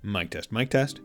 Mic test, mic test.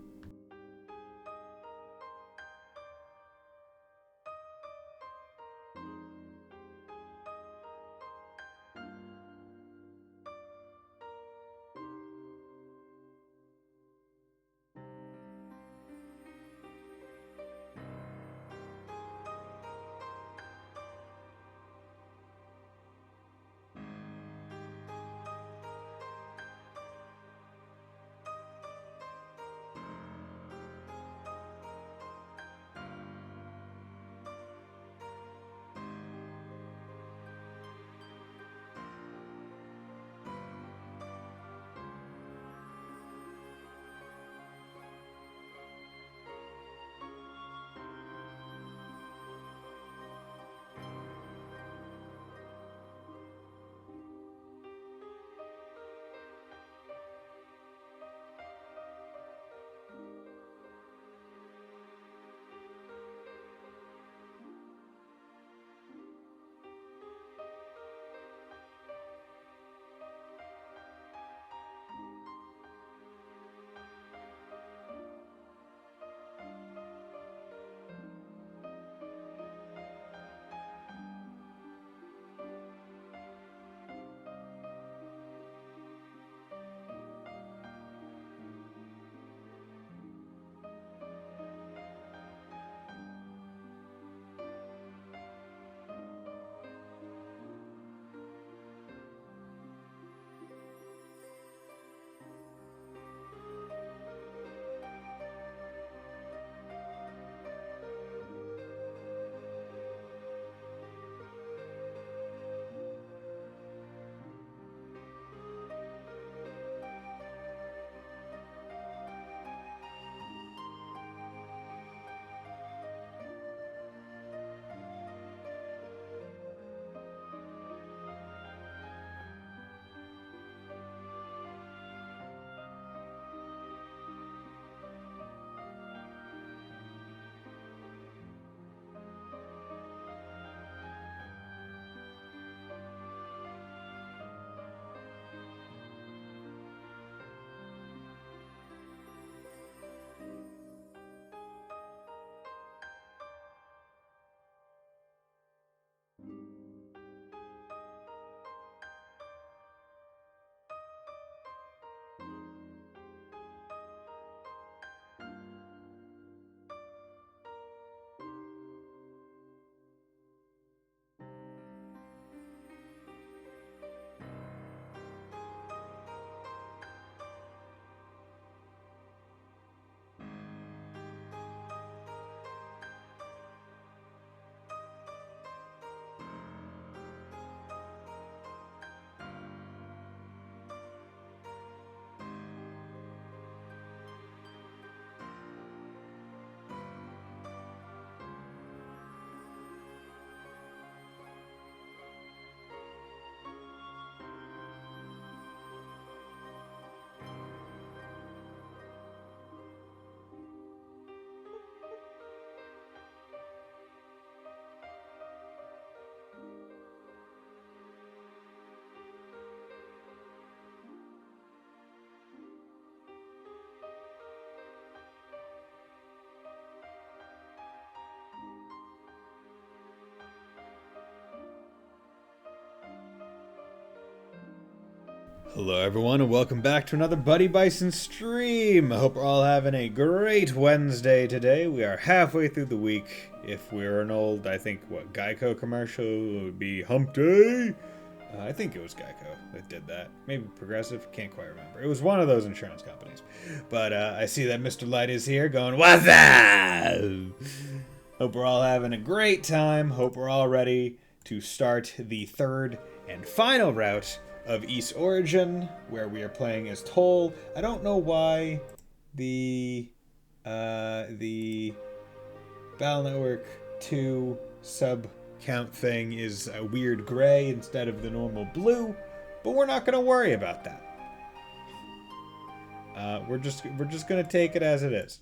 Hello everyone and welcome back to another Buddy Bison stream. I hope we're all having a great Wednesday today. We are halfway through the week. If we were an old, I think, Geico commercial, it would be Hump Day. I think it was Geico that did that. Maybe Progressive, can't quite remember. It was one of those insurance companies. But I see that Mr. Light is here going, what's up? Hope we're all having a great time. Hope we're all ready to start the third and final route of East Origin, where we are playing as Toal. I don't know why the Battle Network 2 sub count thing is a weird gray instead of the normal blue, but we're not going to worry about that. We're just going to take it as it is.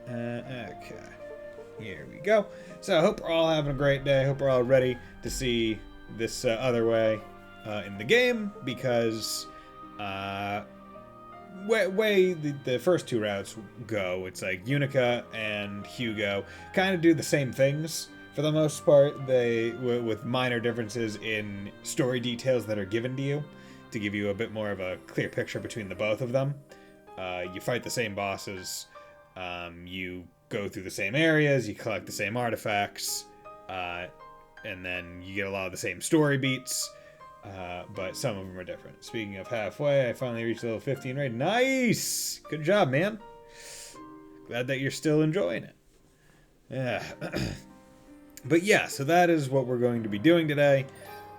Okay. Here we go. So I hope we're all having a great day. I hope we're all ready to see this other way in the game, because way the first two routes go, it's like Unica and Hugo kind of do the same things for the most part. They with minor differences in story details that are given to you to give you a bit more of a clear picture between the both of them. You fight the same bosses. You go through the same areas. You collect the same artifacts. And then you get a lot of the same story beats. But some of them are different. Speaking of halfway, I finally reached level 15 raid. Nice! Good job, man. Glad that you're still enjoying it. Yeah. But yeah, so that is what we're going to be doing today.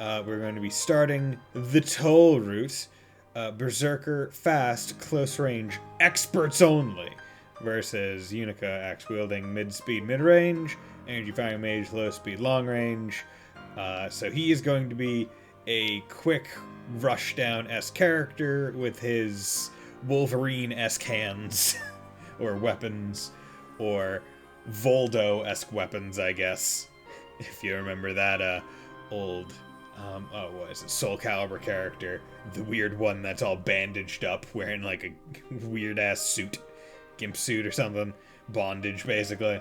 We're going to be starting the Toal route. Berserker, fast, close range, experts only. Versus Unica, axe wielding, mid-speed, mid-range. Energy firing mage, low speed, long range. So he is going to be a quick rushdown-esque character with his Wolverine-esque hands, or weapons, or Voldo-esque weapons, I guess. If you remember that old, what is it, Soul Calibur character, the weird one that's all bandaged up, wearing like a weird-ass suit, gimp suit or something, bondage basically.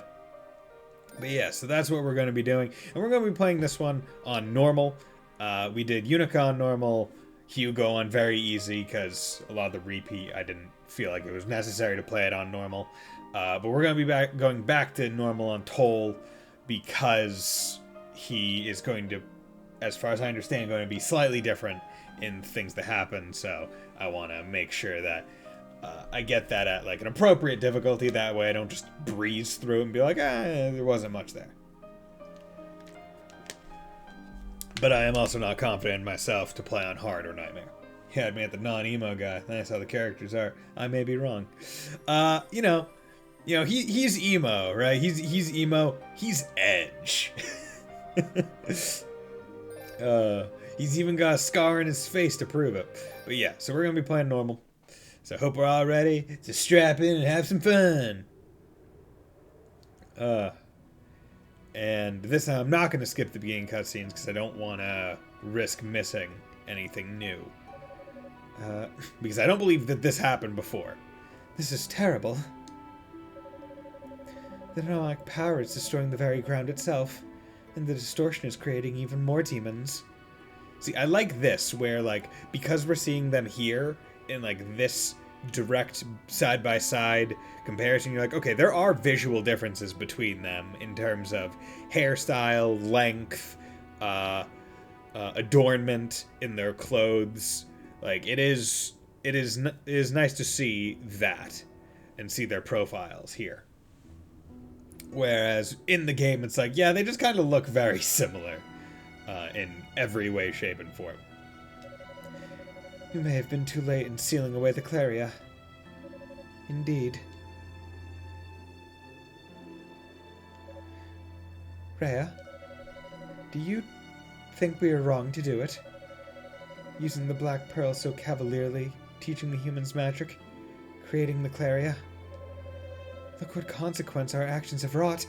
But yeah, so that's what we're going to be doing, and we're going to be playing this one on normal. We did Unica on normal, Hugo on very easy, because a lot of the repeat, I didn't feel like it was necessary to play it on normal. But we're going to be going back to normal on Toal, because he is going to, as far as I understand, going to be slightly different in things that happen, so I want to make sure that I get that at like an appropriate difficulty. That way I don't just breeze through it and be like, there wasn't much there. But I am also not confident in myself to play on hard or nightmare. He had me at the non-emo guy. That's how the characters are. I may be wrong. You know, he's emo, right? He's emo. He's edge. He's even got a scar in his face to prove it. But yeah, so we're gonna be playing normal. So I hope we're all ready to strap in and have some fun. And this time I'm not going to skip the beginning cutscenes because I don't want to risk missing anything new. Because I don't believe that this happened before. This is terrible. The demonic power is destroying the very ground itself, and the distortion is creating even more demons. See, I like this, where, like, because we're seeing them here, in, like, this direct side-by-side comparison, you're like, okay, there are visual differences between them in terms of hairstyle, length, adornment in their clothes. Like, it is nice to see that and see their profiles here. Whereas in the game, it's like, yeah, they just kind of look very similar in every way, shape, and form. You may have been too late in sealing away the Claria. Indeed. Rhea, do you think we are wrong to do it? Using the Black Pearl so cavalierly, teaching the humans magic, creating the Claria. Look what consequence our actions have wrought.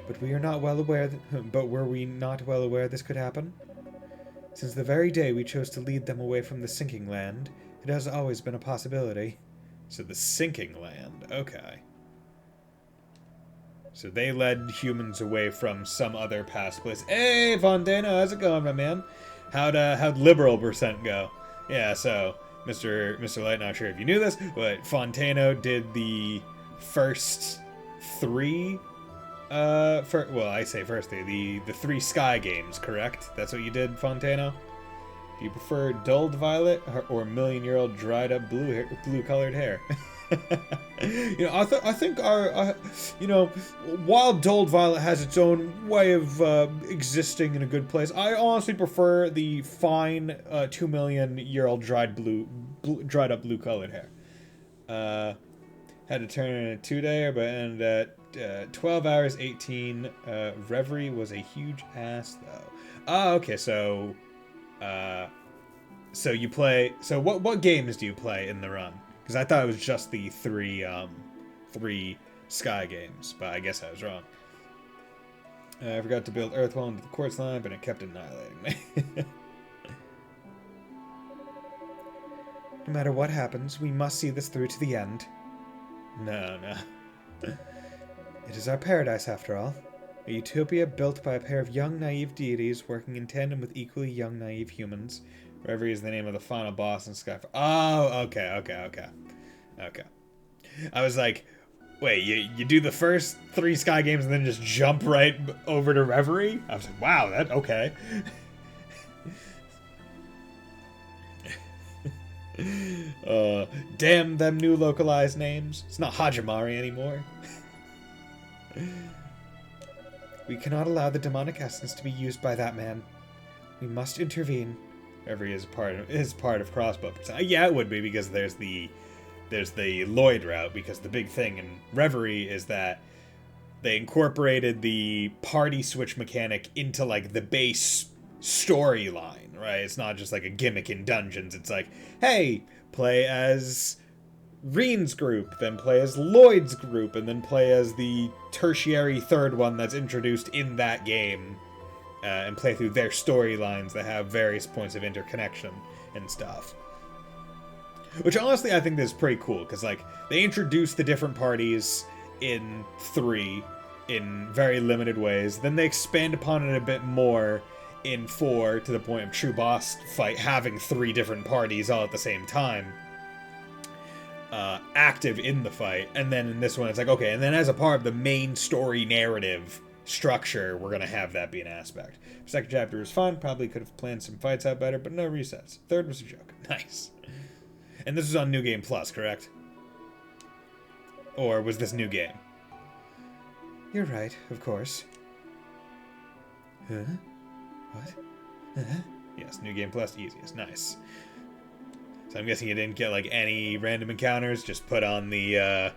But we are not well aware but were we not well aware this could happen? Since the very day we chose to lead them away from the sinking land, it has always been a possibility. So the sinking land, okay. So they led humans away from some other past place. Hey, Fontana, how's it going, my man? How'd liberal percent go? Yeah, so Mr. Light, not sure if you knew this, but Fontano did the first three. Well, I say first three. The three Sky games, correct? That's what you did, Fontano? Do you prefer dulled violet or million-year-old dried-up blue-colored hair? I think our, while dulled violet has its own way of existing in a good place, I honestly prefer the fine 2 million-year-old dried up blue-colored hair. Had to turn in a 2-dayer, but ended at 12 hours 18. Reverie was a huge ass though. Oh, okay, so you play. So what games do you play in the run? Because I thought it was just the three Sky games, but I guess I was wrong. I forgot to build Earthwall into the quartz line, but it kept annihilating me. No matter what happens, we must see this through to the end. No. It is our paradise, after all. A utopia built by a pair of young, naive deities working in tandem with equally young, naive humans. Reverie is the name of the final boss in Skyfall. Oh, okay. I was like, wait, you do the first 3 Sky games and then just jump right over to Reverie? I was like, wow, okay. Damn them new localized names. It's not Hajimari anymore. We cannot allow the demonic essence to be used by that man. We must intervene. Reverie is part of Crossbow. Yeah, it would be, because there's the Lloyd route, because the big thing in Reverie is that they incorporated the party switch mechanic into like the base storyline, right? It's not just like a gimmick in dungeons. It's like, hey, play as Reen's group, then play as Lloyd's group, and then play as the tertiary third one that's introduced in that game, and play through their storylines that have various points of interconnection and stuff. Which honestly I think is pretty cool, because like they introduced the different parties in 3 in very limited ways, then they expand upon it a bit more in 4 to the point of true boss fight having 3 different parties all at the same time active in the fight, and then in this one it's like, okay, and then as a part of the main story narrative structure, we're gonna have that be an aspect. Second chapter was fun, probably could have planned some fights out better, but no resets. Third was a joke. Nice. And this was on New Game Plus, correct? Or was this New Game? You're right, of course. Huh? What? Yes, New Game Plus, easiest. Nice. So I'm guessing you didn't get like any random encounters, just put on the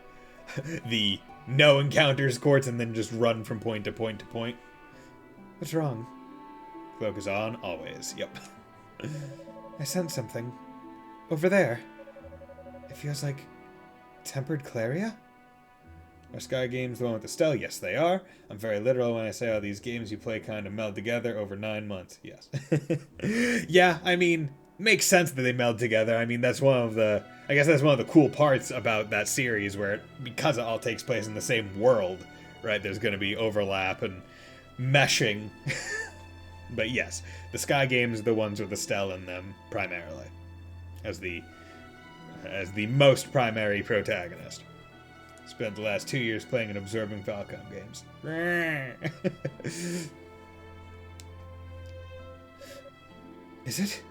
the no encounters courts and then just run from point to point to point. What's wrong? Focus on, always. Yep. I sense something. Over there. It feels like tempered Claria? Are Sky games the one with the Stell? Yes, they are. I'm very literal when I say all these games you play kind of meld together over 9 months. Yes. Yeah, I mean, makes sense that they meld together. I mean, that's one of the cool parts about that series, where because it all takes place in the same world, right, there's going to be overlap and meshing. But yes, the Sky games are the ones with the Stell in them, primarily, as the most primary protagonist. Spent the last 2 years playing and absorbing Falcom games. Is it?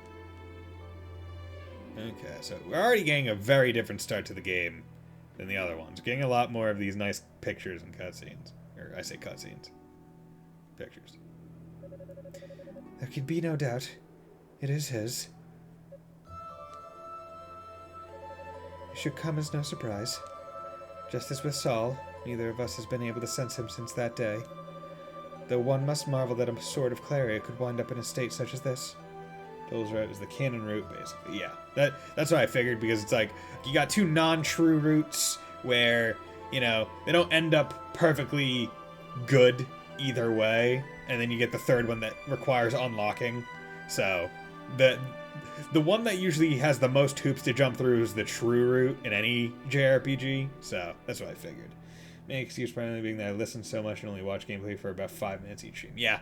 Okay, so we're already getting a very different start to the game than the other ones. We're getting a lot more of these nice pictures and cutscenes. Or, I say cutscenes. Pictures. There can be no doubt. It is his. It should come as no surprise. Just as with Saul, neither of us has been able to sense him since that day. Though one must marvel that a sword of Claria could wind up in a state such as this. Toal's route is the canon route, basically. Yeah, that's what I figured, because it's like, you got 2 non-true routes where, you know, they don't end up perfectly good either way, and then you get the third one that requires unlocking. So, the one that usually has the most hoops to jump through is the true route in any JRPG, so that's what I figured. Main excuse primarily being that I listen so much and only watch gameplay for about 5 minutes each stream. Yeah,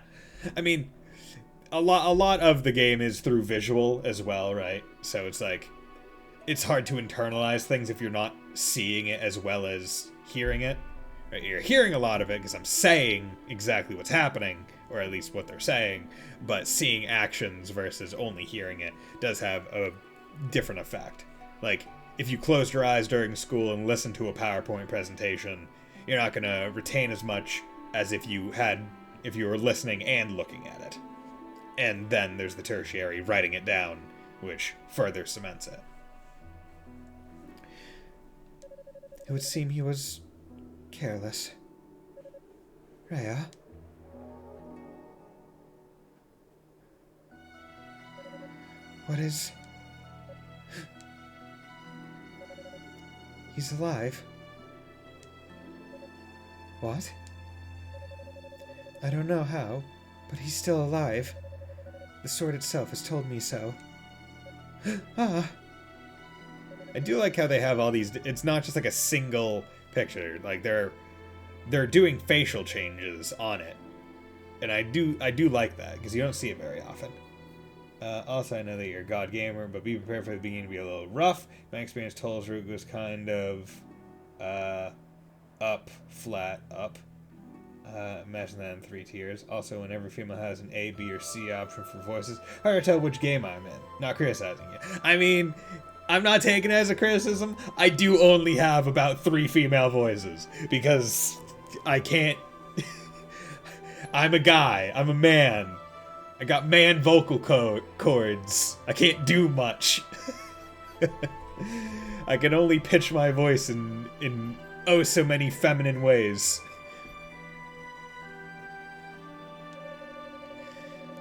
I mean, a lot of the game is through visual as well, right? So it's like, it's hard to internalize things if you're not seeing it as well as hearing it. Right? You're hearing a lot of it because I'm saying exactly what's happening, or at least what they're saying, but seeing actions versus only hearing it does have a different effect. Like, if you closed your eyes during school and listened to a PowerPoint presentation, you're not going to retain as much as if you were listening and looking at it. And then there's the tertiary, writing it down, which further cements it. It would seem he was careless. Rhea? What is... He's alive. What? I don't know how, but he's still alive. The sword itself has told me so. Ah! I do like how they have all these. It's not just like a single picture. Like they're doing facial changes on it, and I do like that because you don't see it very often. Also, I know that you're a god gamer, but be prepared for the beginning to be a little rough. My experience, Toal's route was kind of up, flat, up. Imagine that in 3 tiers. Also, whenever female has an A, B, or C option for voices, hard to tell which game I'm in. Not criticizing you. I mean, I'm not taking it as a criticism. I do only have about 3 female voices because I can't. I'm a guy. I'm a man. I got man vocal cords. I can't do much. I can only pitch my voice in oh so many feminine ways.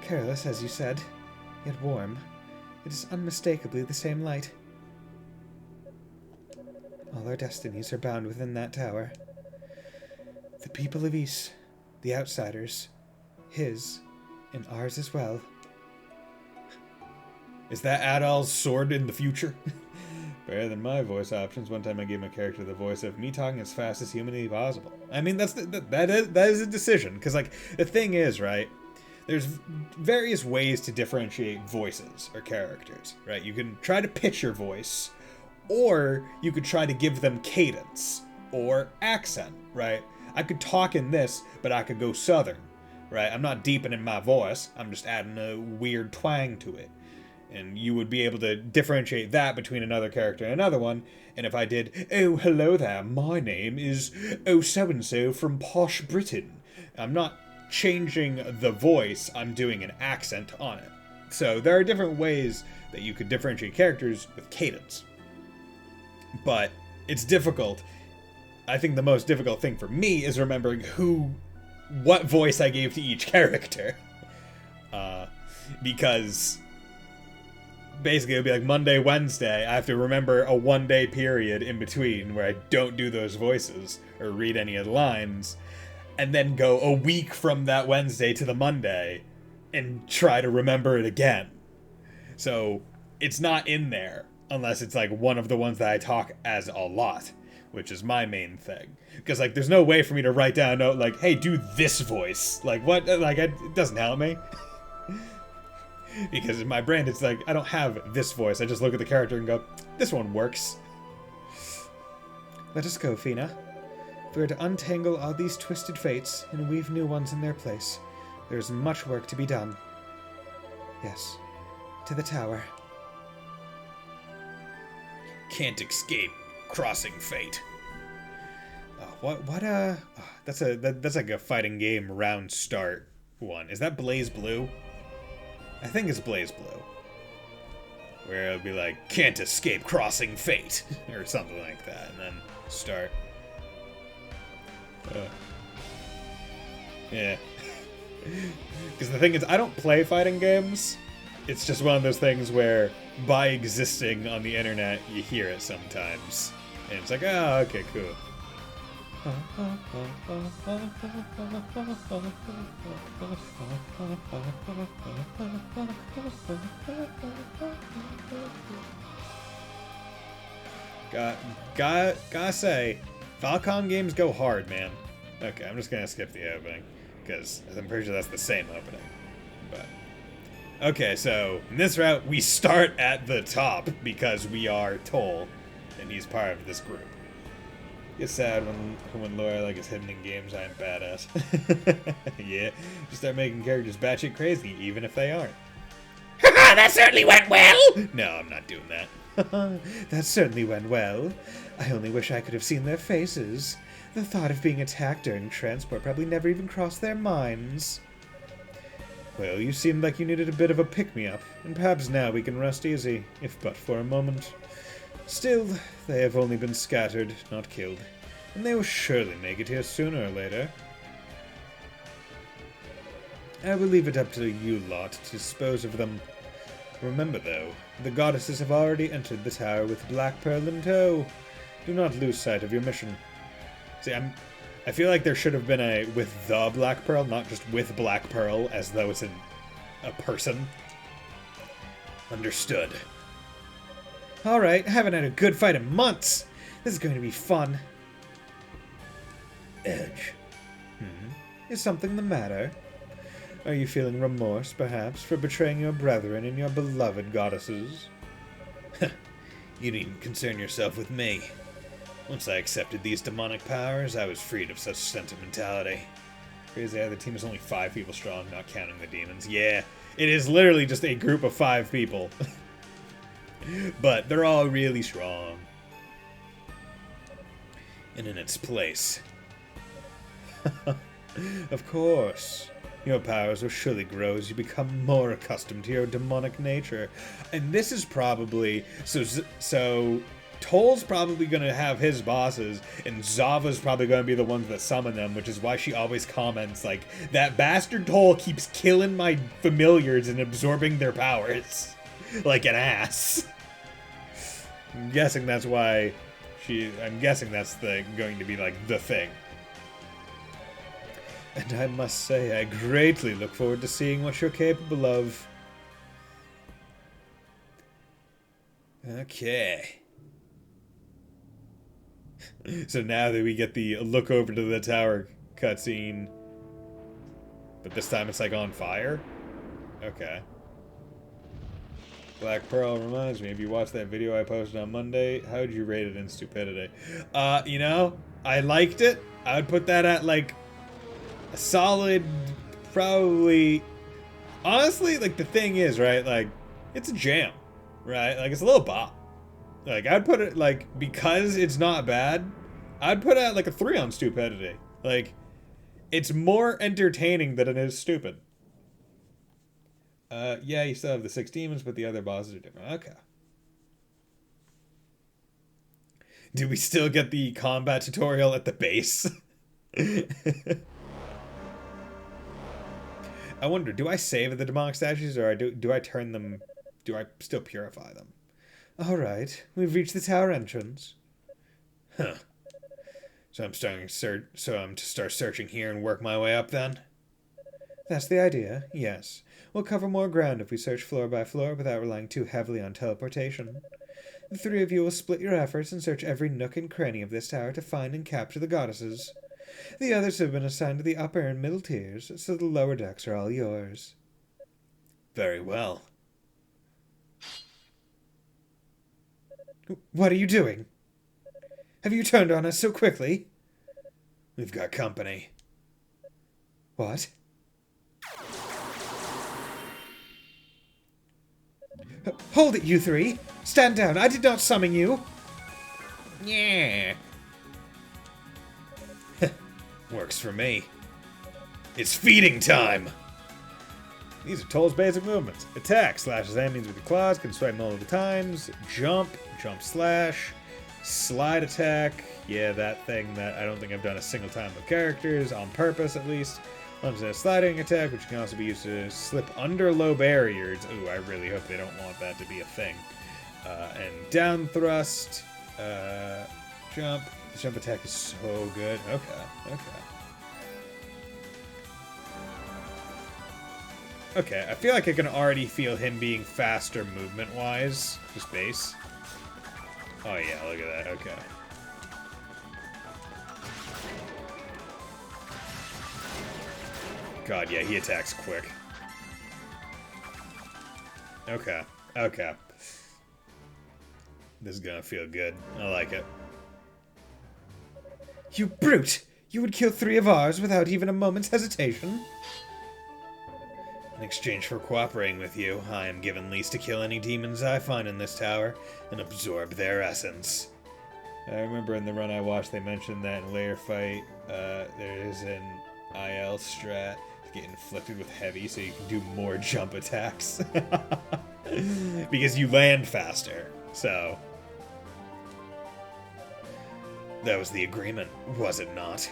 Careless, as you said, yet warm. It is unmistakably the same light. All our destinies are bound within that tower. The people of Ys, the outsiders, his, and ours as well. Is that Adol's sword in the future? Better than my voice options. One time I gave my character the voice of me talking as fast as humanly possible. I mean, that is a decision. Because, like, the thing is, right, there's various ways to differentiate voices or characters, right? You can try to pitch your voice, or you could try to give them cadence or accent, right? I could talk in this, but I could go southern, right? I'm not deepening my voice. I'm just adding a weird twang to it. And you would be able to differentiate that between another character and another one. And if I did, oh, hello there, my name is oh so-and-so from posh Britain. I'm not changing the voice, I'm doing an accent on it. So there are different ways that you could differentiate characters with cadence. But it's difficult. I think the most difficult thing for me is remembering what voice I gave to each character. Because basically it would be like Monday, Wednesday, I have to remember a 1-day period in between where I don't do those voices or read any of the lines, and then go a week from that Wednesday to the Monday and try to remember it again. So it's not in there unless it's like one of the ones that I talk as a lot, which is my main thing. Because like there's no way for me to write down a note like, hey, do this voice. Like what? Like it doesn't help me. Because in my brain, it's like, I don't have this voice. I just look at the character and go, this one works. Let us go, Fina. If we are to untangle all these twisted fates and weave new ones in their place, there is much work to be done. Yes, to the tower. Can't escape crossing fate. That's like a fighting game round start one. Is that Blaze Blue? I think it's Blaze Blue. Where it'll be like, can't escape crossing fate. Or something like that. And then start. Yeah. Because the thing is, I don't play fighting games. It's just one of those things where, by existing on the internet, you hear it sometimes. And it's like, oh, okay, cool. Gotta say, Falcon games go hard, man. Okay, I'm just gonna skip the opening, because I'm pretty sure that's the same opening. But okay, so in this route, we start at the top, because we are Toal, and he's part of this group. It's sad when lore like is hidden in games I am bad at. Yeah, just start making characters batshit crazy, even if they aren't. Haha, that certainly went well! No, I'm not doing that. That certainly went well. I only wish I could have seen their faces. The thought of being attacked during transport probably never even crossed their minds. Well, you seemed like you needed a bit of a pick-me-up, and perhaps now we can rest easy, if but for a moment. Still, they have only been scattered, not killed, and they will surely make it here sooner or later. I will leave it up to you lot to dispose of them. Remember, though, the goddesses have already entered the tower with Black Pearl in tow. Do not lose sight of your mission. See, I feel like there should have been a with the Black Pearl, not just with Black Pearl, as though it's a person. Understood. Alright, I haven't had a good fight in months. This is going to be fun. Edge. Is something the matter? Are you feeling remorse, perhaps, for betraying your brethren and your beloved goddesses? You needn't concern yourself with me. Once I accepted these demonic powers, I was freed of such sentimentality. Crazy how the team is only 5 people strong, not counting the demons. Yeah, it is literally just a group of 5 people. But they're all really strong. And in its place. Of course. Your powers will surely grow as you become more accustomed to your demonic nature. And this is probably... So Toal's probably going to have his bosses, and Zava's probably going to be the ones that summon them, which is why she always comments, like, that bastard Toal keeps killing my familiars and absorbing their powers. Like an ass. I'm guessing that's why I'm guessing that's going to be, like, the thing. And I must say, I greatly look forward to seeing what you're capable of. Okay. So now that we get the look over to the tower cutscene, but this time it's like on fire? Okay. Black Pearl reminds me, if you watched that video I posted on Monday, how would you rate it in stupidity? You know, I liked it. I would put that at, like, a solid, probably... Honestly, like, the thing is, right, like, it's a jam, right? Like, it's a little bop. Like, I'd put it, like, because it's not bad, I'd put it at, like, a 3 on stupidity. Like, it's more entertaining than it is stupid. Yeah, you still have the 6 demons, but the other bosses are different. Okay. Do we still get the combat tutorial at the base? I wonder, do I save the demonic statues, or do I turn them... Do I still purify them? Alright, we've reached the tower entrance. Huh. So I'm to start searching here and work my way up then? That's the idea, yes. We'll cover more ground if we search floor by floor without relying too heavily on teleportation. The 3 of you will split your efforts and search every nook and cranny of this tower to find and capture the goddesses. The others have been assigned to the upper and middle tiers, so the lower decks are all yours. Very well. What are you doing? Have you turned on us so quickly? We've got company. What? Hold it, you 3! Stand down! I did not summon you! Yeah. Works for me. It's feeding time! These are Toal's basic movements. Attack, slashes enemies with your claws, can swipe multiple times, jump, jump slash, slide attack, yeah, that thing that I don't think I've done a single time with characters, on purpose at least. Launches a sliding attack, which can also be used to slip under low barriers. Ooh, I really hope they don't want that to be a thing. And down thrust, jump. The jump attack is so good. Okay. Okay, I feel like I can already feel him being faster movement-wise. Just base. Oh yeah, look at that. Okay. God, yeah, he attacks quick. Okay. This is gonna feel good. I like it. You brute! You would kill 3 of ours without even a moment's hesitation? In exchange for cooperating with you, I am given lease to kill any demons I find in this tower and absorb their essence. I remember in the run I watched they mentioned that in layer fight, there is an IL strat to get inflicted with heavy so you can do more jump attacks. Because you land faster, so... That was the agreement, was it not?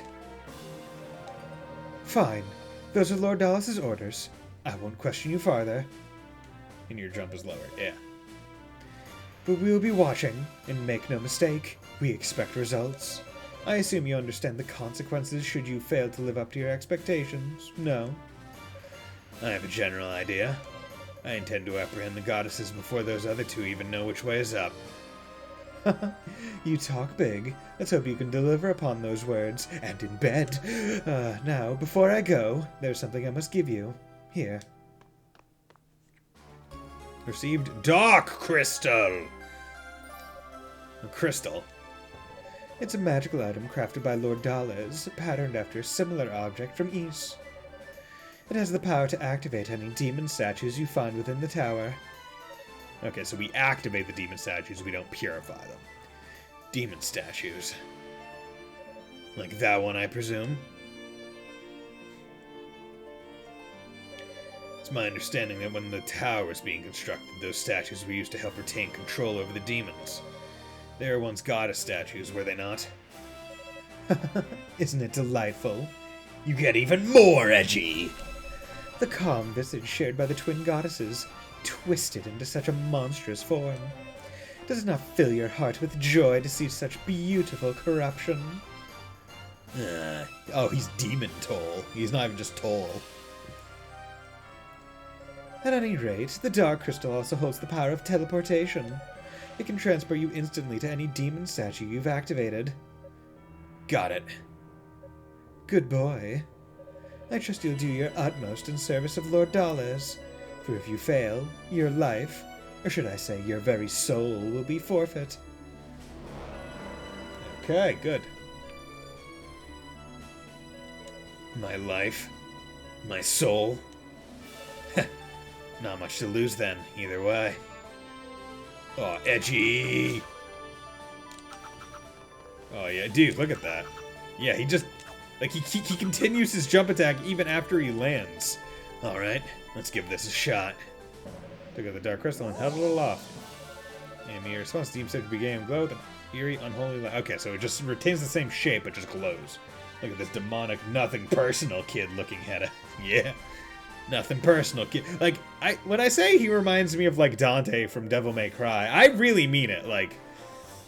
Fine. Those are Lord Dallas's orders. I won't question you farther. And your jump is lower, yeah. But we will be watching, and make no mistake, we expect results. I assume you understand the consequences should you fail to live up to your expectations, no? I have a general idea. I intend to apprehend the goddesses before those other 2 even know which way is up. You talk big. Let's hope you can deliver upon those words. And in bed. Now, before I go, there's something I must give you. Here. Received Dark Crystal. A crystal. It's a magical item crafted by Lord Dales, patterned after a similar object from Ys. It has the power to activate any demon statues you find within the tower. Okay, so we activate the demon statues, we don't purify them. Demon statues. Like that one, I presume? It's my understanding that when the tower was being constructed, those statues were used to help retain control over the demons. They were once goddess statues, were they not? Isn't it delightful? You get even more edgy! The calm visage shared by the twin goddesses, twisted into such a monstrous form. Does it not fill your heart with joy to see such beautiful corruption? Oh, he's Demon Toal. He's not even just Toal. At any rate, the Dark Crystal also holds the power of teleportation. It can transport you instantly to any demon statue you've activated. Got it. Good boy. I trust you'll do your utmost in service of Lord Dales, for if you fail, your life, or should I say your very soul, will be forfeit. Okay, good. My life? My soul? Not much to lose then, either way. Oh, edgy! Oh yeah, dude, look at that. Yeah, he just... Like, he continues his jump attack even after he lands. Alright, let's give this a shot. Took out the Dark Crystal and held it aloft. Enemy response to Deep began glow with an eerie, unholy light. Okay, so it just retains the same shape, but just glows. Look at this demonic, nothing personal kid looking at it. Yeah. Nothing personal, kid. Like, when I say he reminds me of, like, Dante from Devil May Cry, I really mean it. Like,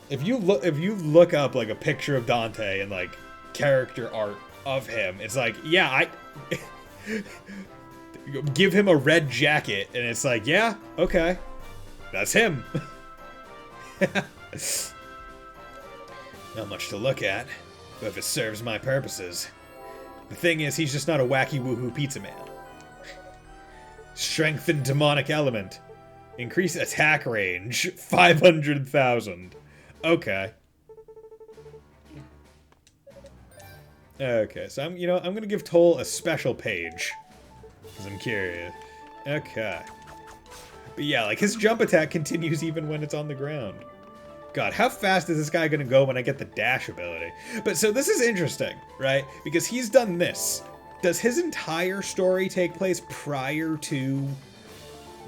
if you look up, like, a picture of Dante and, like, character art of him, it's like, yeah, give him a red jacket, and it's like, yeah, okay. That's him. Not much to look at, but if it serves my purposes. The thing is, he's just not a wacky woohoo pizza man. Strengthened demonic element. Increase attack range. 500,000. Okay. Okay, so I'm gonna give Toal a special page. Because I'm curious. Okay. But yeah, like, his jump attack continues even when it's on the ground. God, how fast is this guy gonna go when I get the dash ability? But so this is interesting, right? Because he's done this. Does his entire story take place prior to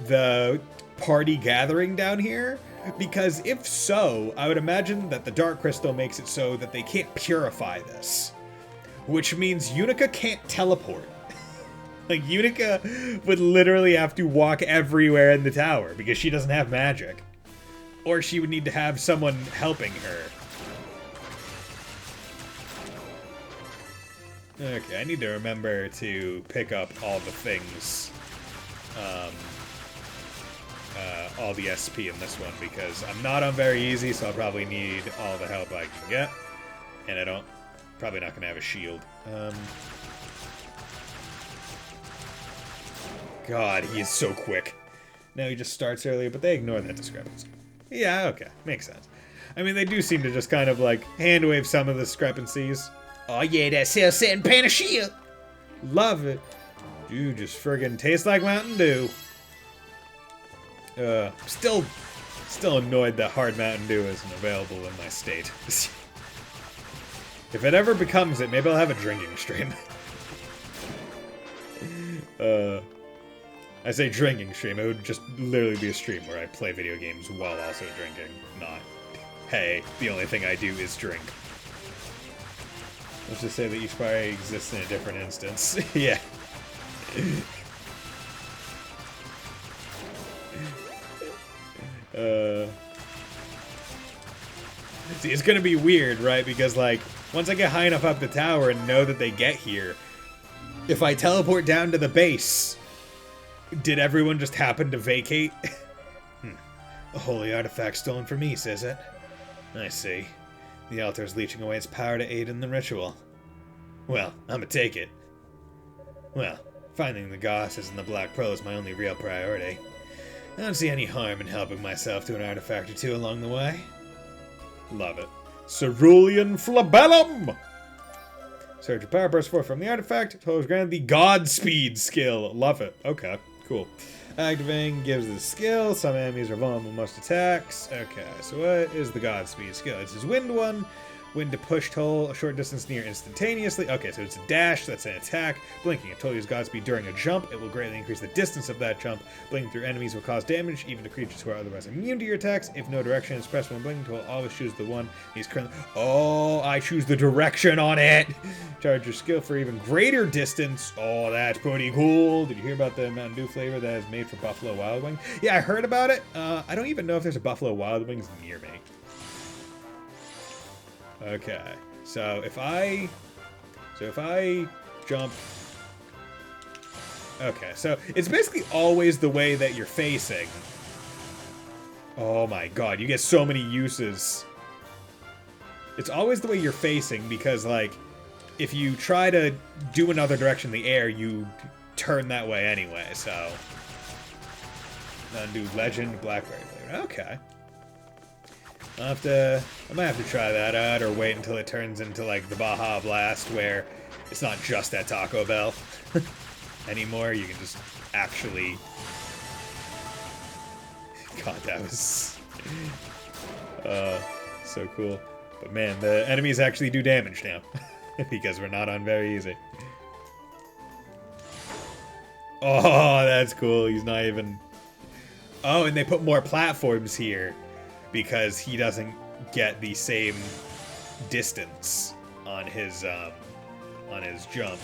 the party gathering down here? Because if so, I would imagine that the Dark Crystal makes it so that they can't purify this. Which means Unica can't teleport. Like, Unica would literally have to walk everywhere in the tower because she doesn't have magic. Or she would need to have someone helping her. Okay, I need to remember to pick up all the things. All the SP in this one because I'm not on very easy, so I'll probably need all the help I can get. And I don't... Probably not going to have a shield. God, he is so quick. Now he just starts earlier, but they ignore that discrepancy. Yeah, okay. Makes sense. I mean, they do seem to just kind of, like, hand-wave some of the discrepancies. Oh yeah, that cell-setting panacea! Love it. Dude, just friggin' tastes like Mountain Dew. Still annoyed that hard Mountain Dew isn't available in my state. If it ever becomes it, maybe I'll have a drinking stream. I say drinking stream, it would just literally be a stream where I play video games while also drinking, not, hey, the only thing I do is drink. Let's just say that each party exists in a different instance. Yeah. See, it's gonna be weird, right? Because, like, once I get high enough up the tower and know that they get here, if I teleport down to the base, did everyone just happen to vacate? A holy artifact stolen from me, says it. I see. The altar is leeching away its power to aid in the ritual. Well, I'ma take it. Well, finding the goddesses and the Black Pearl is my only real priority. I don't see any harm in helping myself to an artifact or two along the way. Love it. Cerulean Flabellum! Surge of power bursts forth from the artifact. Toal is granted the Godspeed skill. Love it. Okay, cool. Activating gives the skill. Some enemies are vulnerable to most attacks. Okay, so what is the Godspeed skill? It's his wind one. Wind to push Toal a short distance near instantaneously. Okay, so it's a dash, that's an attack. Blinking, if Toal uses Godspeed during a jump, it will greatly increase the distance of that jump. Blinking through enemies will cause damage, even to creatures who are otherwise immune to your attacks. If no direction is pressed when blinking, Toal always choose the one he's currently... Oh, I choose the direction on it! Charge your skill for even greater distance. Oh, that's pretty cool. Did you hear about the Mountain Dew flavor that is made for Buffalo Wild Wings? Yeah, I heard about it. I don't even know if there's a Buffalo Wild Wings near me. Okay, so if I jump, okay, so it's basically always the way that you're facing. Oh my god, you get so many uses. It's always the way you're facing because, like, if you try to do another direction in the air, you turn that way anyway, so. Undo Legend Blackberry flavor. Okay. I might have to try that out, or wait until it turns into, like, the Baja Blast, where it's not just at Taco Bell anymore. You can just actually... God, that was... so cool. But man, the enemies actually do damage now, because we're not on very easy. Oh, that's cool. He's not even... Oh, and they put more platforms here, because he doesn't get the same distance on his jump.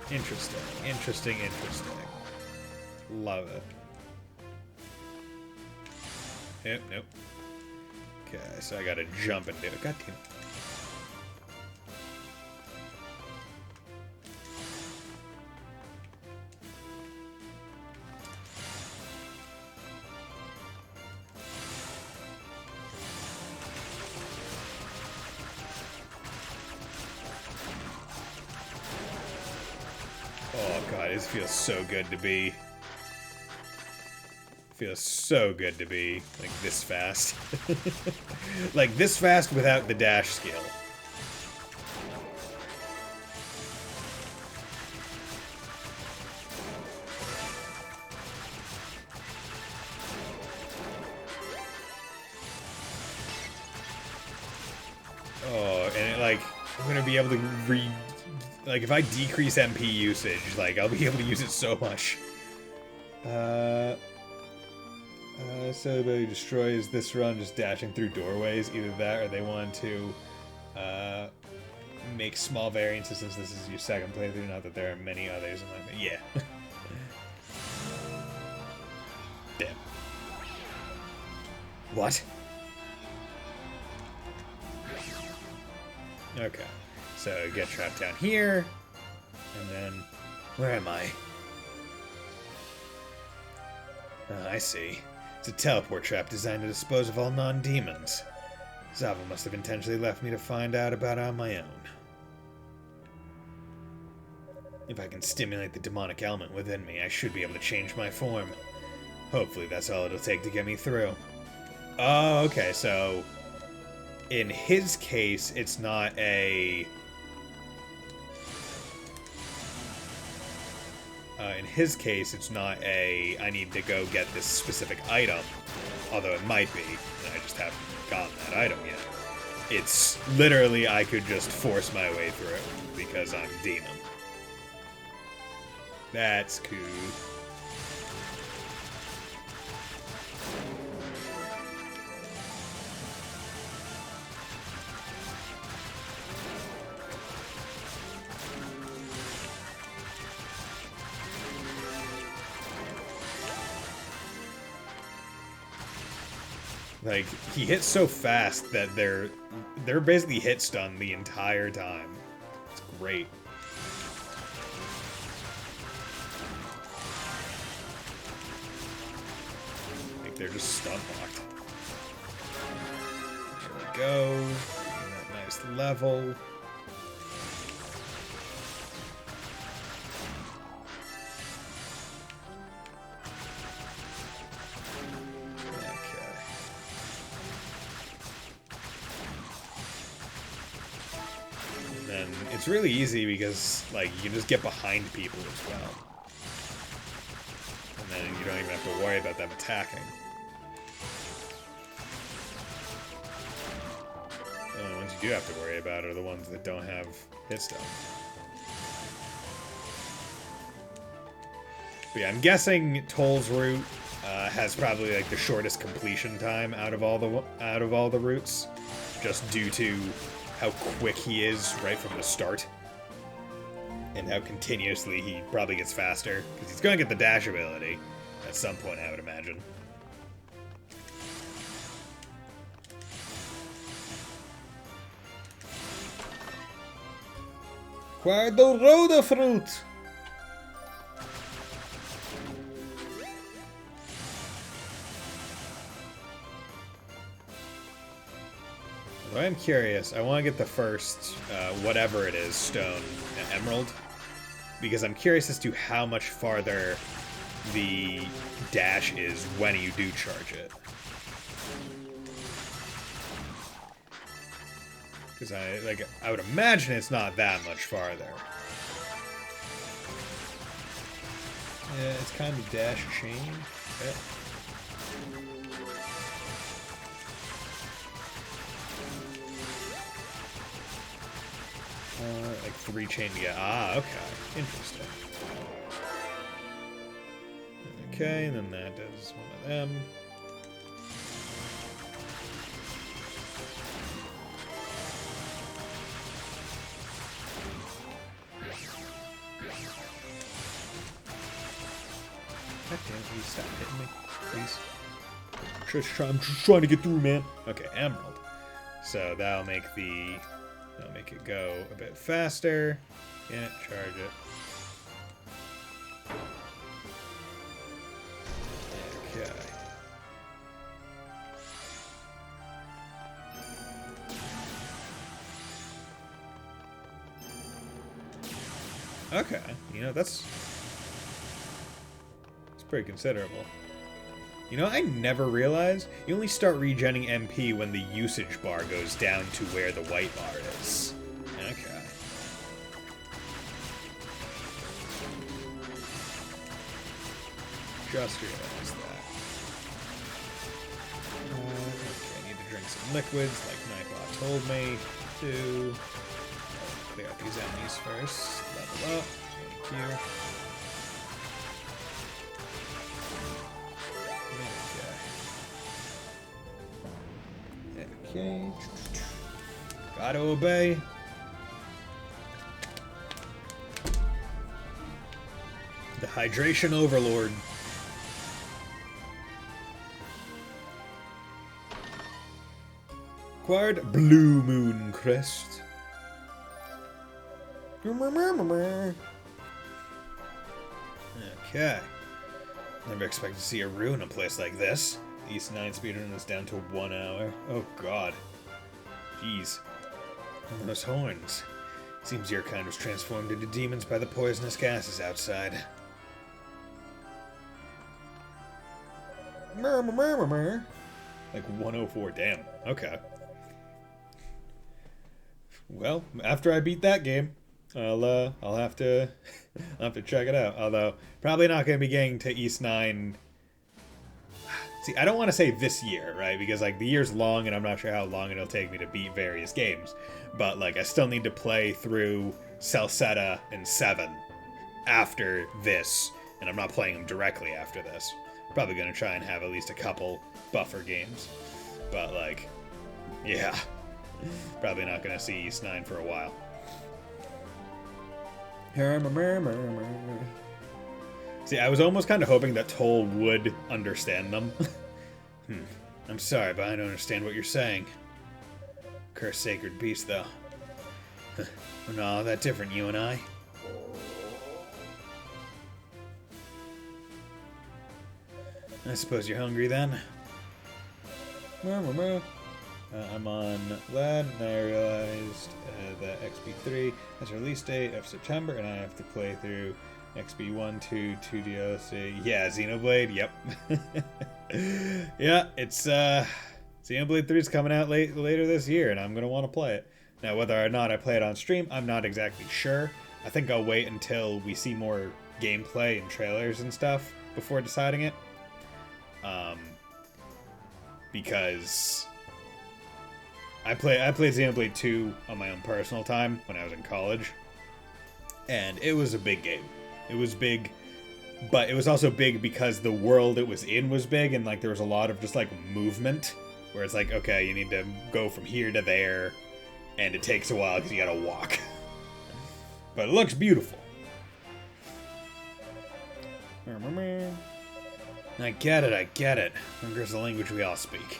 Interesting, interesting, interesting. Love it. Yep, nope. Okay, so I gotta jump and do it. God damn it. Oh god, it feels so good to be. Feels so good to be like this fast. Like this fast without the dash skill. Oh, and it, like, I'm gonna be able to like, if I decrease MP usage, like, I'll be able to use it so much. So everybody destroys this run just dashing through doorways. Either that or they want to make small variances since this is your second playthrough. Not that there are many others. I'm like, yeah. Damn. What? Okay. So get trapped down here. And then... Where am I? I see. It's a teleport trap designed to dispose of all non-demons. Zava must have intentionally left me to find out about it on my own. If I can stimulate the demonic element within me, I should be able to change my form. Hopefully that's all it'll take to get me through. Oh, okay, so... In his case, it's not a... in his case, it's not a, I need to go get this specific item, although it might be, and I just haven't gotten that item yet. It's literally, I could just force my way through it, because I'm demon. That's cool. Like, he hits so fast that they're basically hit stun the entire time. It's great. Like, they're just stun locked. we go. That nice level. And it's really easy because, like, you can just get behind people as well. And then you don't even have to worry about them attacking. The only ones you do have to worry about are the ones that don't have hit stun. But yeah, I'm guessing Toal's route has probably like the shortest completion time out of all the routes, just due to how quick he is right from the start, and how continuously he probably gets faster, because he's going to get the dash ability at some point, I would imagine. Guardo Roda Fruit! I'm curious. I want to get the first, whatever it is, stone, emerald, because I'm curious as to how much farther the dash is when you do charge it. Because I would imagine it's not that much farther. Yeah, it's kind of dash chain. Okay. Like 3 chain together. Ah, okay. Interesting. Okay, and then that does one of them. God damn it, you stop hitting me, please. I'm just trying to get through, man. Okay, emerald. So that'll make it go a bit faster. Can't charge it. Okay. Okay, you know, that's pretty considerable. You know, I never realized you only start regenning MP when the usage bar goes down to where the white bar is. Okay. Just realized that. Okay, I need to drink some liquids like Nightbot told me to. Clear out these enemies first. Level up. Thank you. Okay. Gotta obey. The Hydration Overlord. Acquired Blue Moon Crest. Okay. Never expected to see a rune in a place like this. East 9 speedrun is down to 1 hour. Oh god. Jeez. And those horns. Seems your kind was transformed into demons by the poisonous gases outside. Like 104, damn. Okay. Well, after I beat that game, I'll have to check it out. Although probably not going to be getting to East 9. See, I don't want to say this year, right? Because, like, the year's long, and I'm not sure how long it'll take me to beat various games. But, like, I still need to play through Celceta and 7 after this. And I'm not playing them directly after this. Probably going to try and have at least a couple buffer games. But, like, yeah. Probably not going to see East 9 for a while. See, I was almost kind of hoping that Toal would understand them. I'm sorry, but I don't understand what you're saying. Cursed sacred beast, though. We're not all that different, you and I. I suppose you're hungry, then? I'm on LAN, and I realized that XP3 has a release date of September, and I have to play through XP1, 2 DLC. Yeah, Xenoblade, yep. Yeah, it's, Xenoblade 3 is coming out later this year, and I'm going to want to play it. Now, whether or not I play it on stream, I'm not exactly sure. I think I'll wait until we see more gameplay and trailers and stuff before deciding it. Because I played Xenoblade 2 on my own personal time when I was in college, and it was a big game. It was big, but it was also big because the world it was in was big, and like there was a lot of just like movement, where it's like, okay, you need to go from here to there, and it takes a while because you gotta walk. But it looks beautiful. I get it. Hunger's the language we all speak.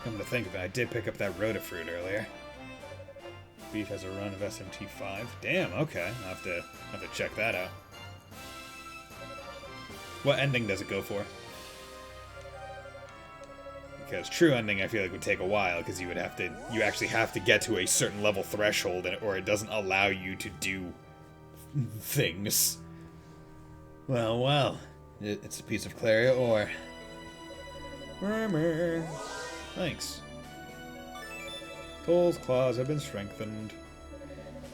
Come to think of it, I did pick up that Rotafruit earlier. Beef has a run of SMT5. Damn, okay. I'll have to check that out. What ending does it go for? Because true ending I feel like would take a while, because you actually have to get to a certain level threshold, or it doesn't allow you to do things. Well. It's a piece of Claria ore. Murmur. Thanks. Toal's claws have been strengthened.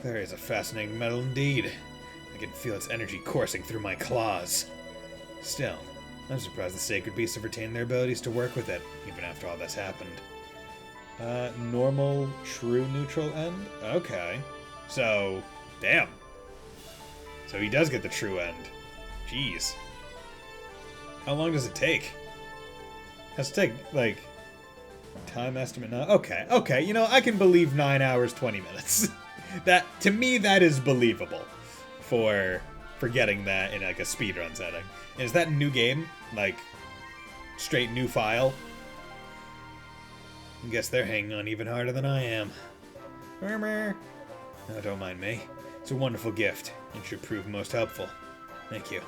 Claria is a fascinating metal indeed. I can feel its energy coursing through my claws. Still, I'm surprised the sacred beasts have retained their abilities to work with it, even after all that's happened. Normal, true, neutral end? Okay. So, damn. So he does get the true end. Jeez. How long does it take? Has to take, like, time estimate now? Okay, you know, I can believe 9 hours, 20 minutes. To me, that is believable for getting that in, like, a speedrun setting. And is that a new game? Like, straight new file? I guess they're hanging on even harder than I am. Murmur. No, don't mind me. It's a wonderful gift. It should prove most helpful. Thank you.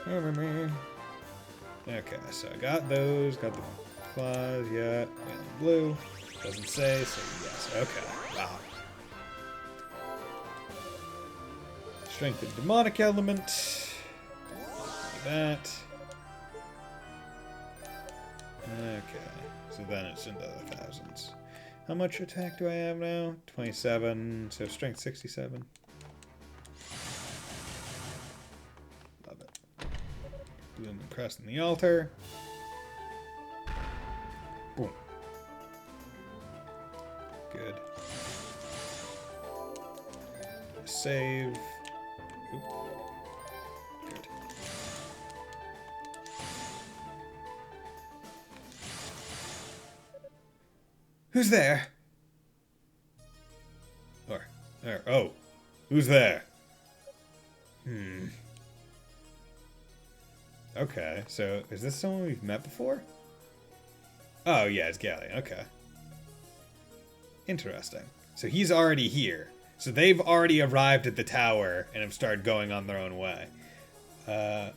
Okay, so I got those, got the claws, yeah, blue, doesn't say, so yes, okay, wow. Strength and demonic element, that. Okay, so then it's into the thousands. How much attack do I have now? 27, so strength 67. Bloom and crest in the altar. Boom. Good. Save. Oop. Good. Who's there? Oh. Who's there? Okay, so is this someone we've met before? Oh, yeah, it's Galleon. Okay. Interesting. So he's already here. So they've already arrived at the tower and have started going on their own way. A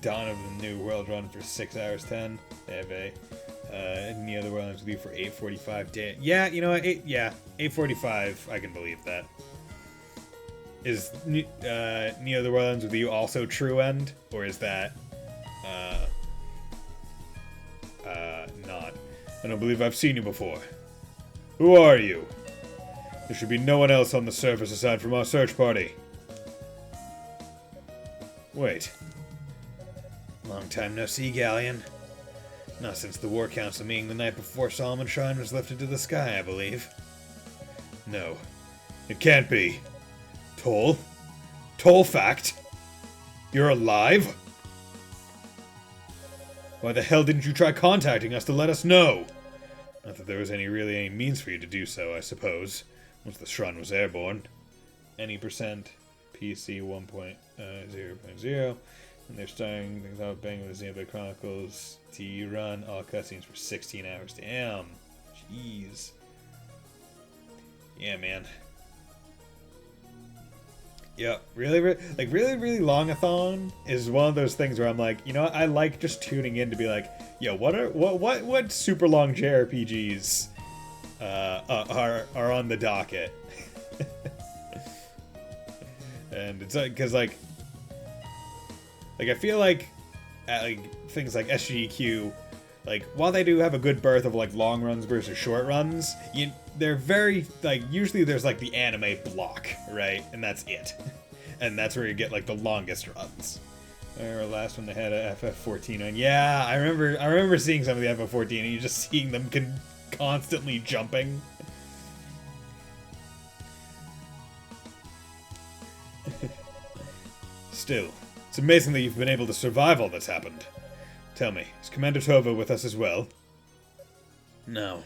Dawn of the New World run for 6 hours 10. They have a Neo the World runs with you for 8:45 day. Yeah, you know what? 8:45. I can believe that. Is Neo the World with you also true end, or is that not? I don't believe I've seen you before. Who are you? There should be no one else on the surface aside from our search party. Wait. Long time no see, Galleon. Not since the War Council meeting the night before Solomon Shrine was lifted to the sky, I believe. No. It can't be. Toal? Toal fact? You're alive? Why the hell didn't you try contacting us to let us know? Not that there was really any means for you to do so, I suppose, once the shrine was airborne. Any percent PC 1.0.0, and they're starting things out banging with the Xenoblade Chronicles T run, all cutscenes for 16 hours. Damn. Jeez. Yeah, man. Yeah, really longathon is one of those things where I'm like, you know what, I like just tuning in to be like, yo, what super long JRPGs are on the docket? And it's like, because like I feel like things like SGQ, like while they do have a good berth of like long runs versus short runs, they're very like, usually there's like the anime block, right? And that's it. And that's where you get like the longest runs. Our last one they had a FF14 on. Yeah, I remember seeing some of the FF14 and you just seeing them constantly jumping. Still, it's amazing that you've been able to survive all that's happened. Tell me, is Commander Tova with us as well? No.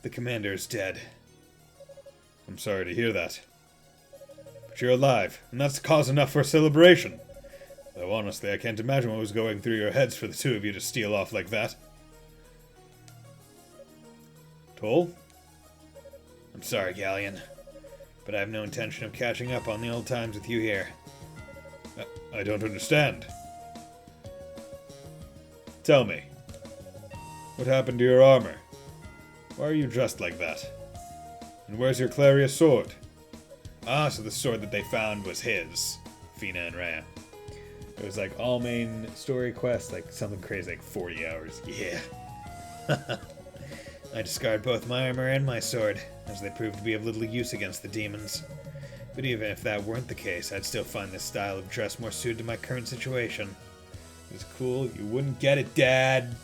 The commander is dead. I'm sorry to hear that. But you're alive, and that's cause enough for a celebration. Though honestly, I can't imagine what was going through your heads for the two of you to steal off like that. Toal? I'm sorry, Galleon, but I have no intention of catching up on the old times with you here. I don't understand. Tell me, what happened to your armor? Why are you dressed like that? And where's your Clarius sword? Ah, so the sword that they found was his, Fina and Rhea. It was like all main story quests, like something crazy, like 40 hours. Yeah. I discard both my armor and my sword, as they proved to be of little use against the demons. But even if that weren't the case, I'd still find this style of dress more suited to my current situation. It's cool, you wouldn't get it, Dad.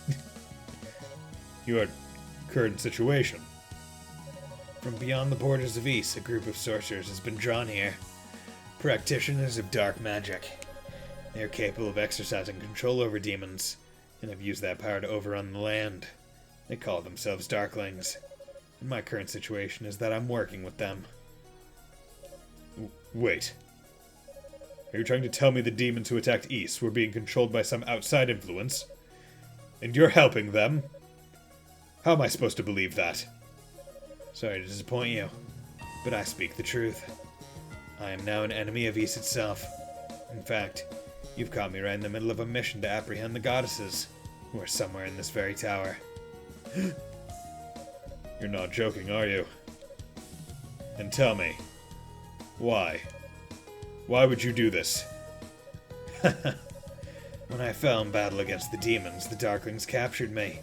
Your current situation? From beyond the borders of East, a group of sorcerers has been drawn here. Practitioners of dark magic. They are capable of exercising control over demons, and have used that power to overrun the land. They call themselves Darklings. And my current situation is that I'm working with them. Wait. Are you trying to tell me the demons who attacked East were being controlled by some outside influence? And you're helping them? How am I supposed to believe that? Sorry to disappoint you, but I speak the truth. I am now an enemy of East itself. In fact, you've caught me right in the middle of a mission to apprehend the goddesses, who are somewhere in this very tower. You're not joking, are you? And tell me, why? Why would you do this? When I fell in battle against the demons, the Darklings captured me.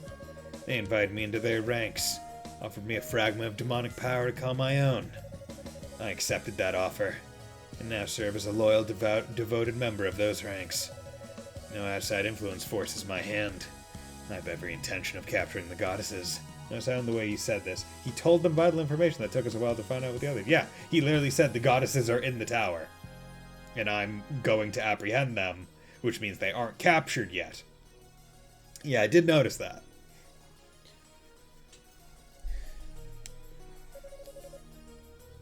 They invited me into their ranks, offered me a fragment of demonic power to call my own. I accepted that offer, and now serve as a loyal, devoted member of those ranks. No outside influence forces my hand. I have every intention of capturing the goddesses. Notice how in the way he said this. He told them vital information that took us a while to find out with the others. Yeah, he literally said the goddesses are in the tower. And I'm going to apprehend them, which means they aren't captured yet. Yeah, I did notice that.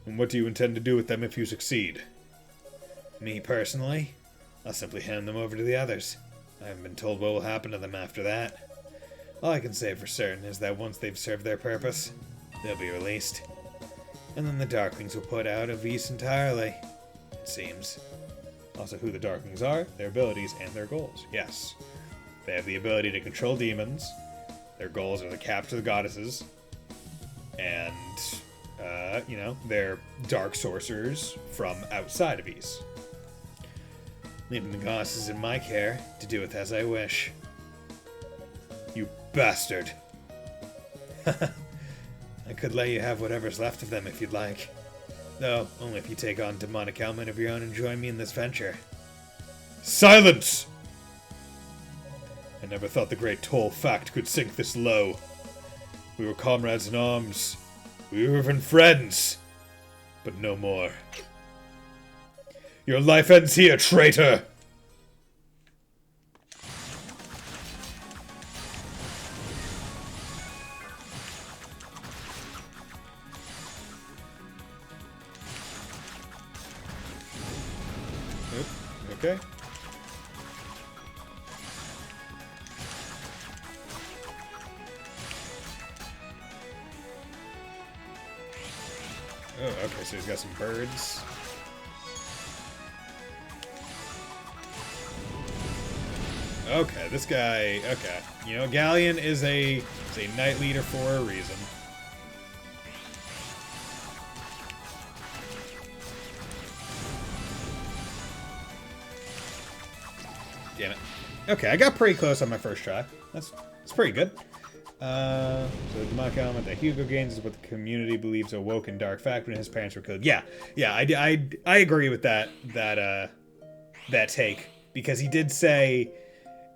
And what do you intend to do with them if you succeed? Me personally? I'll simply hand them over to the others. I haven't been told what will happen to them after that. All I can say for certain is that once they've served their purpose, they'll be released. And then the Darklings will put out of East entirely, it seems. Also who the Darklings are, their abilities, and their goals. Yes. They have the ability to control demons. Their goals are to capture the goddesses. And, they're dark sorcerers from outside of East. Leaving the goddesses in my care to do with as I wish. You bastard. I could let you have whatever's left of them if you'd like. Though, only if you take on demonic element of your own and join me in this venture. Silence! I never thought the great Toal fact could sink this low. We were comrades in arms. We were even friends. But no more. Your life ends here, traitor! Okay. Oh, okay, so he's got some birds. Okay, this guy... Okay. You know, Galleon is a knight leader for a reason. Damn it. Okay, I got pretty close on my first try. That's pretty good. So the demonic element that Hugo gains is what the community believes awoke in Dark Fact when his parents were killed. Yeah, I agree with that take, because he did say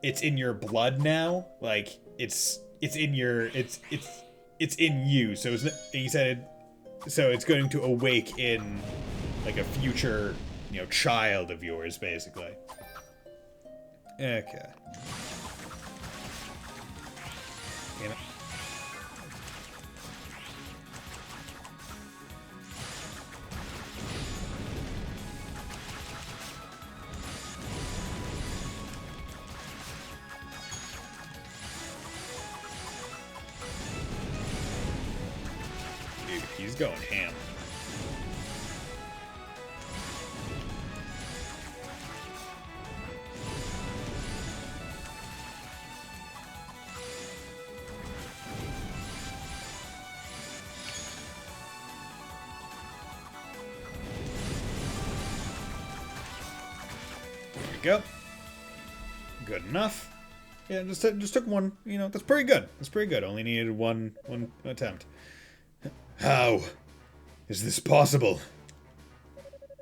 it's in your blood now. Like it's in your it's in you. So he said so it's going to awake in like a future, you know, child of yours, basically. Okay. Damn it. Dude, he's going ham. Go. Good enough. Yeah, just took one. You know, that's pretty good. That's pretty good. Only needed one attempt. How is this possible?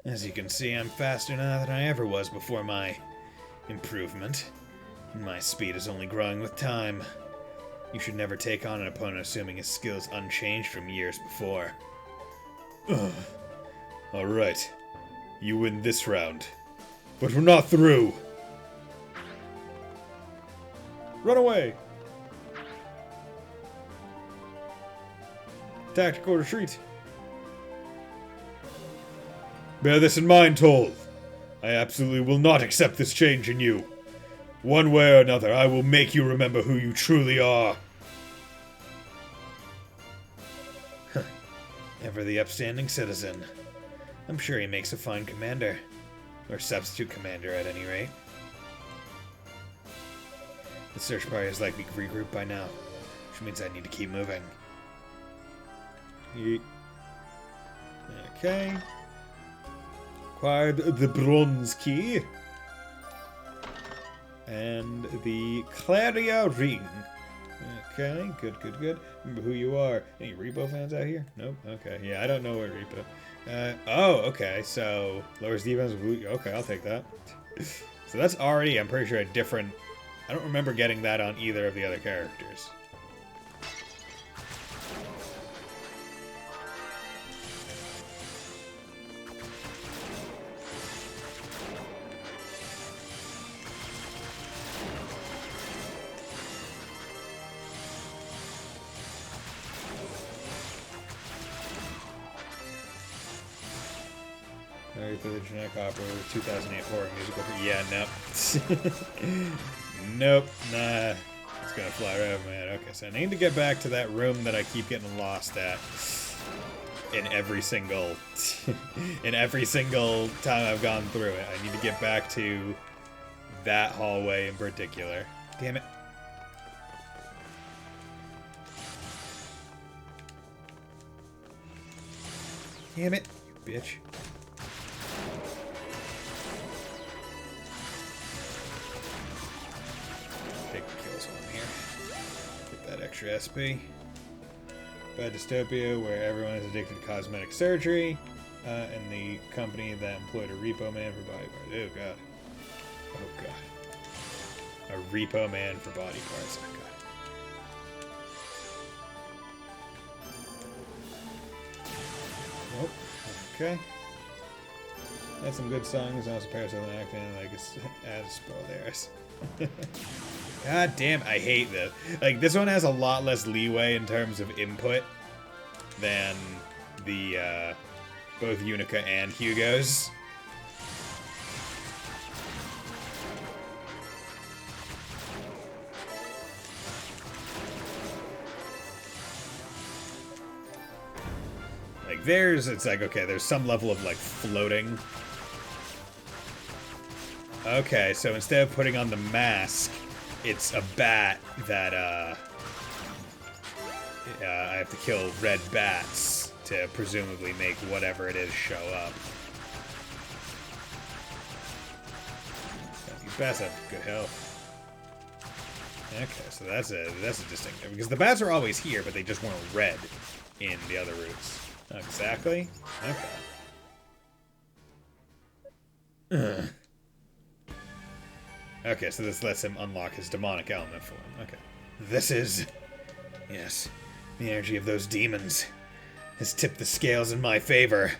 As you can see, I'm faster now than I ever was before my improvement. My speed is only growing with time. You should never take on an opponent assuming his skill is unchanged from years before. Alright. You win this round. But we're not through. Run away. Tactical retreat. Bear this in mind, Toal. I absolutely will not accept this change in you. One way or another, I will make you remember who you truly are. Ever the upstanding citizen. I'm sure he makes a fine commander. Or substitute commander, at any rate. The search party is likely regrouped by now, which means I need to keep moving. Okay. Acquired the bronze key. And the Claria ring. Okay, good. Remember who you are. Any Repo fans out here? Nope. Okay, yeah, I don't know where Repo... oh, okay, so lowers defense. Okay, I'll take that. So that's already, I'm pretty sure, a different... I don't remember getting that on either of the other characters. For the generic opera 2008 horror musical. Yeah, nope. Nope, nah. It's gonna fly right over my head. Okay, so I need to get back to that room that I keep getting lost at. In every single time I've gone through it. I need to get back to that hallway in particular. Damn it. Damn it, you bitch. Extra SP. Bad dystopia, where everyone is addicted to cosmetic surgery, and the company that employed a repo man for body parts. Oh god. A repo man for body parts. Oh god. Nope. Okay. Had some good songs, also Parasol acting like as spoilers. God damn, I hate this. Like, this one has a lot less leeway in terms of input than the, both Unica and Hugo's. Like, it's like, okay, there's some level of, like, floating. Okay, so instead of putting on the mask, it's a bat that, I have to kill red bats to presumably make whatever it is show up. These bats have good health. Okay, so that's a distinct, because the bats are always here, but they just weren't red in the other routes. Exactly. Okay. Okay, so this lets him unlock his demonic element form. Okay. This is... Yes, the energy of those demons has tipped the scales in my favor.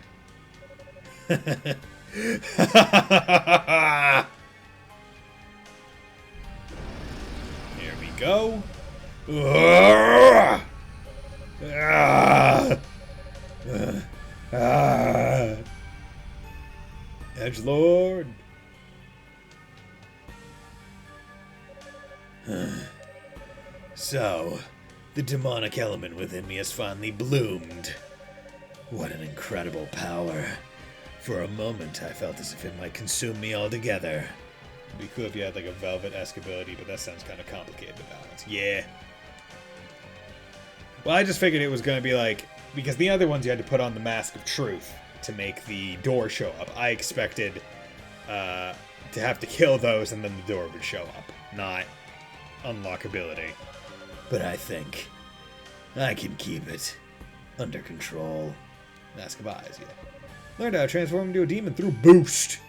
Here we go. Edgelord. So, the demonic element within me has finally bloomed. What an incredible power. For a moment, I felt as if it might consume me altogether. It'd be cool if you had like a velvet-esque ability, but that sounds kind of complicated to balance. Yeah. Well, I just figured it was going to be like, because the other ones you had to put on the Mask of Truth to make the door show up. I expected to have to kill those and then the door would show up, not unlockability. But I think I can keep it under control. Mask of Eyes, yeah. Learned how to transform into a demon through Boost.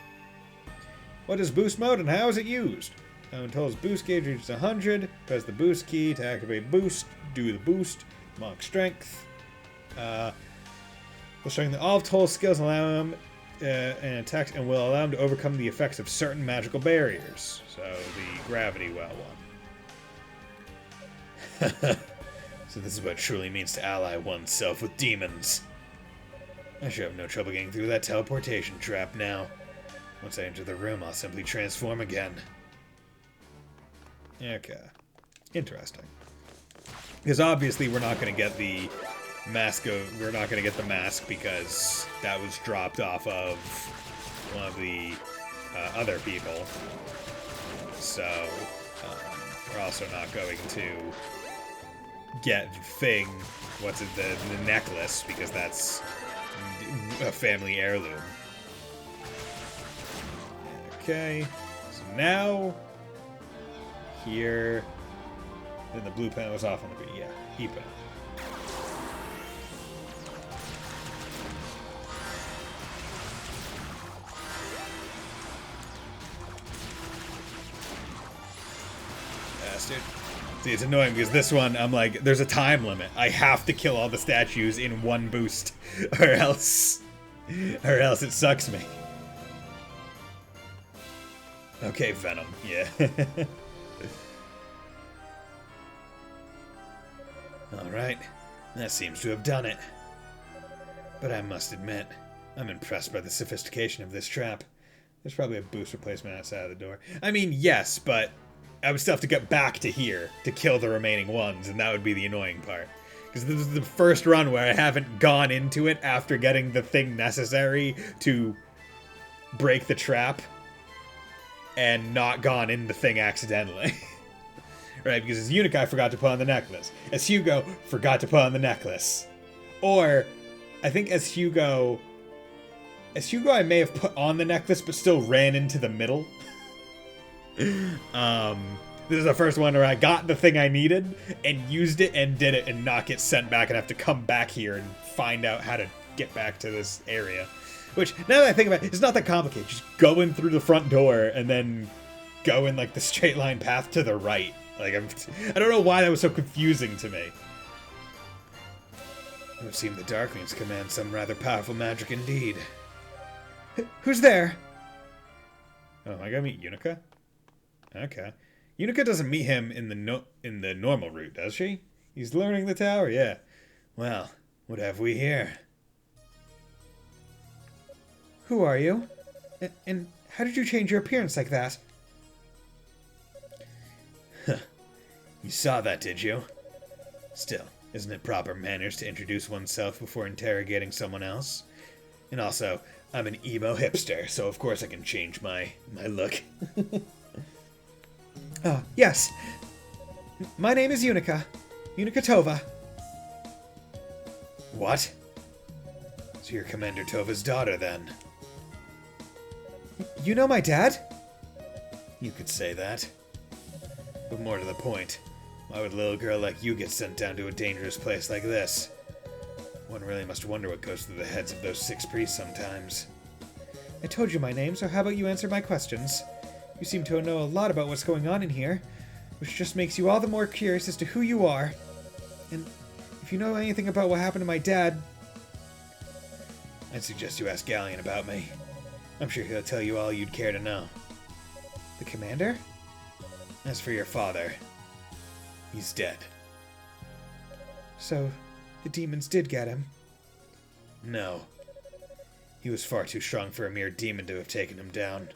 What is Boost mode and how is it used? Until its boost gauge reaches 100, press the boost key to activate boost, do the boost, mark strength. Will strengthen all of Toal's skills and allow him and attacks and will allow him to overcome the effects of certain magical barriers. So the gravity well one. So this is what it truly means to ally oneself with demons. I should have no trouble getting through that teleportation trap now. Once I enter the room, I'll simply transform again. Okay. Interesting. Because obviously we're not going to get the mask because that was dropped off of one of the other people. So we're also not going to get the necklace, because that's a family heirloom. Okay, so now here, then the blue pen was off on the green. Yeah, keep it. Bastard. See, it's annoying because this one, I'm like, there's a time limit. I have to kill all the statues in one boost, or else it sucks me. Okay, Venom, yeah. Alright, that seems to have done it. But I must admit, I'm impressed by the sophistication of this trap. There's probably a boost replacement outside of the door. I mean, yes, but I would still have to get back to here to kill the remaining ones, and that would be the annoying part. Because this is the first run where I haven't gone into it after getting the thing necessary to break the trap and not gone in the thing accidentally. Right, because as Eunuch I forgot to put on the necklace. As Hugo, forgot to put on the necklace. Or, I think as Hugo I may have put on the necklace but still ran into the middle. This is the first one where I got the thing I needed and used it and did it and not get sent back and have to come back here and find out how to get back to this area. Which, now that I think about it, it's not that complicated. Just go in through the front door and then go in like the straight line path to the right. Like, I don't know why that was so confusing to me. It would seem the Darklings command some rather powerful magic indeed. Who's there? Oh, I gotta meet Unica? Okay. Unica doesn't meet him in the normal route, does she? He's learning the tower, yeah. Well, what have we here? Who are you? And how did you change your appearance like that? You saw that, did you? Still, isn't it proper manners to introduce oneself before interrogating someone else? And also, I'm an emo hipster, so of course I can change my look. Yes. My name is Unica. Unica Tova. What? So you're Commander Tova's daughter, then? You know my dad? You could say that. But more to the point, why would a little girl like you get sent down to a dangerous place like this? One really must wonder what goes through the heads of those 6 priests sometimes. I told you my name, so how about you answer my questions? You seem to know a lot about what's going on in here, which just makes you all the more curious as to who you are. And if you know anything about what happened to my dad... I'd suggest you ask Galleon about me. I'm sure he'll tell you all you'd care to know. The commander? As for your father, he's dead. So, the demons did get him? No. He was far too strong for a mere demon to have taken him down.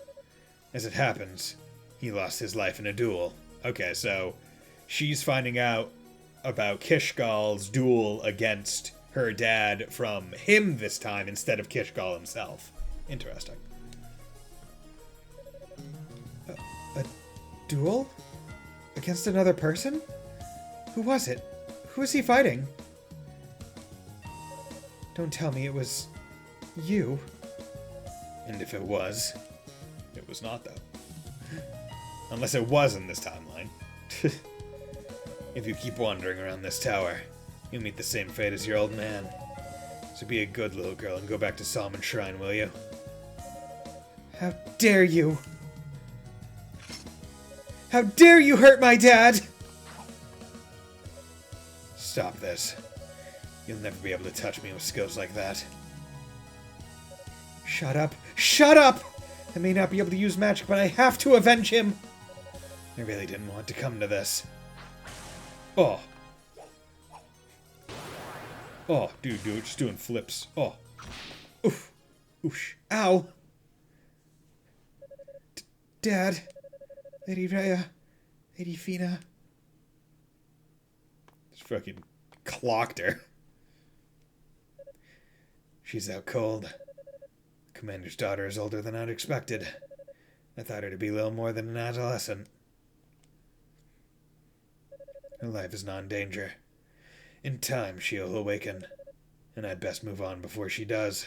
As it happens, he lost his life in a duel. Okay, so she's finding out about Kishgal's duel against her dad from him this time instead of Kishgal himself. Interesting. A duel? Against another person? Who was it? Who was he fighting? Don't tell me it was... you. And if it was not, though. Unless it was in this timeline. If you keep wandering around this tower, you'll meet the same fate as your old man. So be a good little girl and go back to Salmon Shrine, will you? How dare you! How dare you hurt my dad! Stop this. You'll never be able to touch me with skills like that. Shut up! Shut up! I may not be able to use magic, but I have to avenge him! I really didn't want to come to this. Oh. Oh, dude, just doing flips. Oh. Oof. Oosh. Ow! Dad. Lady Rhea. Lady Fina. Just fucking clocked her. She's out cold. Commander's daughter is older than I'd expected. I thought her to be little more than an adolescent. Her life is not in danger. In time, she'll awaken, and I'd best move on before she does.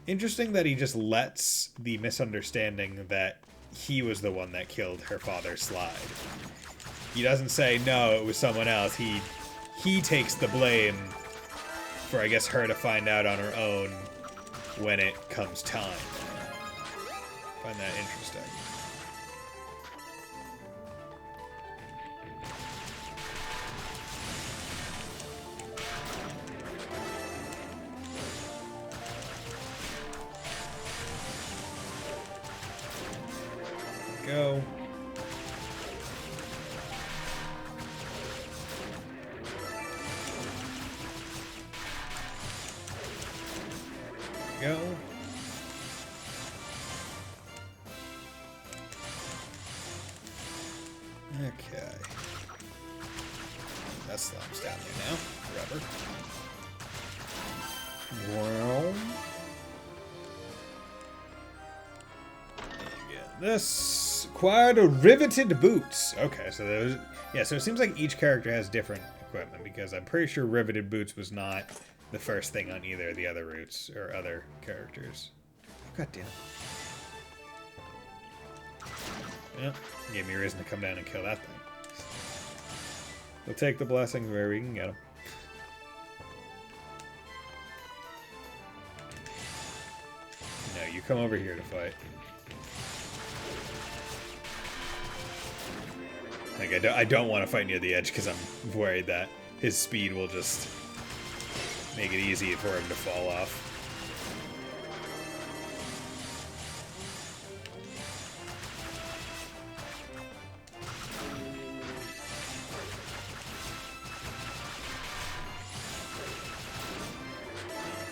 Interesting that he just lets the misunderstanding that he was the one that killed her father slide. He doesn't say, no, it was someone else. He takes the blame for, I guess, her to find out on her own when it comes time. I find that interesting. Go. Go. Okay. That slum's down there now. Forever. Well. Again, this acquired a riveted boots. Okay, so those. Yeah, so it seems like each character has different equipment because I'm pretty sure riveted boots was not the first thing on either of the other routes or other characters. God damn. Yep, gave me a reason to come down and kill that thing. We'll take the blessings where we can get them. No, you come over here to fight. Like, I don't want to fight near the edge because I'm worried that his speed will just make it easy for him to fall off.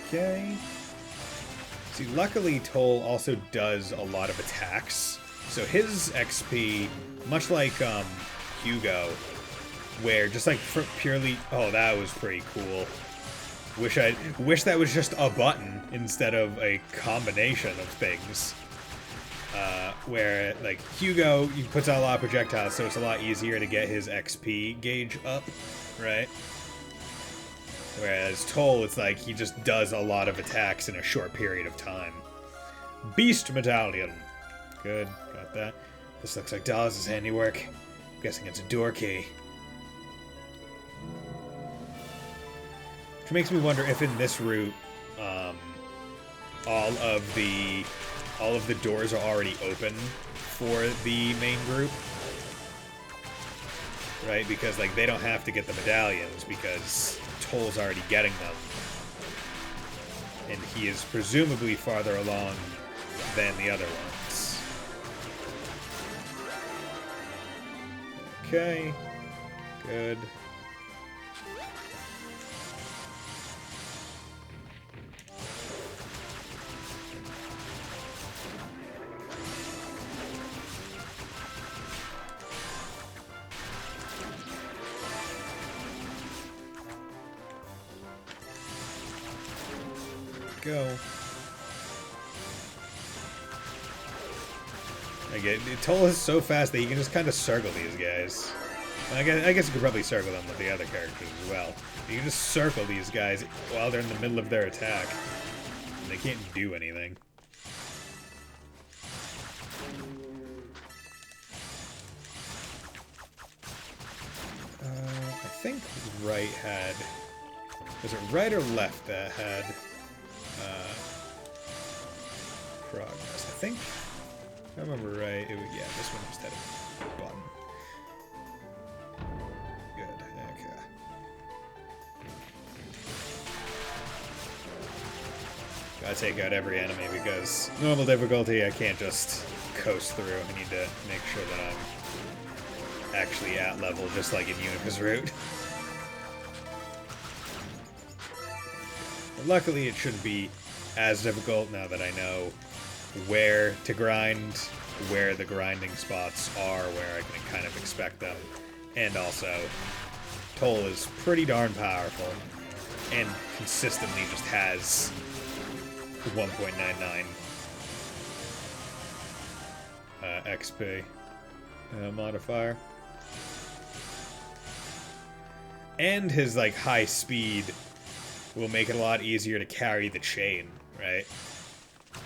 Okay. See, luckily Toal also does a lot of attacks. So his XP, much like Hugo, where just like purely... Oh, that was pretty cool. Wish that was just a button instead of a combination of things. Where, like, Hugo, he puts out a lot of projectiles, so it's a lot easier to get his XP gauge up, right? Whereas Toal, it's like he just does a lot of attacks in a short period of time. Beast Medallion. Good, got that. This looks like Dawes' handiwork. I'm guessing it's a door key. Which makes me wonder if in this route, all of the doors are already open for the main group. Right? Because, like, they don't have to get the medallions because Toal's already getting them. And he is presumably farther along than the other ones. Okay. Good. Go. Toal is so fast that you can just kind of circle these guys. I guess you could probably circle them with the other characters as well. You can just circle these guys while they're in the middle of their attack. And they can't do anything. I think right had... Was it right or left that had progress? I think, if I remember right, it was, yeah, this one just had a button. Good, okay. Gotta take out every enemy because normal difficulty I can't just coast through. I need to make sure that I'm actually at level, just like in Unica's route. Luckily, it shouldn't be as difficult now that I know where to grind, where the grinding spots are, where I can kind of expect them. And also, Toal is pretty darn powerful and consistently just has 1.99 XP modifier. And his, like, high speed will make it a lot easier to carry the chain, right?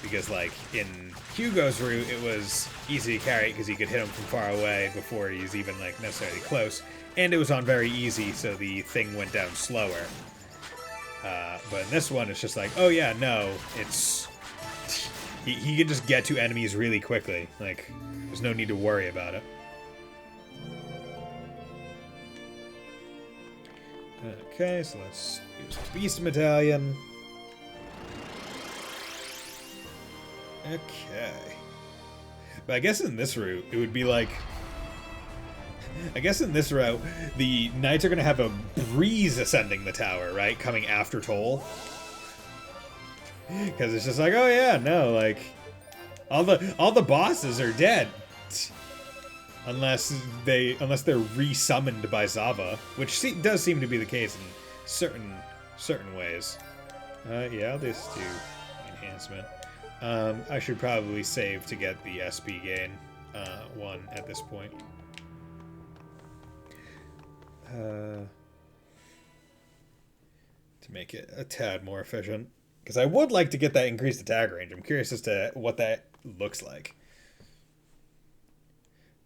Because, like, in Hugo's route, it was easy to carry because he could hit him from far away before he's even, like, necessarily close. And it was on very easy, so the thing went down slower. But in this one, it's just like, oh yeah, no, it's... He can just get to enemies really quickly. Like, there's no need to worry about it. Okay, so let's use the Beast Medallion. Okay. But I guess in this route, it would be like... I guess in this route, the knights are going to have a breeze ascending the tower, right? Coming after Toal. Because it's just like, oh yeah, no, like... All the bosses are dead. Unless they're re-summoned by Zava, which does seem to be the case in certain ways. Yeah, I'll just do enhancement. I should probably save to get the SP gain 1 at this point. To make it a tad more efficient, because I would like to get that increased attack range. I'm curious as to what that looks like.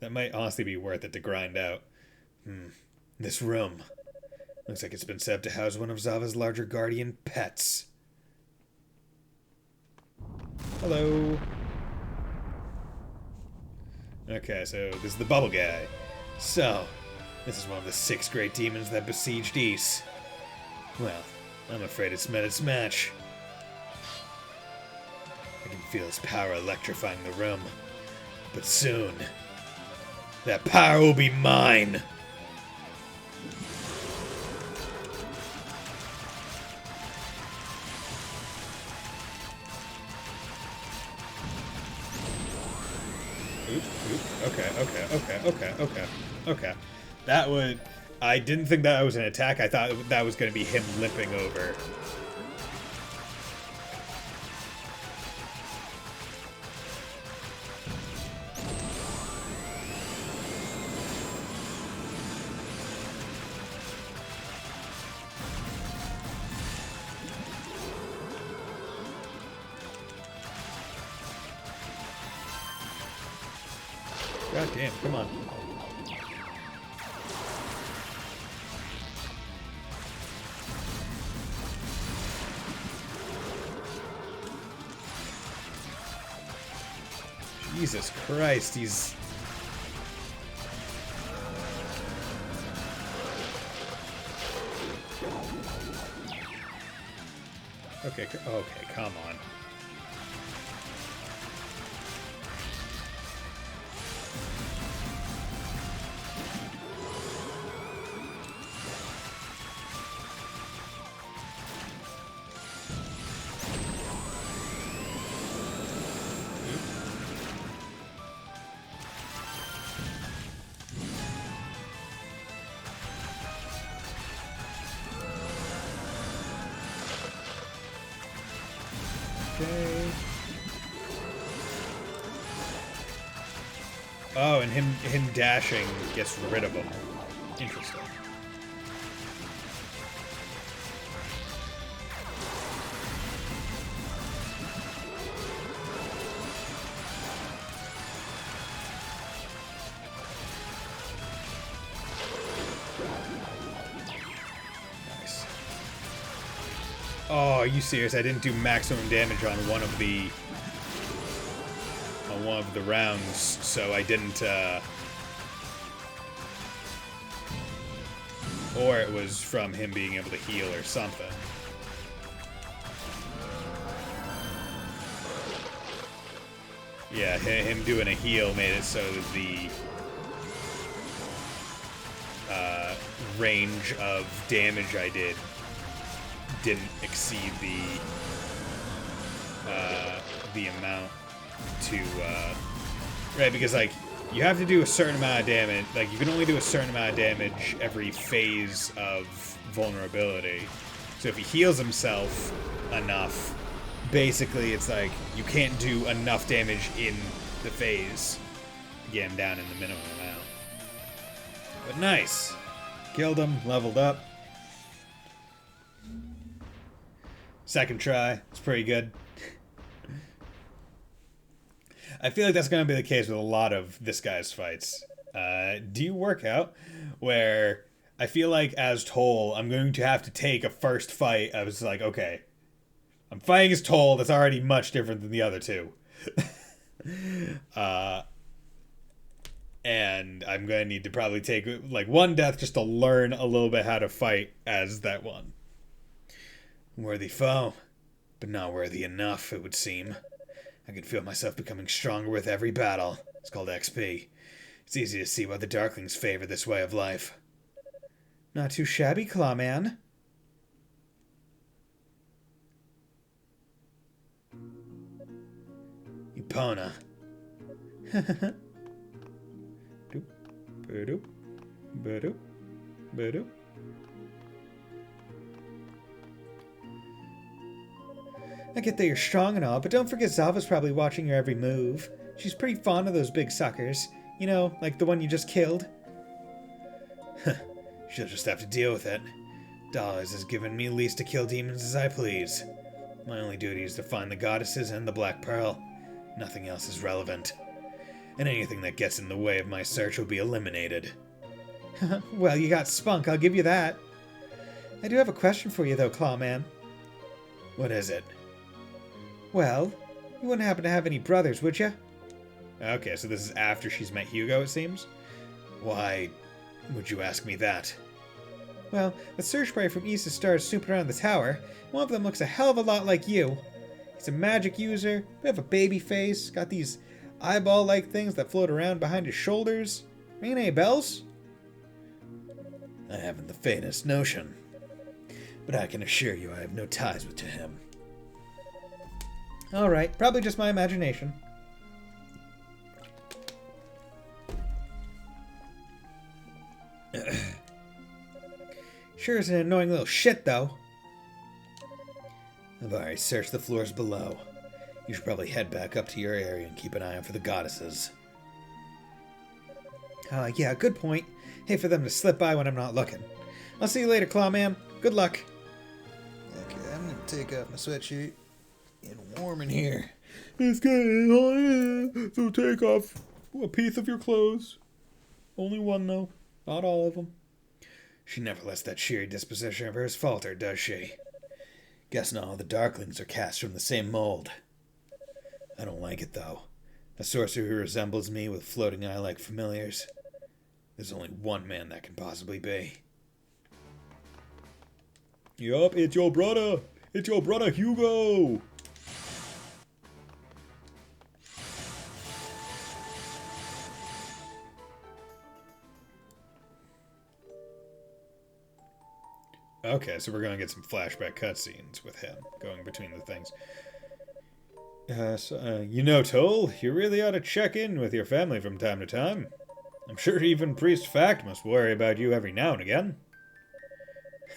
That might honestly be worth it to grind out. This room. Looks like it's been set up to house one of Zava's larger guardian pets. Hello. Okay, so this is the bubble guy. So, this is one of the 6 great demons that besieged Ys. Well, I'm afraid it's met its match. I can feel its power electrifying the room. But soon... that power will be mine! Okay. That would... I didn't think that was an attack. I thought that was going to be him limping over God damn, come on. Jesus Christ, he's... Okay, come on. Okay. Oh, and him dashing gets rid of him. Interesting. Nice. Oh, are you serious? I didn't do maximum damage on one of the rounds, so I didn't or it was from him being able to heal or something. Yeah, him doing a heal made it so that the range of damage I didn't exceed the amount to right, because like you have to do a certain amount of damage, like you can only do a certain amount of damage every phase of vulnerability. So if he heals himself enough, basically it's like you can't do enough damage in the phase to get him down in the minimum amount. But nice. Killed him, leveled up. Second try, it's pretty good. I feel like that's going to be the case with a lot of this guy's fights. Do you work out where I feel like as Toal, I'm going to have to take a first fight. I was like, okay, I'm fighting as Toal. That's already much different than the other two. And I'm going to need to probably take like one death just to learn a little bit how to fight as that one. Worthy foe, but not worthy enough, it would seem. I can feel myself becoming stronger with every battle. It's called XP. It's easy to see why the Darklings favor this way of life. Not too shabby, Clawman. Epona. Doop. Ba-doop. Ba-doop. Ba-doop. I get that you're strong and all, but don't forget Zava's probably watching your every move. She's pretty fond of those big suckers. You know, like the one you just killed. She'll just have to deal with it. Dollars has given me lease to kill demons as I please. My only duty is to find the goddesses and the Black Pearl. Nothing else is relevant. And anything that gets in the way of my search will be eliminated. Well, you got spunk, I'll give you that. I do have a question for you though, Clawman. What is it? Well, you wouldn't happen to have any brothers, would you? Okay, so this is after she's met Hugo, it seems? Why would you ask me that? Well, the search party from East Star is snooping around the tower. One of them looks a hell of a lot like you. He's a magic user, bit of a baby face, got these eyeball-like things that float around behind his shoulders. Ringing any bells? I haven't the faintest notion. But I can assure you I have no ties to him. Alright, probably just my imagination. Sure is an annoying little shit, though. I've already searched the floors below. You should probably head back up to your area and keep an eye out for the goddesses. Yeah, good point. Hate for them to slip by when I'm not looking. I'll see you later, Clawman. Good luck. Okay, I'm gonna take off my sweatshirt. It's warm in here. It's getting hot, so take off a piece of your clothes. Only one, though. Not all of them. She never lets that cheery disposition of hers falter, does she? Guess not all the Darklings are cast from the same mold. I don't like it, though. A sorcerer who resembles me with floating eye-like familiars. There's only one man that can possibly be. Yup, it's your brother! It's your brother Hugo! Okay, so we're going to get some flashback cutscenes with him going between the things. You know, Toal, you really ought to check in with your family from time to time. I'm sure even Priest Fact must worry about you every now and again.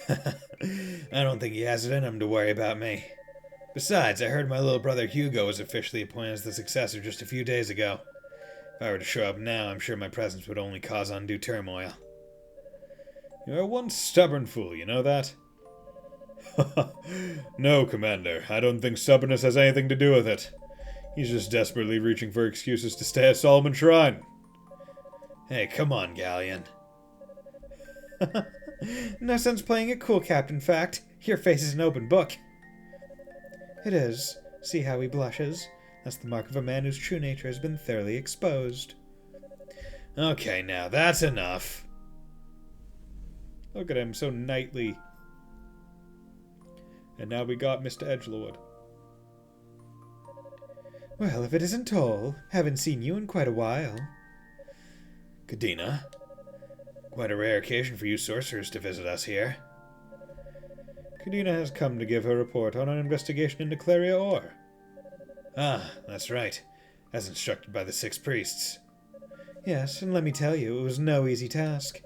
I don't think he has it in him to worry about me. Besides, I heard my little brother Hugo was officially appointed as the successor just a few days ago. If I were to show up now, I'm sure my presence would only cause undue turmoil. You're one stubborn fool, you know that? No, Commander. I don't think stubbornness has anything to do with it. He's just desperately reaching for excuses to stay at Solomon Shrine. Hey, come on, Galleon. No sense playing it cool, Captain Fact. Your face is an open book. It is. See how he blushes? That's the mark of a man whose true nature has been thoroughly exposed. Okay, now that's enough. Look at him, so knightly. And now we got Mr. Edgelord. Well, if it isn't Toal, haven't seen you in quite a while. Kadena, quite a rare occasion for you sorcerers to visit us here. Kadena has come to give her report on an investigation into Claria Ore. Ah, that's right. As instructed by the 6 priests. Yes, and let me tell you, it was no easy task.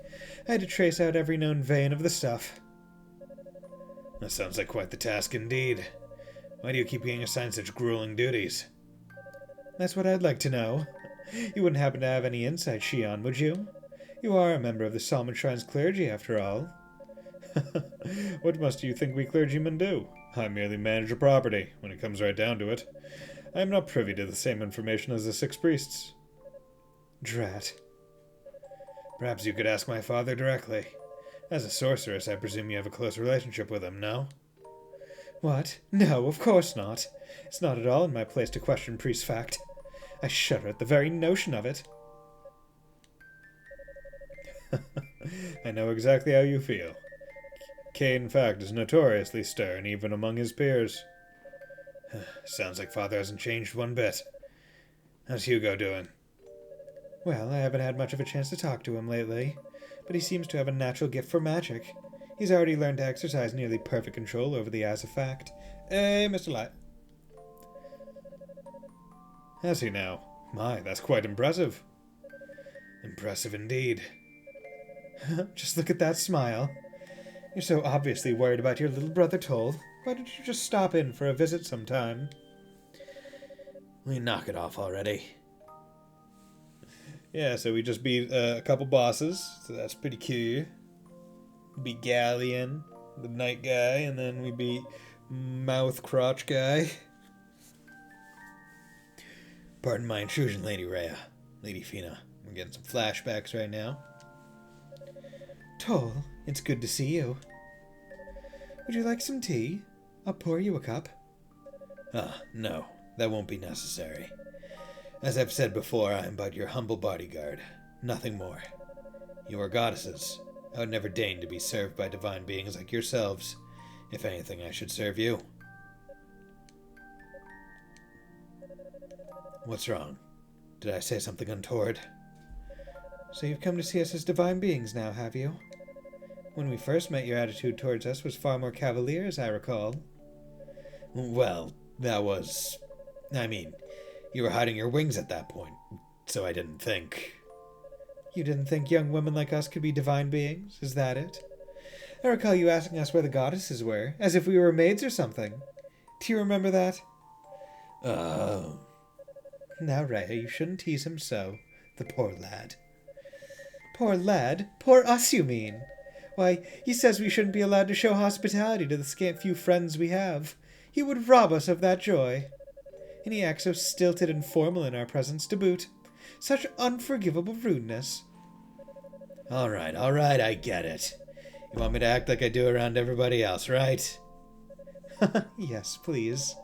I had to trace out every known vein of the stuff. That sounds like quite the task indeed. Why do you keep being assigned such grueling duties? That's what I'd like to know. You wouldn't happen to have any insight, Shion, would you? You are a member of the Solomon Shrine's clergy, after all. What must you think we clergymen do? I merely manage a property, when it comes right down to it. I am not privy to the same information as the 6 priests. Drat. Perhaps you could ask my father directly. As a sorceress, I presume you have a close relationship with him, no? What? No, of course not. It's not at all in my place to question Priest Fact. I shudder at the very notion of it. I know exactly how you feel. Cain Fact is notoriously stern, even among his peers. Sounds like father hasn't changed one bit. How's Hugo doing? Well, I haven't had much of a chance to talk to him lately, but he seems to have a natural gift for magic. He's already learned to exercise nearly perfect control over the Eyes of Fact. Hey, Mr. Light. Has he now? My, that's quite impressive. Impressive indeed. Just look at that smile. You're so obviously worried about your little brother Toal. Why don't you just stop in for a visit sometime? We knock it off already. Yeah, so we just beat a couple bosses, so that's pretty cool. We beat Galleon, the Knight guy, and then we beat Mouth Crotch guy. Pardon my intrusion, Lady Rhea. Lady Fina. We're getting some flashbacks right now. Toal, it's good to see you. Would you like some tea? I'll pour you a cup. No. That won't be necessary. As I've said before, I am but your humble bodyguard. Nothing more. You are goddesses. I would never deign to be served by divine beings like yourselves. If anything, I should serve you. What's wrong? Did I say something untoward? So you've come to see us as divine beings now, have you? When we first met, your attitude towards us was far more cavalier, as I recall. Well, that was... you were hiding your wings at that point, so I didn't think... You didn't think young women like us could be divine beings? Is that it? I recall you asking us where the goddesses were, as if we were maids or something. Do you remember that? Oh... Now, Rhea, you shouldn't tease him so. The poor lad. Poor lad? Poor us, you mean? Why, he says we shouldn't be allowed to show hospitality to the scant few friends we have. He would rob us of that joy. And he acts so stilted and formal in our presence to boot. Such unforgivable rudeness. Alright, I get it. You want me to act like I do around everybody else, right? Yes, please.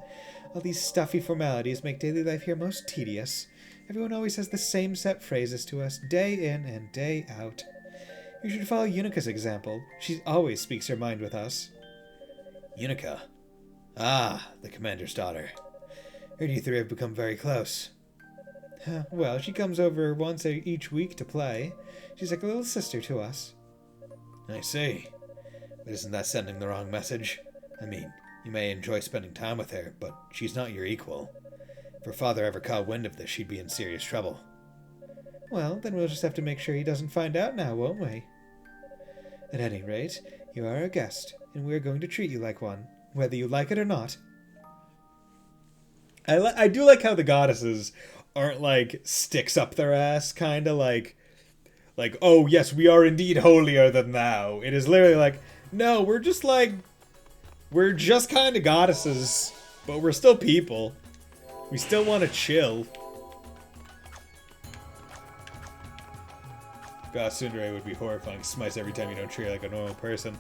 All these stuffy formalities make daily life here most tedious. Everyone always has the same set phrases to us, day in and day out. You should follow Unica's example. She always speaks her mind with us. Unica? Ah, the commander's daughter. Heard you three have become very close. Well, she comes over once each week to play. She's like a little sister to us. I see. But isn't that sending the wrong message? I mean, you may enjoy spending time with her, but she's not your equal. If her father ever caught wind of this, she'd be in serious trouble. Well, then we'll just have to make sure he doesn't find out now, won't we? At any rate, you are a guest, and we are going to treat you like one, whether you like it or not. I do like how the goddesses aren't like sticks up their ass, kind of like, oh yes, we are indeed holier than thou. It is literally like, no, we're just kind of goddesses, but we're still people. We still want to chill. God, Tsundere would be horrifying. Smites every time you don't treat her like a normal person.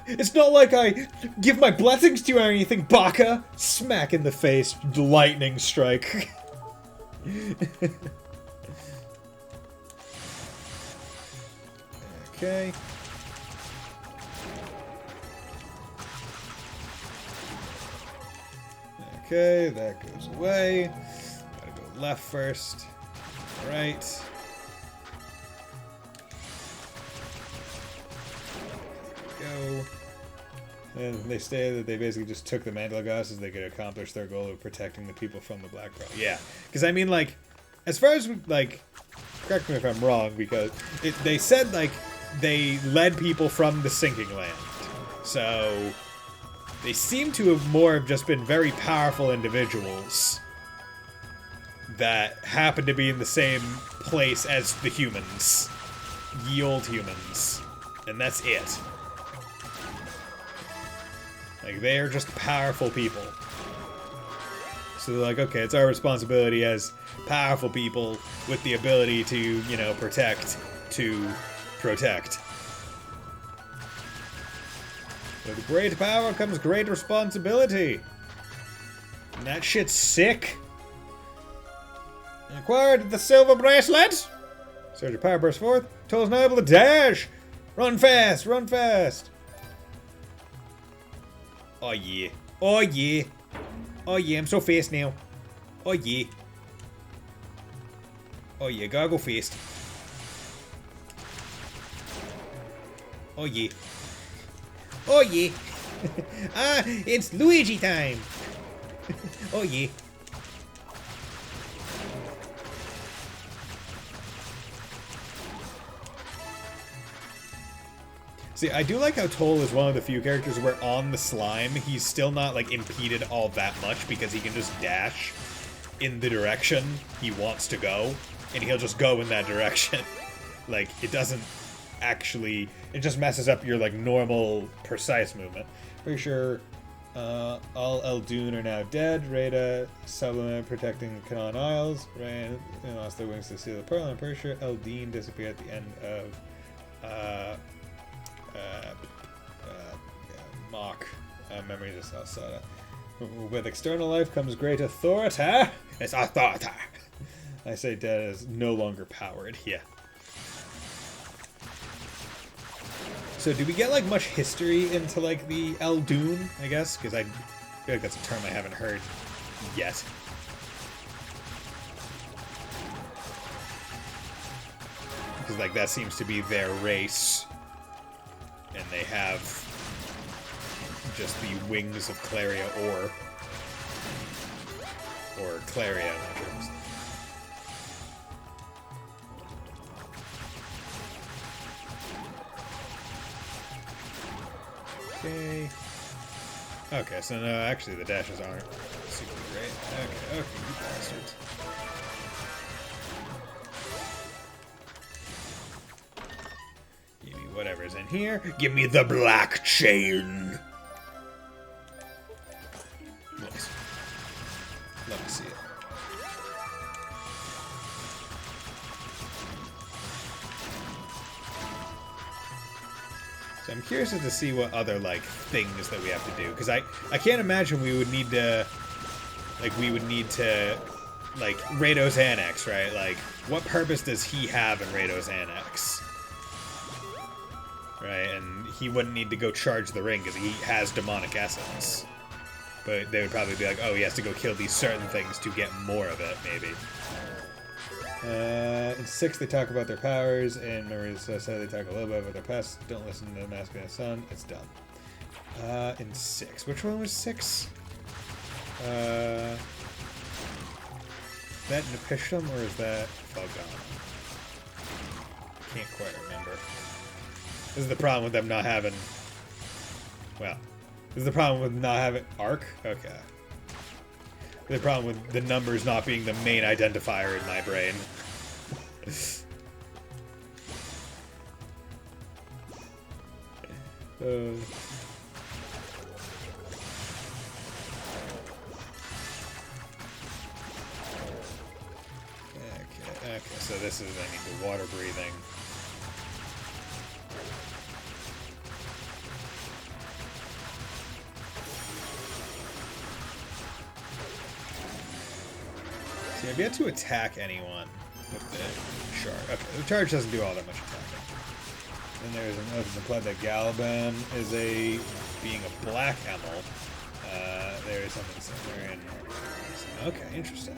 It's not like I give my blessings to you or anything, Baka! Smack in the face, lightning strike. Okay. Okay, that goes away. Gotta go left first. Right. There we go. And they say that they basically just took the mantle of goddesses. They could accomplish their goal of protecting the people from the Black Pearl. Yeah, because I mean, like, as far as like, correct me if I'm wrong, because they said like they led people from the sinking land, so they seem to have more have just been very powerful individuals that happen to be in the same place as the humans, ye old humans, and that's it. Like, they are just powerful people. So they're like, okay, it's our responsibility as powerful people with the ability to, you know, protect, to protect. With great power comes great responsibility. And that shit's sick. Acquired the silver bracelet. Surge of power bursts forth. Toal's now able to dash. Run fast, run fast. Oh yeah. Oh yeah. Oh yeah, I'm so fast now. Oh yeah. Oh yeah, gotta go fast. Oh yeah. Oh yeah. Ah, it's Luigi time. Oh yeah. See, I do like how Toal is one of the few characters where on the slime, he's still not, like, impeded all that much because he can just dash in the direction he wants to go, and he'll just go in that direction. Like, it doesn't actually... It just messes up your, like, normal, precise movement. Pretty sure all Eldoon are now dead. Rhaeda, Supplement protecting the Canaan Isles. Rain lost their wings to steal the pearl. I'm pretty sure Eldeen disappeared at the end of... Mock. Memories of Salsada. With external life comes great authority. It's authority. I say dead is no longer powered. Yeah. So do we get like much history into like the Eldoon, I guess? Because I feel like that's a term I haven't heard yet. Because like that seems to be their race. And they have just the wings of Claria or Claria, I'm not sure. Okay. Okay, so no, actually the dashes aren't super great. Okay, you bastards. Give me whatever's in here. Give me the black chain. Nice. Love to see it. So I'm curious to see what other, like, things that we have to do. Because I can't imagine we would need to... Like, like, Rado's Annex, right? Like, what purpose does he have in Rado's Annex? Right, and he wouldn't need to go charge the ring because he has demonic essence. But they would probably be like, oh, he has to go kill these certain things to get more of it, maybe. In 6, they talk about their powers, and Memories so they talk a little bit about their past. Don't listen to the masculine son. It's done. In 6. Which one was 6? Is that Nepishtim, or is that Falgon? Can't quite remember. This is the problem with them not having... Well, this is the problem with not having... Arc? Okay. The problem with the numbers not being the main identifier in my brain. Okay, so this is, I need the water breathing. See, I've yet to attack anyone with the shard. Okay, the charge doesn't do all that much attacking. Then there's an oath implied that Galban is being a black Emil. There is something similar in... Okay, interesting.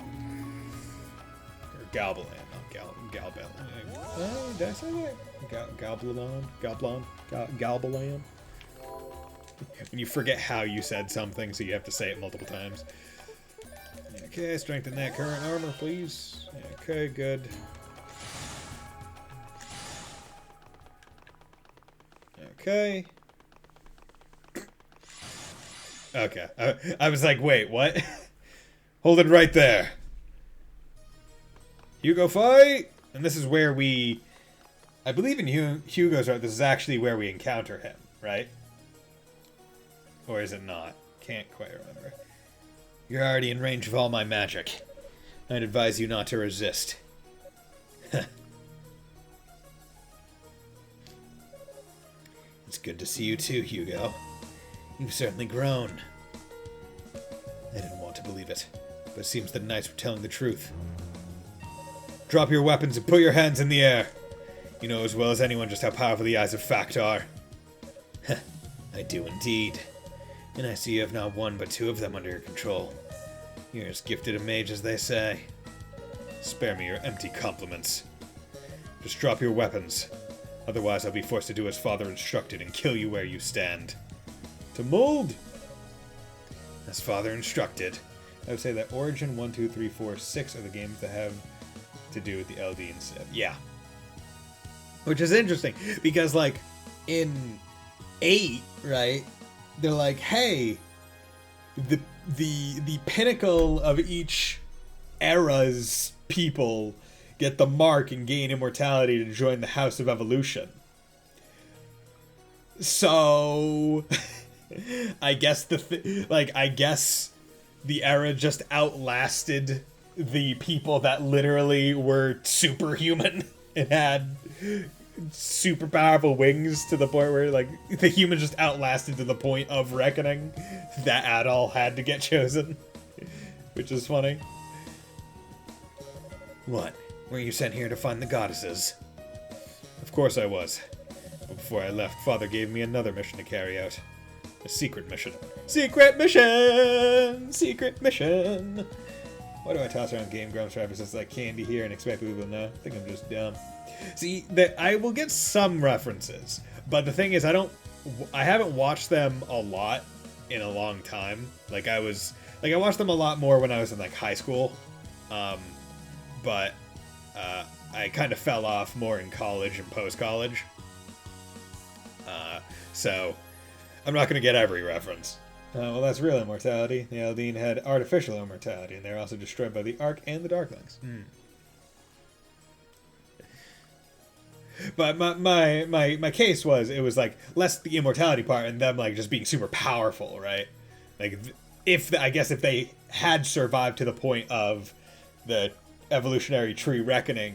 Or Galbalan, not Galbalan. Did I say that? Galbalan? When you forget how you said something, so you have to say it multiple times. Okay, strengthen that current armor, please. Okay, good. Okay. Okay. I was like, wait, what? Hold it right there. Hugo, fight! And this is where we... I believe in Hugo's art, this is actually where we encounter him, right? Or is it not? Can't quite remember. You're already in range of all my magic. I'd advise you not to resist. It's good to see you too, Hugo. You've certainly grown. I didn't want to believe it, but it seems the knights were telling the truth. Drop your weapons and put your hands in the air. You know as well as anyone just how powerful the eyes of fact are. I do indeed. And I see you have not one but two of them under your control. You're as gifted a mage as they say. Spare me your empty compliments. Just drop your weapons. Otherwise I'll be forced to do as father instructed and kill you where you stand. To mold! As father instructed. I would say that Origin 1, 2, 3, 4, 6 are the games that have to do with the LD and Civ. Yeah. Which is interesting, because like, in 8, right, they're like, hey, the pinnacle of each era's people get the mark and gain immortality to join the House of Evolution. So, I guess I guess the era just outlasted the people that literally were superhuman and had super powerful wings to the point where, like, the humans just outlasted to the point of reckoning that Adol had to get chosen. Which is funny. What? Were you sent here to find the goddesses? Of course I was. But before I left, Father gave me another mission to carry out. A secret mission. Secret mission! Secret mission! Why do I toss around Game Grumps references like candy here and expect people to know? I think I'm just dumb. See, I will get some references, but the thing is, I haven't watched them a lot in a long time. Like, I watched them a lot more when I was in, like, high school, but I kind of fell off more in college and post-college, so I'm not going to get every reference. Well, that's real immortality. The Eldeen had artificial immortality, and they're also destroyed by the Ark and the Darklings. But my case was, it was like less the immortality part and them like just being super powerful, right? Like I guess if they had survived to the point of the evolutionary tree reckoning,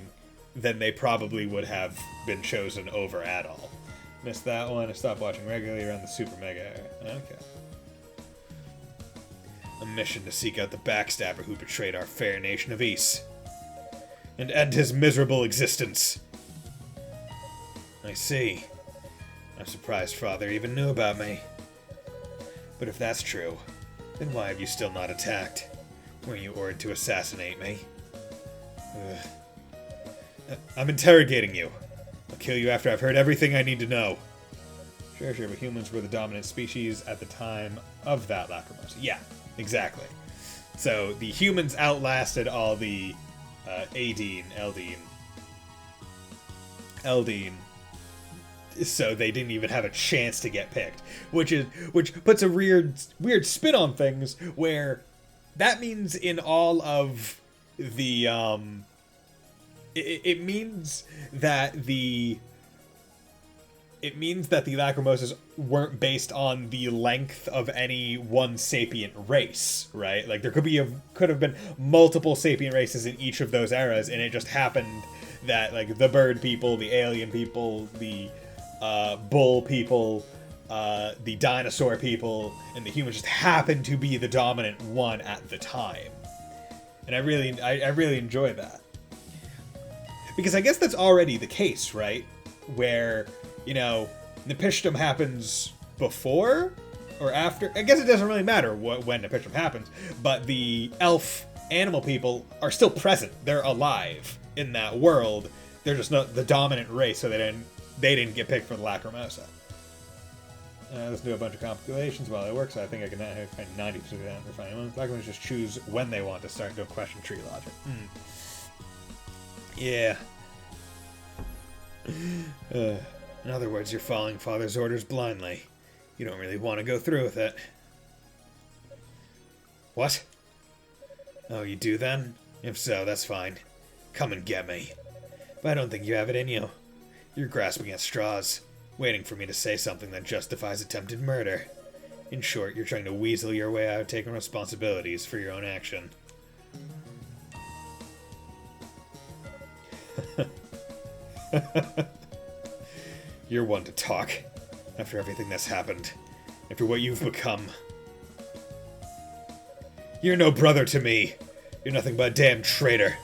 then they probably would have been chosen over Adol. Missed that one. I stopped watching regularly around the Super Mega era. Okay. A mission to seek out the backstabber who betrayed our fair nation of Ys. And end his miserable existence. I see. I'm surprised Father even knew about me. But if that's true, then why have you still not attacked? Were you ordered to assassinate me? I'm interrogating you. I'll kill you after I've heard everything I need to know. Sure, but humans were the dominant species at the time of that Lacrimosa. Yeah, exactly. So the humans outlasted all the Eldeen. So they didn't even have a chance to get picked, which puts a weird spin on things, where that means in all of the it means that the Lacrimosas weren't based on the length of any one sapient race, right? Like there could have been multiple sapient races in each of those eras, and it just happened that like the bird people, the alien people, the bull people, the dinosaur people, and the humans just happened to be the dominant one at the time. And I really enjoy that. Because I guess that's already the case, right? Where, you know, Nepishtim happens before or after. I guess it doesn't really matter when Nepishtim happens, but the elf animal people are still present. They're alive in that world. They're just not the dominant race, so they didn't get picked for the Lacrimosa. Let's do a bunch of compilations while it works. So I think I can find 90% of that for finding ones. Lacrimosas just choose when they want to start. Don't question tree logic. Yeah. In other words, you're following Father's orders blindly. You don't really want to go through with it. What? Oh, you do then? If so, that's fine. Come and get me. But I don't think you have it in you. You're grasping at straws, waiting for me to say something that justifies attempted murder. In short, you're trying to weasel your way out of taking responsibilities for your own action. You're one to talk, after everything that's happened, after what you've become. You're no brother to me. You're nothing but a damn traitor.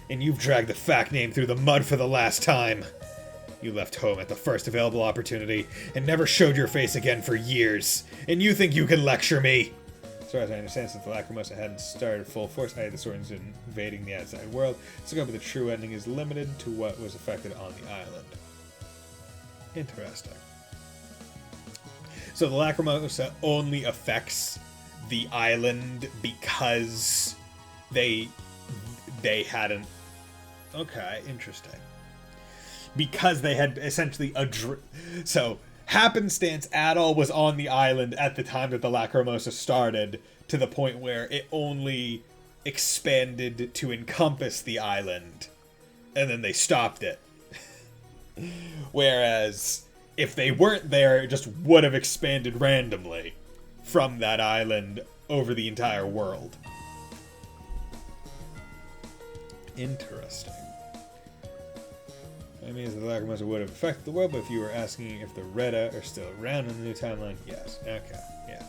And you've dragged the fact name through the mud for the last time. You left home at the first available opportunity, and never showed your face again for years. And you think you can lecture me? As far as I understand, since the Lacrimosa hadn't started full force, the Swords invading the outside world, so the true ending is limited to what was affected on the island. Interesting. So the Lacrimosa only affects the island because they hadn't... Okay, interesting. Because they had essentially so happenstance Adol was on the island at the time that the Lacrimosa started, to the point where it only expanded to encompass the island, and then they stopped it. Whereas if they weren't there, it just would have expanded randomly from that island over the entire world. Interesting. That means the Lacrimosa would have affected the world, but if you were asking if the Reda are still around in the new timeline, yes. Okay, yeah.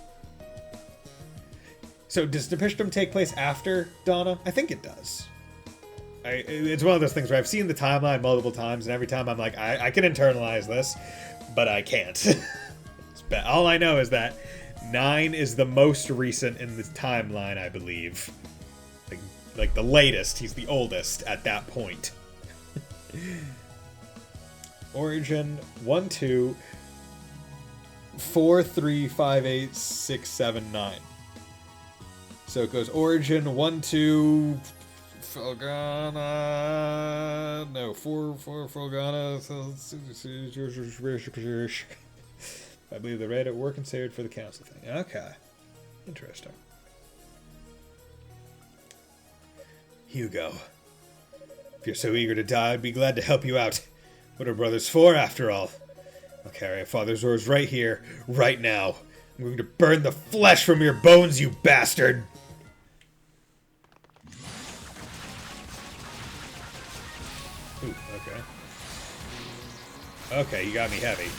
So does Nepishtim take place after Donna? I think it does. It's one of those things where I've seen the timeline multiple times, and every time I'm like, I can internalize this, but I can't. All I know is that 9 is the most recent in the timeline, I believe. Like the latest, he's the oldest at that point. Origin 1, 2, 4, 3, 5, 8, 6, 7, 9. So it goes Origin 1, 2, Fulgana. No, 4, Fulgana. I believe the Reddit were considered for the council thing. Okay. Interesting. Hugo. If you're so eager to die, I'd be glad to help you out. What are brothers for, after all? I'll carry a father's orders right here, right now. I'm going to burn the flesh from your bones, you bastard! Ooh, okay. Okay, you got me heavy.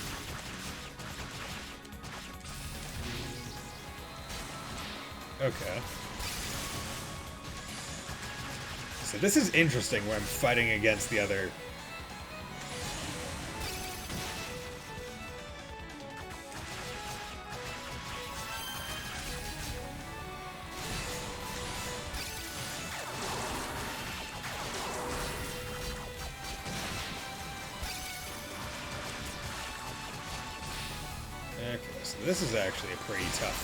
Okay. So this is interesting where I'm fighting against the other... Okay, so this is actually a pretty tough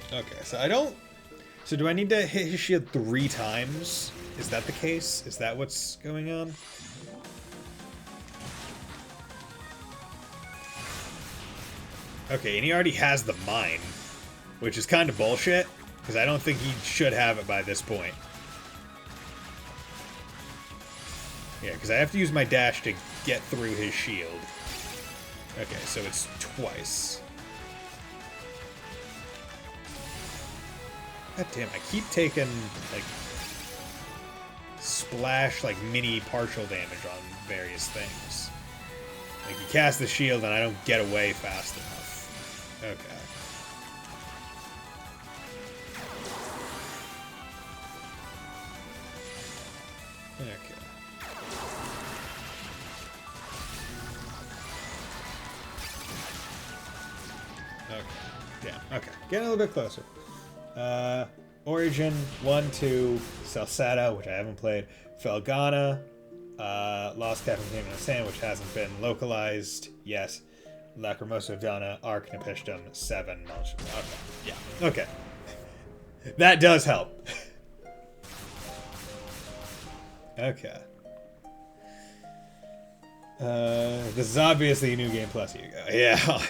fight. Okay, so I don't... So do I need to hit his shield 3 times? Is that the case? Is that what's going on? Okay, and he already has the mine, which is kind of bullshit, because I don't think he should have it by this point. Yeah, because I have to use my dash to get through his shield. Okay, so it's twice. God damn, I keep taking, like, splash, like, mini partial damage on various things. Like, you cast the shield and I don't get away fast enough. Okay. Okay. Okay. Yeah, okay. Getting a little bit closer. Origin, 1, 2, Salsata, which I haven't played, Felgana, Lost Captain Kingdom of Sand, which hasn't been localized yet, Lacrimosa Donna, Arc Nepishtum, 7, Monster. Okay, yeah, okay. That does help. Okay. This is obviously a New Game Plus, here you go. Yeah.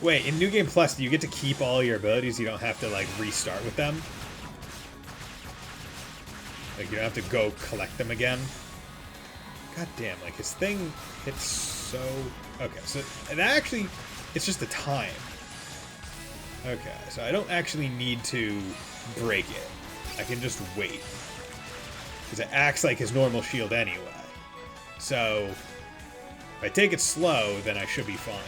Wait, in New Game Plus, do you get to keep all your abilities? You don't have to, like, restart with them? Like, you don't have to go collect them again? God damn, like, his thing hits so... Okay, so that actually... It's just a time. Okay, so I don't actually need to break it. I can just wait. Because it acts like his normal shield anyway. So, if I take it slow, then I should be fine.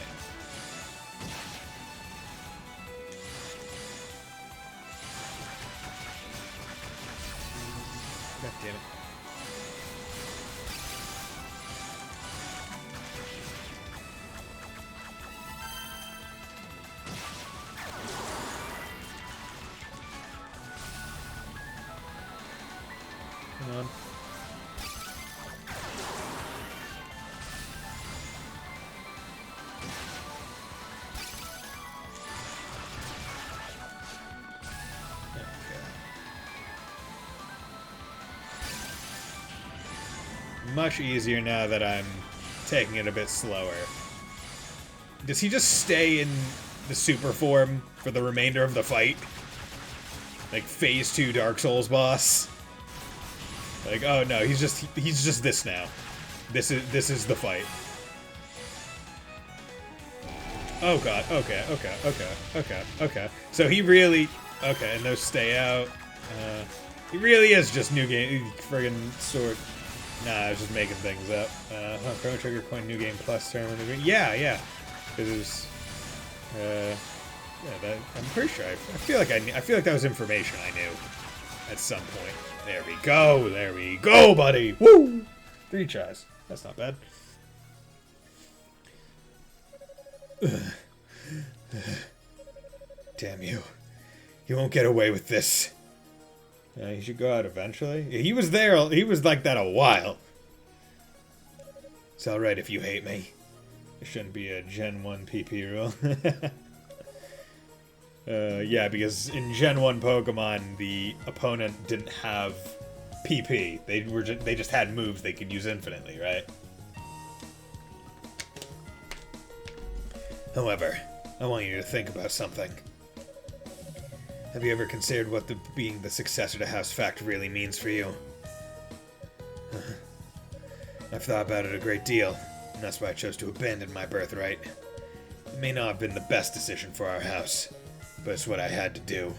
God damn it. Come on. Much easier now that I'm taking it a bit slower. Does he just stay in the super form for the remainder of the fight? Like phase 2 Dark Souls boss? Like, oh no, he's just this now. This is the fight. Oh god, okay. So he really... Okay, and no stay out. He really is just new game... friggin' sword... Nah, I was just making things up. Chrono Trigger coin New Game Plus term. Yeah. Because it was, yeah, that, I'm pretty sure. I feel like that was information I knew at some point. There we go, buddy. Woo! 3 tries. That's not bad. Damn you! You won't get away with this. Yeah, he should go out eventually. He was there. He was like that a while. It's alright if you hate me. It shouldn't be a Gen 1 PP rule. Yeah, because in Gen 1 Pokemon, the opponent didn't have PP. They just had moves they could use infinitely, right? However, I want you to think about something. Have you ever considered what being the successor to House Fact really means for you? I've thought about it a great deal, and that's why I chose to abandon my birthright. It may not have been the best decision for our house, but it's what I had to do.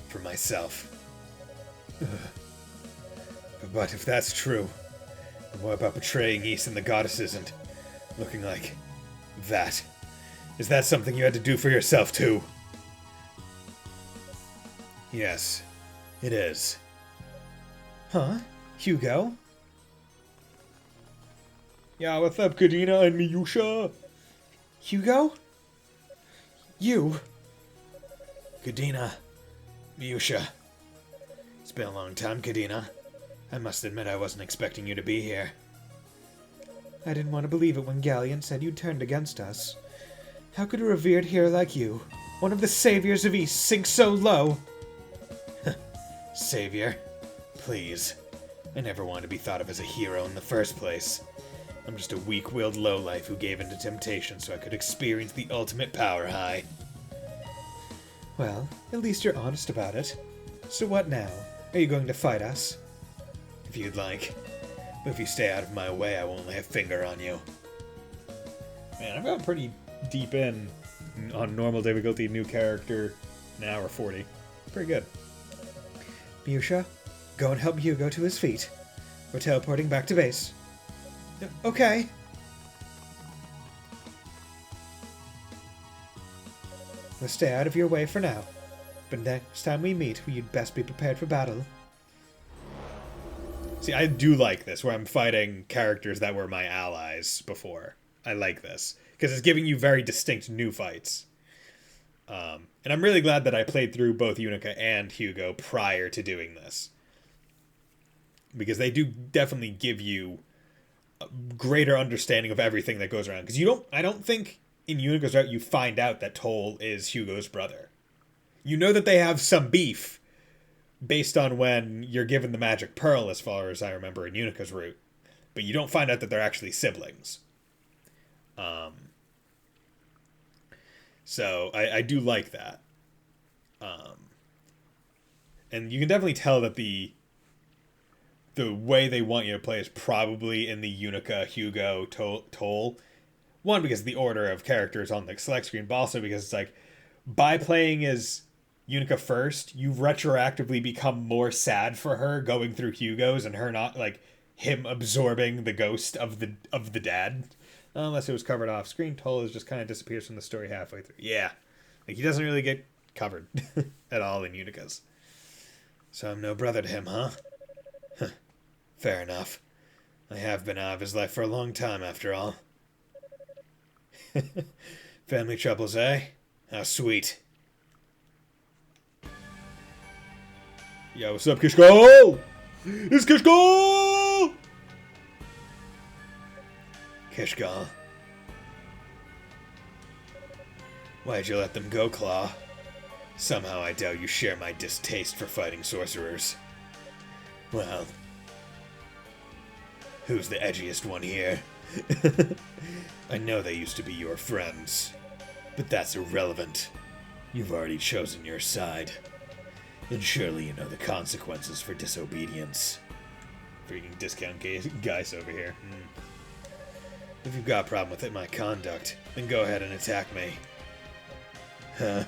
For myself. But if that's true, then what about betraying East and the goddesses and looking like that? Is that something you had to do for yourself, too? Yes, it is. Huh? Hugo? Yeah, what's up, Kadina and Miyusha? Hugo? You? Kadina. Miyusha. It's been a long time, Kadina. I must admit I wasn't expecting you to be here. I didn't want to believe it when Galleon said you turned against us. How could a revered hero like you, one of the saviors of East, sink so low? Savior? Please. I never wanted to be thought of as a hero in the first place. I'm just a weak-willed lowlife who gave in to temptation so I could experience the ultimate power high. Well, at least you're honest about it. So what now? Are you going to fight us? If you'd like. But if you stay out of my way, I won't lay a finger on you. Man, I've got pretty deep in on normal difficulty, new character, an hour 40. Pretty good. Miyusha, go and help Hugo to his feet. We're teleporting back to base. Okay. We'll stay out of your way for now. But next time we meet, you'd best be prepared for battle. See, I do like this, where I'm fighting characters that were my allies before. I like this. Because it's giving you very distinct new fights. And I'm really glad that I played through both Unica and Hugo prior to doing this. Because they do definitely give you a greater understanding of everything that goes around. Because I don't think in Unica's route you find out that Toal is Hugo's brother. You know that they have some beef based on when you're given the magic pearl, as far as I remember in Unica's route. But you don't find out that they're actually siblings. So I do like that. And you can definitely tell that the way they want you to play is probably in the Unica, Hugo, Toal. One, because of the order of characters on the select screen, but also because it's like, by playing as Unica first, you retroactively become more sad for her going through Hugo's and her not, like, him absorbing the ghost of the dad. Unless it was covered off screen. Toal just kind of disappears from the story halfway through. Yeah. Like, he doesn't really get covered at all in Unica's. So I'm no brother to him, huh? Fair enough. I have been out of his life for a long time, after all. Family troubles, eh? How sweet. Yo, what's up, Kishko? It's Kishko! Kishko. Why'd you let them go, Claw? Somehow I doubt you share my distaste for fighting sorcerers. Well, who's the edgiest one here? I know they used to be your friends, but that's irrelevant. You've already chosen your side. And surely you know the consequences for disobedience. Freaking discount guys over here. If you've got a problem with my conduct, then go ahead and attack me. Huh?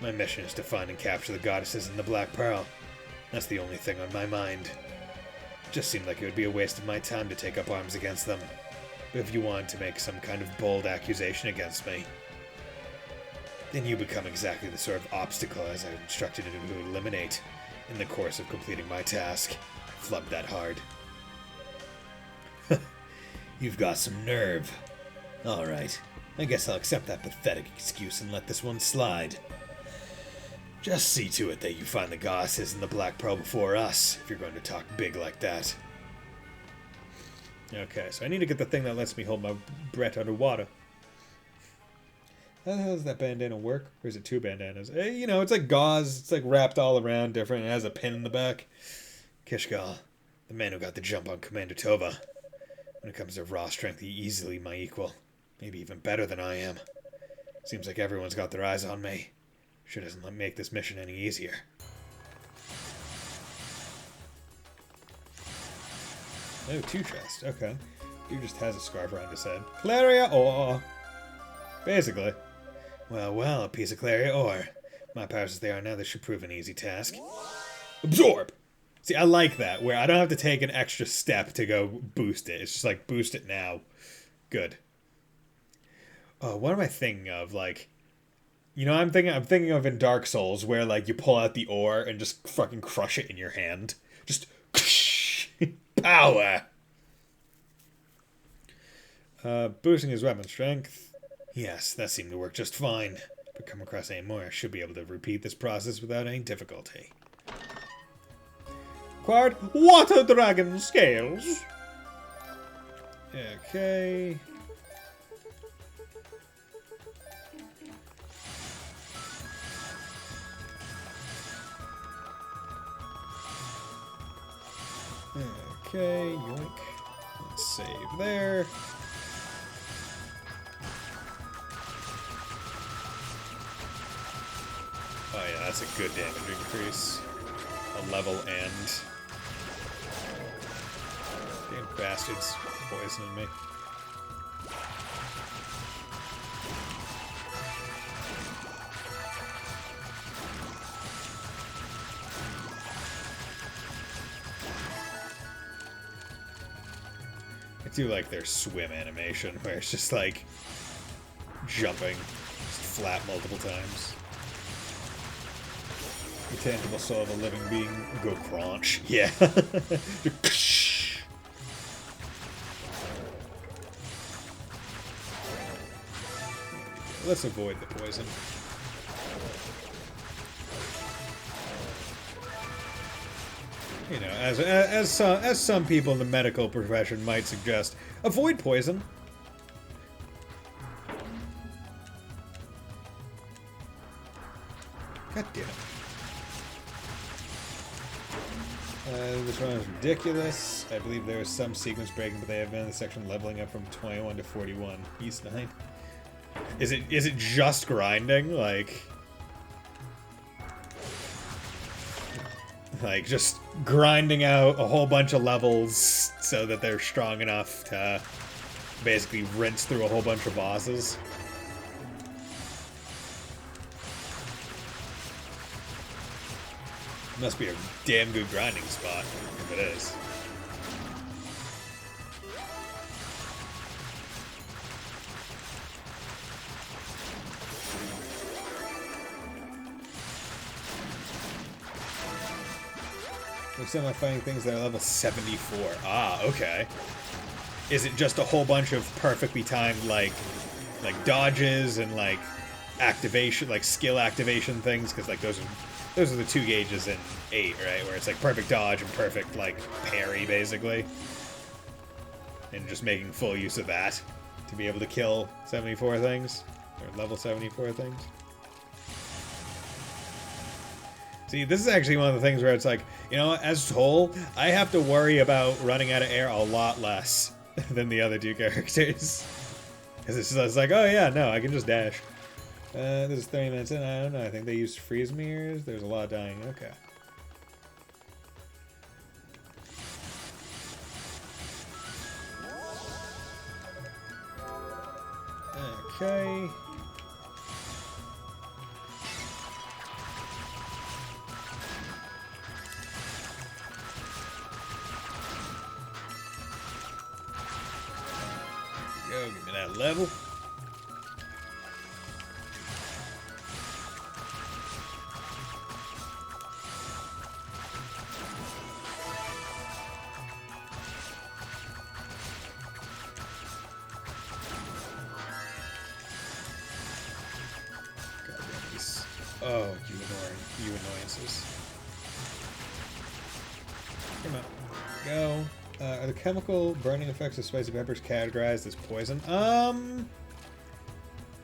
My mission is to find and capture the goddesses in the Black Pearl. That's the only thing on my mind. Just seemed like it would be a waste of my time to take up arms against them. But if you wanted to make some kind of bold accusation against me, then you become exactly the sort of obstacle as I instructed you to eliminate in the course of completing my task. Flubbed that hard. You've got some nerve. Alright, I guess I'll accept that pathetic excuse and let this one slide. Just see to it that you find the goddesses in the Black Pearl before us, if you're going to talk big like that. Okay, so I need to get the thing that lets me hold my breath underwater. How the hell does that bandana work? Or is it two bandanas? You know, it's like gauze. It's like wrapped all around different. It has a pin in the back. Kishgal, the man who got the jump on Commander Tova. When it comes to raw strength, he's easily my equal. Maybe even better than I am. Seems like everyone's got their eyes on me. Sure doesn't make this mission any easier. Oh, two chests. Okay. Dude just has a scarf around his head. Claria ore! Basically. Well, a piece of Claria ore. My powers as they are now, this should prove an easy task. Absorb! See, I like that, where I don't have to take an extra step to go boost it. It's just like, boost it now. Good. Oh, what am I thinking of? Like, you know, I'm thinking of in Dark Souls where like you pull out the ore and just fucking crush it in your hand. Just power. Boosting his weapon strength. Yes, that seemed to work just fine. If I come across any more, I should be able to repeat this process without any difficulty. Acquired water dragon scales. Okay. Okay, yoink. Let's save there. Oh yeah, that's a good damage increase. A level end. Damn bastards poisoning me. I do like their swim animation, where it's just like jumping just flat multiple times. The tangible soul of a living being go crunch. Yeah. Let's avoid the poison. You know, as some people in the medical profession might suggest, avoid poison. God damn it. This one is ridiculous. I believe there is some sequence breaking, but they have been in the section leveling up from 21 to 41. East 9. Is it just grinding? Like just grinding out a whole bunch of levels so that they're strong enough to basically rinse through a whole bunch of bosses. Must be a damn good grinding spot, if it is. Looks like I'm finding things that are level 74. Ah, okay. Is it just a whole bunch of perfectly timed, like dodges and, like, activation, like, skill activation things? Because, like, those are the 2 gauges in 8, right? Where it's, like, perfect dodge and perfect, like, parry, basically. And just making full use of that to be able to kill 74 things. Or level 74 things. See, this is actually one of the things where it's like, you know, as Toal, I have to worry about running out of air a lot less than the other 2 characters. Because it's like, oh yeah, no, I can just dash. This is 30 minutes in, I don't know, I think they used freeze mirrors. There's a lot of dying, okay. Okay. Go, give me that level. Goddamn these. Oh, you annoyances. Come on. Go. Are the chemical burning effects of spicy peppers categorized as poison?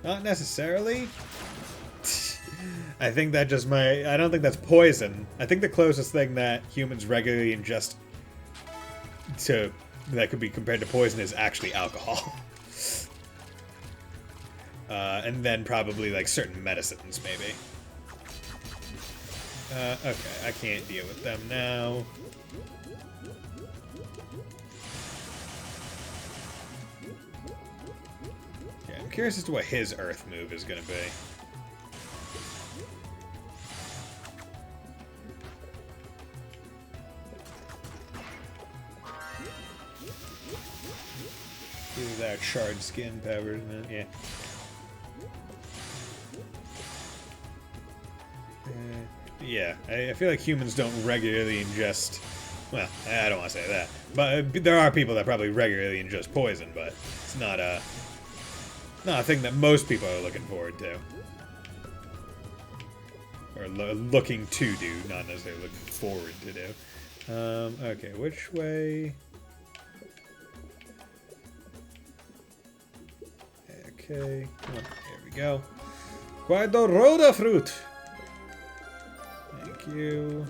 Not necessarily. I think that just might... I don't think that's poison. I think the closest thing that humans regularly ingest that could be compared to poison is actually alcohol. And then probably, like, certain medicines, maybe. Okay, I can't deal with them now. I'm curious as to what his Earth move is going to be. Either that charred skin powers, yeah. Yeah, I feel like humans don't regularly ingest... Well, I don't want to say that. But there are people that probably regularly ingest poison, but it's not a thing that most people are looking forward to. Or looking to do, not necessarily looking forward to do. Okay, which way? Okay, come on, there we go. Guardo Roda fruit! Thank you.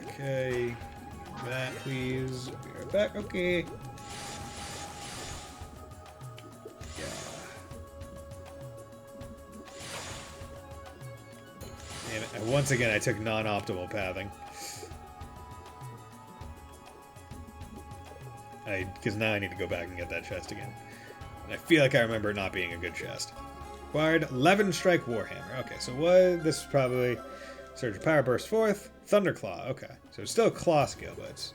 Okay, that please. I'll be right back, okay. Yeah. Damn it. And once again, I took non-optimal pathing. Because now I need to go back and get that chest again. And I feel like I remember it not being a good chest. Acquired 11 Strike Warhammer. Okay, so what? This is probably Surge of Power Burst Forth. Thunderclaw. Okay, so it's still a claw skill, but it's...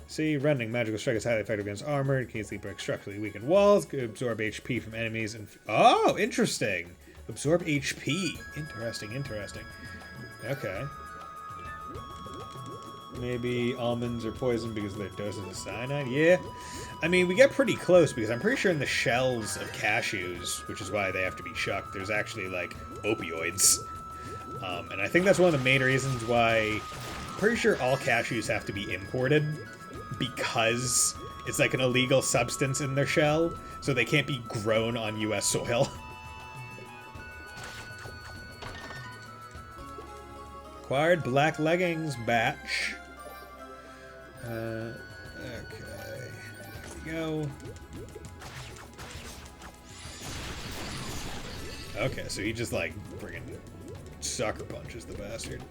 See, Rending. Magical Strike is highly effective against armor. It can easily break structurally weakened walls. Can absorb HP from enemies. And oh, interesting. Absorb HP. Interesting, interesting. Okay. Maybe almonds are poison because of their doses of cyanide? Yeah. I mean, we get pretty close because I'm pretty sure in the shells of cashews, which is why they have to be shucked, there's actually, like, opioids. And I think that's one of the main reasons why I'm pretty sure all cashews have to be imported because it's like an illegal substance in their shell, so they can't be grown on US soil. Acquired black leggings batch. Okay. There we go. Okay, so he just like friggin' sucker punches the bastard.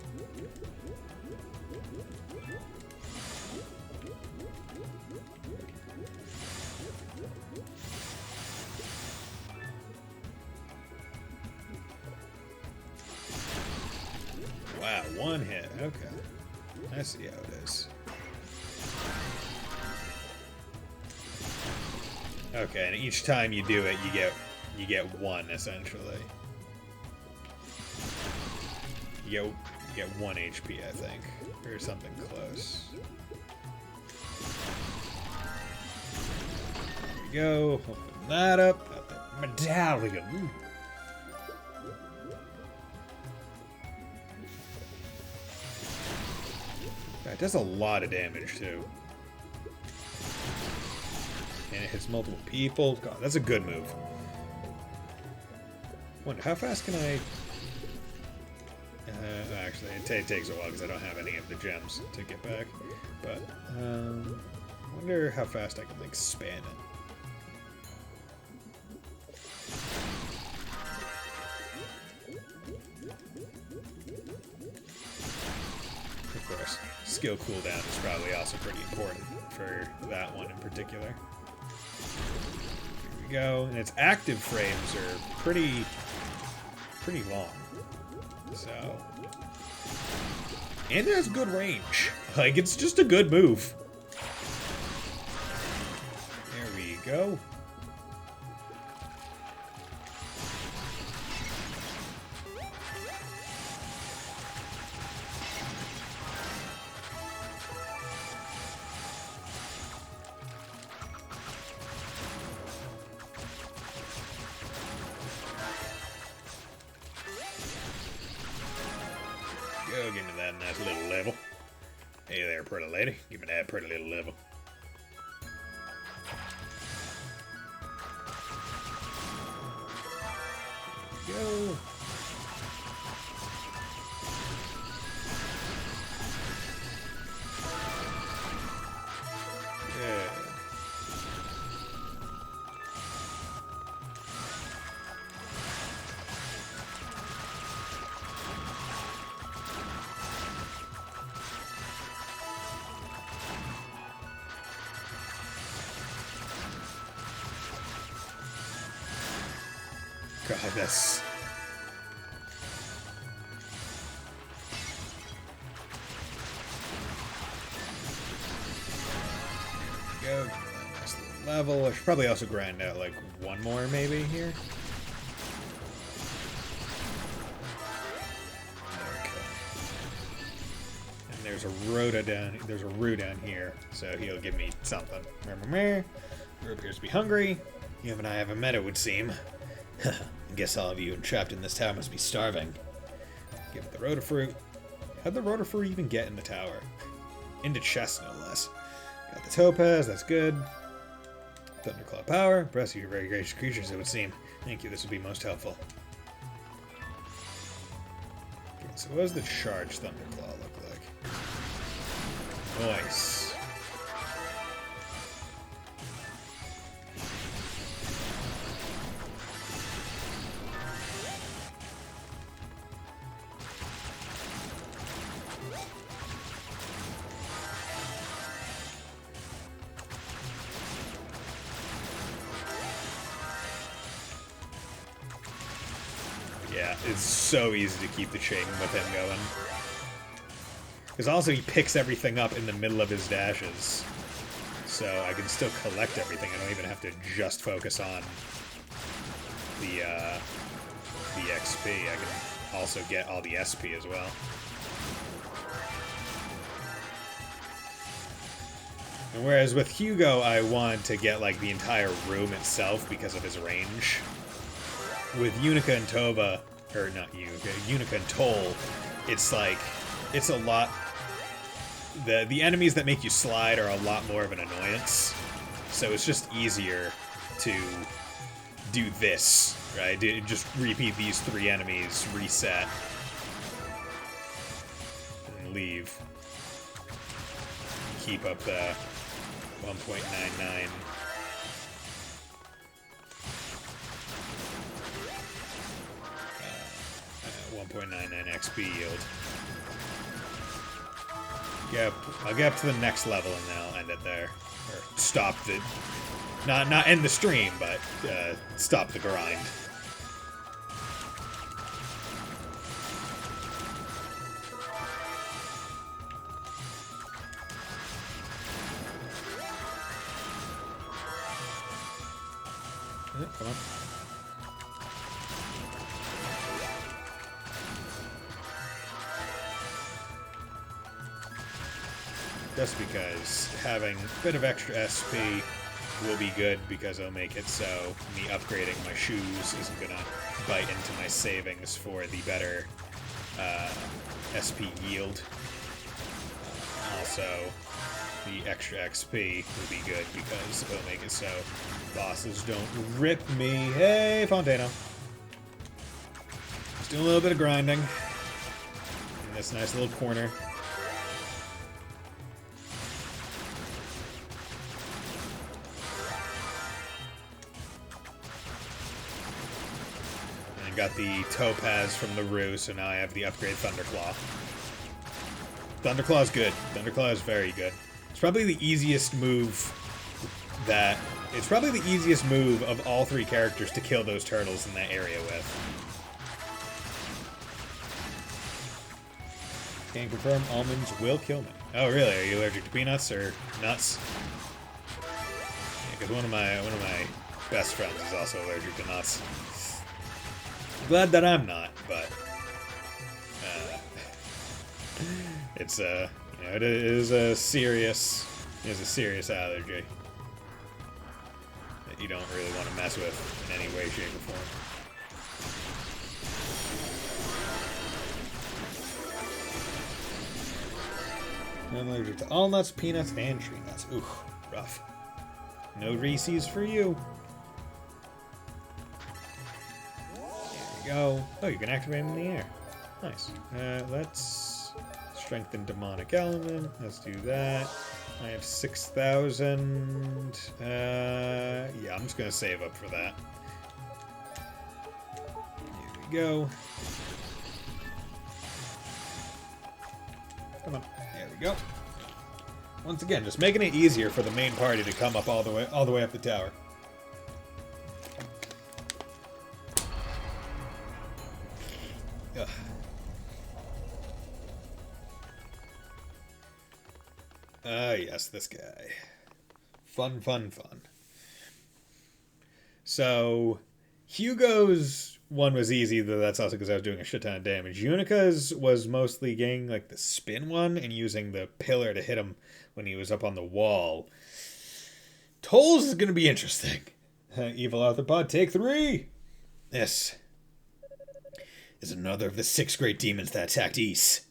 Wow, one hit. Okay. I see how it is. Okay, and each time you do it, you get one essentially. You get 1 HP, I think, or something close. There we go. Open that up. Got the medallion. Ooh. That does a lot of damage too. And it hits multiple people. God, that's a good move. Wonder, how fast can I... actually, it takes a while because I don't have any of the gems to get back. But, I wonder how fast I can, like, span it. Of course, skill cooldown is probably also pretty important for that one in particular. Here we go. And its active frames are pretty long. So, and it has good range. Like, it's just a good move. There we go. Go, give me that nice little level. Hey there, pretty lady. Give me that pretty little level. There we go. Good. God, that's... Go, give me that nice little level. I should probably also grind out, like, one more maybe here. there's a Rhoda down. There's a Rue down here, so he'll give me something. Rue appears to be hungry. You and I haven't met, it would seem. I guess all of you trapped in this tower must be starving. Give it the Rhoda fruit. How'd the Rhoda fruit even get in the tower? Into chest, no less. Got the topaz. That's good. Thunderclaw power. Impressive, you're very gracious creatures, it would seem. Thank you, this would be most helpful. Okay, so what does the charged Thunderclaw look like? Nice. Yeah, it's so easy to keep the chain with him going. Because also he picks everything up in the middle of his dashes. So I can still collect everything. I don't even have to just focus on the XP. I can also get all the SP as well. And whereas with Hugo, I want to get like the entire room itself because of his range. With Unica and Tova, or not Unica, Unica and Toal, it's like, it's a lot, the enemies that make you slide are a lot more of an annoyance, so it's just easier to do this, right? Just repeat these 3 enemies, reset, and leave. Keep up the 1.99. 1.99 XP yield. Yep, I'll get up to the next level and then I'll end it there. Or stop the... Not end the stream, but stop the grind. Come on. Just because having a bit of extra SP will be good because it'll make it so me upgrading my shoes isn't gonna bite into my savings for the better SP yield. Also, the extra XP will be good because it'll make it so bosses don't rip me. Hey, Fontano. Just doing a little bit of grinding in this nice little corner. Got the topaz from the Rue, so now I have the upgrade Thunderclaw. Thunderclaw is good. Thunderclaw is very good. It's probably the easiest move that... It's probably the easiest move of all 3 characters to kill those turtles in that area with. Can confirm almonds will kill me. Oh, really? Are you allergic to peanuts or nuts? Yeah, because one of my best friends is also allergic to nuts. Glad that I'm not, but it's you know, it is a serious allergy that you don't really want to mess with in any way, shape, or form. I'm allergic to all nuts, peanuts, and tree nuts. Ooh, rough. No Reese's for you. Go. Oh, you can activate them in the air. Nice. Let's strengthen demonic element. Let's do that. I have 6,000. Yeah, I'm just gonna save up for that. Here we go. Come on. There we go. Once again, just making it easier for the main party to come up all the way up the tower. Ugh. Yes, this guy. Fun. So, Hugo's one was easy, though that's also because I was doing a shit ton of damage. Unica's was mostly getting like the spin one and using the pillar to hit him when he was up on the wall. Toal's is going to be interesting. Evil Arthropod, take 3. This is another of the 6 great demons that attacked Ys.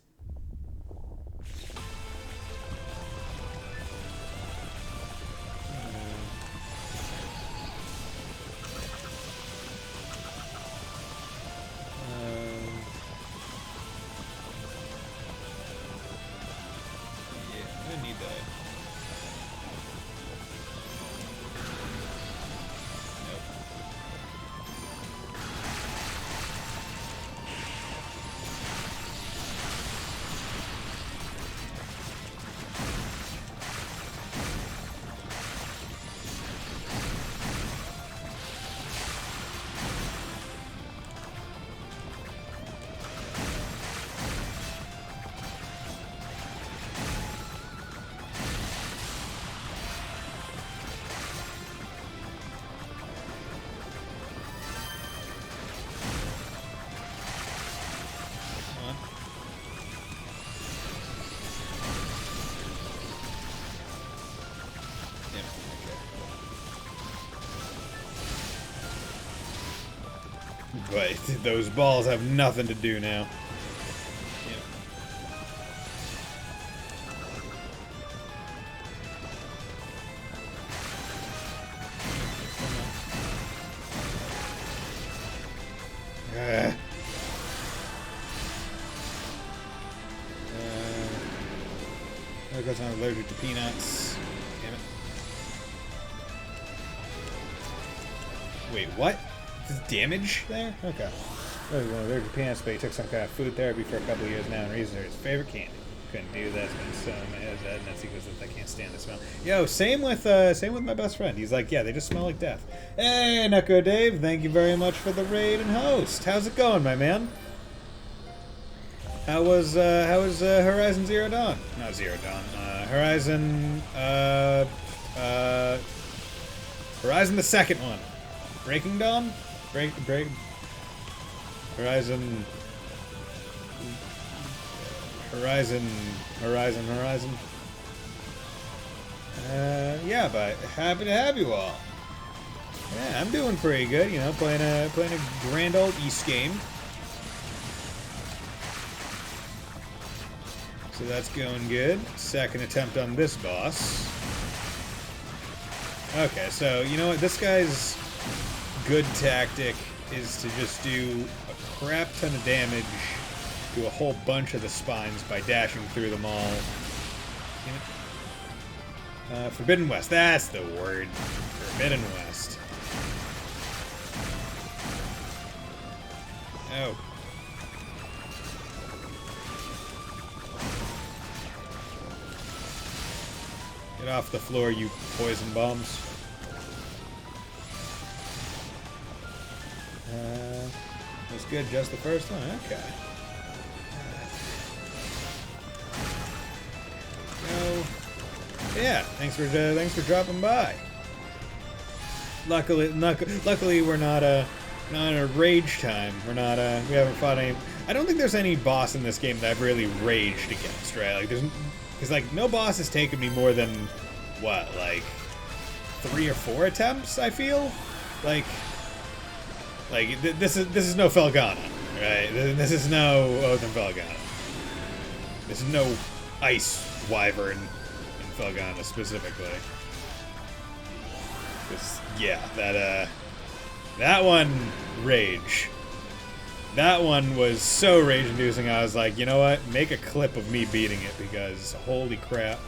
But those balls have nothing to do now. Because I'm allergic to peanuts. Damn it. Wait, what? This damage there? Okay. Oh, he's allergic to peanuts, but he took some kind of food therapy for a couple of years now, and reasons are his favorite candy. Couldn't do that. It's been so in my head, and that's because I can't stand the smell. Yo, same with my best friend. He's like, yeah, they just smell like death. Hey, Neko Dave, thank you very much for the raid and host. How's it going, my man? How was Horizon Zero Dawn? Not Zero Dawn. Horizon Horizon the second one. Breaking Dawn? Break Horizon yeah, but happy to have you all. Yeah, I'm doing pretty good, you know, playing a grand old East game. So that's going good. Second attempt on this boss. Okay, so you know what? This guy's good tactic is to just do a crap ton of damage to a whole bunch of the spines by dashing through them all. Forbidden West. That's the word. Forbidden West. Oh. Get off the floor, you poison bombs. That's good, just the first one? Okay. So, yeah, thanks for dropping by. Luckily we're not in a rage time. We haven't fought any. I don't think there's any boss in this game that I've really raged against, right? Like because like no boss has taken me more than what, like 3 or 4 attempts, I feel? Like this is no Felgana, right? This is no Oath and Felgana. This is no Ice Wyvern in Felgana specifically. Yeah, that one, rage. That one was so rage-inducing, I was like, you know what? Make a clip of me beating it, because holy crap.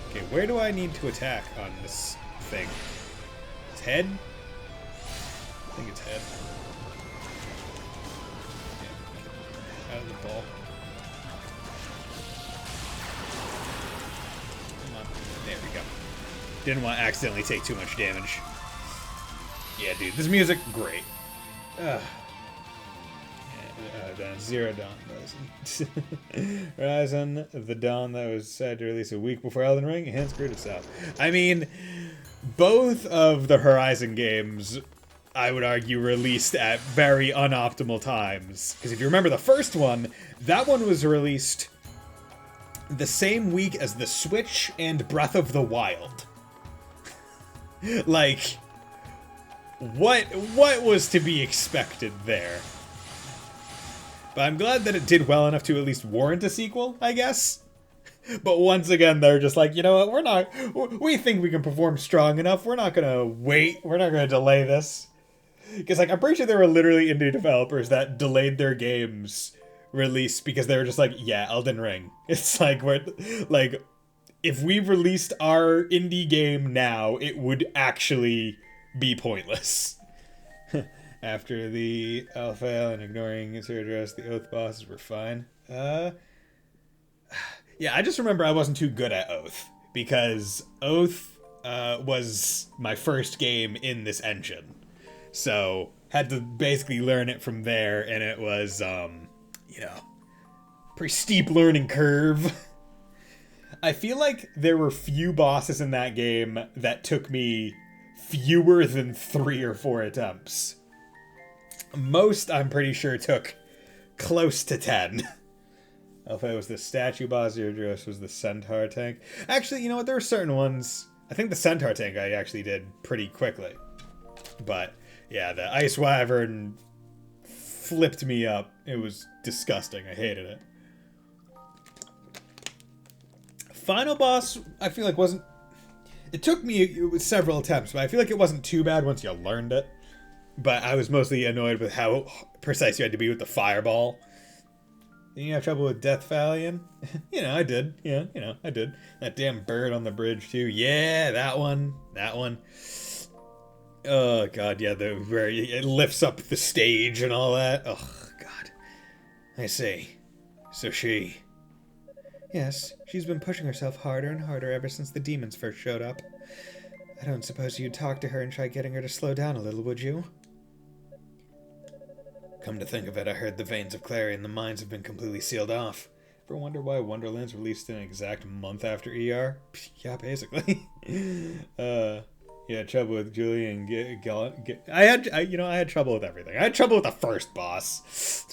Okay, where do I need to attack on this thing? Its head? I think it's head. Yeah, out of the ball. Come on. There we go. Didn't want to accidentally take too much damage. Yeah, dude, this music, great. Zero Dawn. Horizon, the Dawn that was said to release a week before Elden Ring, and screwed itself. I mean, both of the Horizon games I would argue, released at very unoptimal times. Because if you remember the first one, that one was released the same week as the Switch and Breath of the Wild. Like, what was to be expected there? But I'm glad that it did well enough to at least warrant a sequel, I guess. But once again, they're just like, you know what, we think we can perform strong enough, we're not gonna wait, we're not gonna delay this. Because, like, I'm pretty sure there were literally indie developers that delayed their games release because they were just like, yeah, Elden Ring. It's like, if we released our indie game now, it would actually be pointless. After the alpha and ignoring its address, the Oath bosses were fine. Yeah, I just remember I wasn't too good at Oath, because Oath was my first game in this engine. So, had to basically learn it from there, and it was, pretty steep learning curve. I feel like there were few bosses in that game that took me fewer than 3 or 4 attempts. Most, I'm pretty sure, took close to 10. Alpha was the statue boss, Zero was the centaur tank. Actually, you know what? There were certain ones. I think the centaur tank I actually did pretty quickly. But, yeah, the ice wyvern flipped me up. It was disgusting. I hated it. Final boss, I feel like wasn't... It took me several attempts, but I feel like it wasn't too bad once you learned it. But I was mostly annoyed with how precise you had to be with the fireball. Didn't you have trouble with Death Valiant? I did. Yeah, I did. That damn bird on the bridge, too. Yeah, that one. Oh, God, yeah, where it lifts up the stage and all that. Oh, God. I see. So she... Yes, she's been pushing herself harder and harder ever since the demons first showed up. I don't suppose you'd talk to her and try getting her to slow down a little, would you? Come to think of it, I heard the veins of Clary and the mines have been completely sealed off. Ever wonder why Wonderland's released an exact month after ER? Yeah, basically. Yeah, trouble with Julie and I had trouble with everything. I had trouble with the first boss.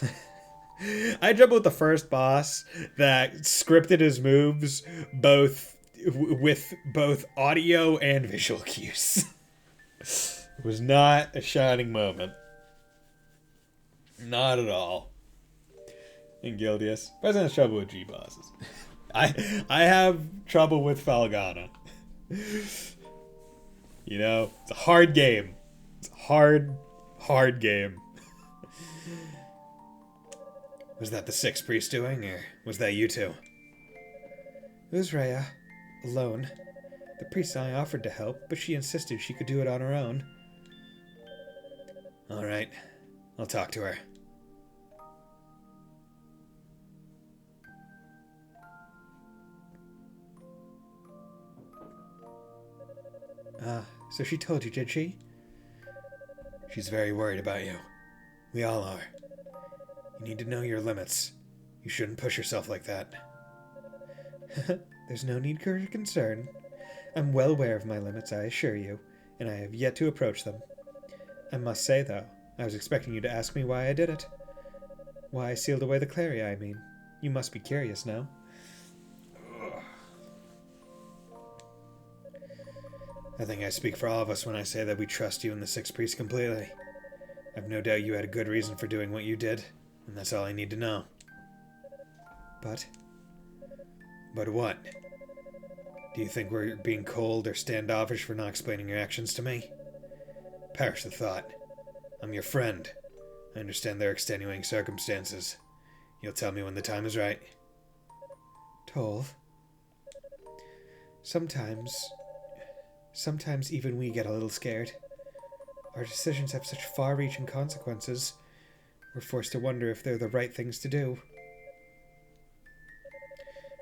I had trouble with the first boss that scripted his moves with both audio and visual cues. It was not a shining moment. Not at all. And Gildius. President has trouble with G-bosses. I have trouble with Falgana. It's a hard game. It's a hard game. Was that the Sixth Priest doing, or was that you two? It was Rhea. Alone. The priest and I offered to help, but she insisted she could do it on her own. Alright. I'll talk to her. So she told you, did she? She's very worried about you. We all are. You need to know your limits. You shouldn't push yourself like that. There's no need for concern. I'm well aware of my limits, I assure you, and I have yet to approach them. I must say, though, I was expecting you to ask me why I did it. Why I sealed away the Clary, I mean. You must be curious, no? I think I speak for all of us when I say that we trust you and the Sixth Priest completely. I've no doubt you had a good reason for doing what you did, and that's all I need to know. But? But what? Do you think we're being cold or standoffish for not explaining your actions to me? Perish the thought. I'm your friend. I understand there are extenuating circumstances. You'll tell me when the time is right. Toal. Sometimes even we get a little scared. Our decisions have such far-reaching consequences. We're forced to wonder if they're the right things to do.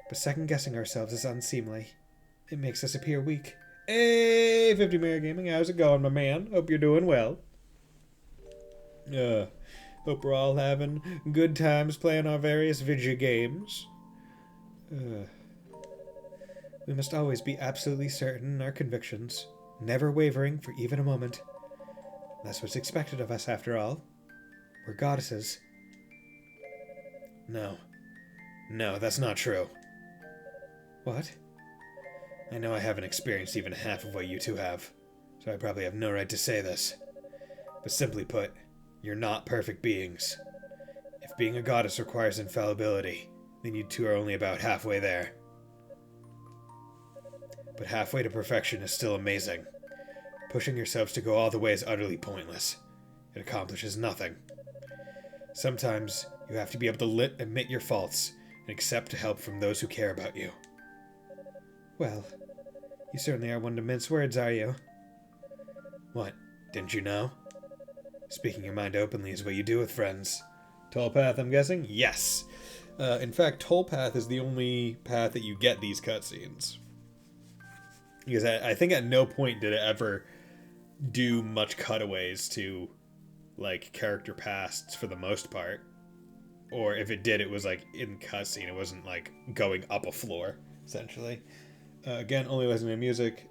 But second-guessing ourselves is unseemly. It makes us appear weak. Hey, 50 Mirror Gaming, how's it going, my man? Hope you're doing well. Hope we're all having good times playing our various video games. We must always be absolutely certain in our convictions, never wavering for even a moment. That's what's expected of us, after all. We're goddesses. No. No, that's not true. What? I know I haven't experienced even half of what you two have, so I probably have no right to say this. But simply put, you're not perfect beings. If being a goddess requires infallibility, then you two are only about halfway there. But halfway to perfection is still amazing. Pushing yourselves to go all the way is utterly pointless. It accomplishes nothing. Sometimes you have to be able to admit your faults and accept help from those who care about you. Well, you certainly are one to mince words, are you? What? Didn't you know? Speaking your mind openly is what you do with friends. Toal path, I'm guessing? Yes. In fact, Toal path is the only path that you get these cutscenes. Because I think at no point did it ever do much cutaways to, like, character pasts for the most part. Or if it did, it was, like, in cutscene. It wasn't, like, going up a floor, essentially. Again, only listening to music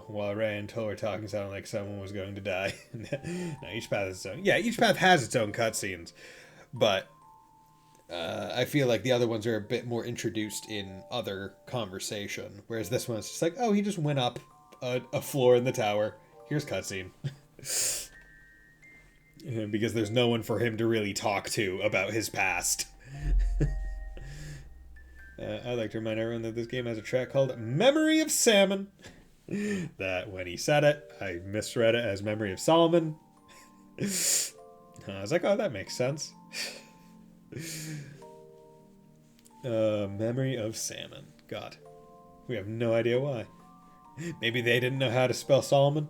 while Ray and Toal were talking sounded like someone was going to die. No, each path has its own. Yeah, each path has its own cutscenes. But I feel like the other ones are a bit more introduced in other conversation. Whereas this one's just like, oh, he just went up a floor in the tower. Here's cutscene. Because there's no one for him to really talk to about his past. I'd like to remind everyone that this game has a track called Memory of Salmon. That when he said it, I misread it as Memory of Solomon. I was like, oh, that makes sense. Memory of Salmon. God. We have no idea why. Maybe they didn't know how to spell Solomon.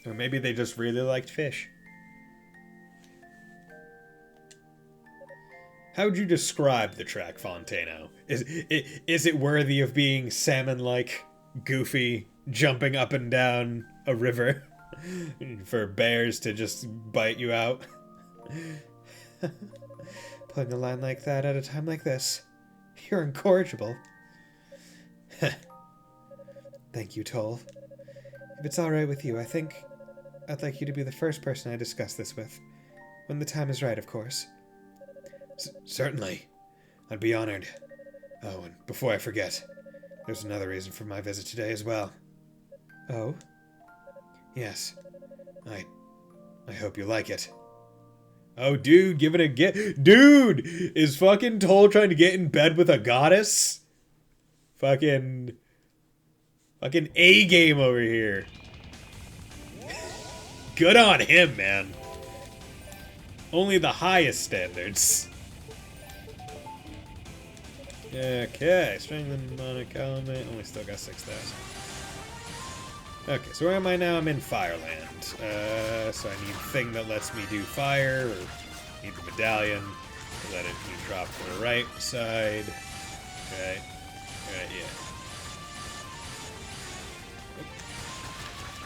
Or maybe they just really liked fish. How would you describe the track, Fontano? Is it worthy of being salmon-like, goofy, jumping up and down a river for bears to just bite you out? Pulling a line like that at a time like this. You're incorrigible. Thank you, Toal. If it's alright with you, I think I'd like you to be the first person I discuss this with. When the time is right, of course. Certainly. I'd be honored. Oh, and before I forget, there's another reason for my visit today as well. Oh? Yes. I hope you like it. Oh, dude, give it a get. Dude! Is fucking Toal trying to get in bed with a goddess? Fucking A game over here. Good on him, man. Only the highest standards. Okay, strengthen demonic element. Only still got 6,000. Okay, so where am I now? I'm in Fireland. So I need a thing that lets me do fire, or need the medallion. Let it be dropped to the right side. Okay. Alright, yeah.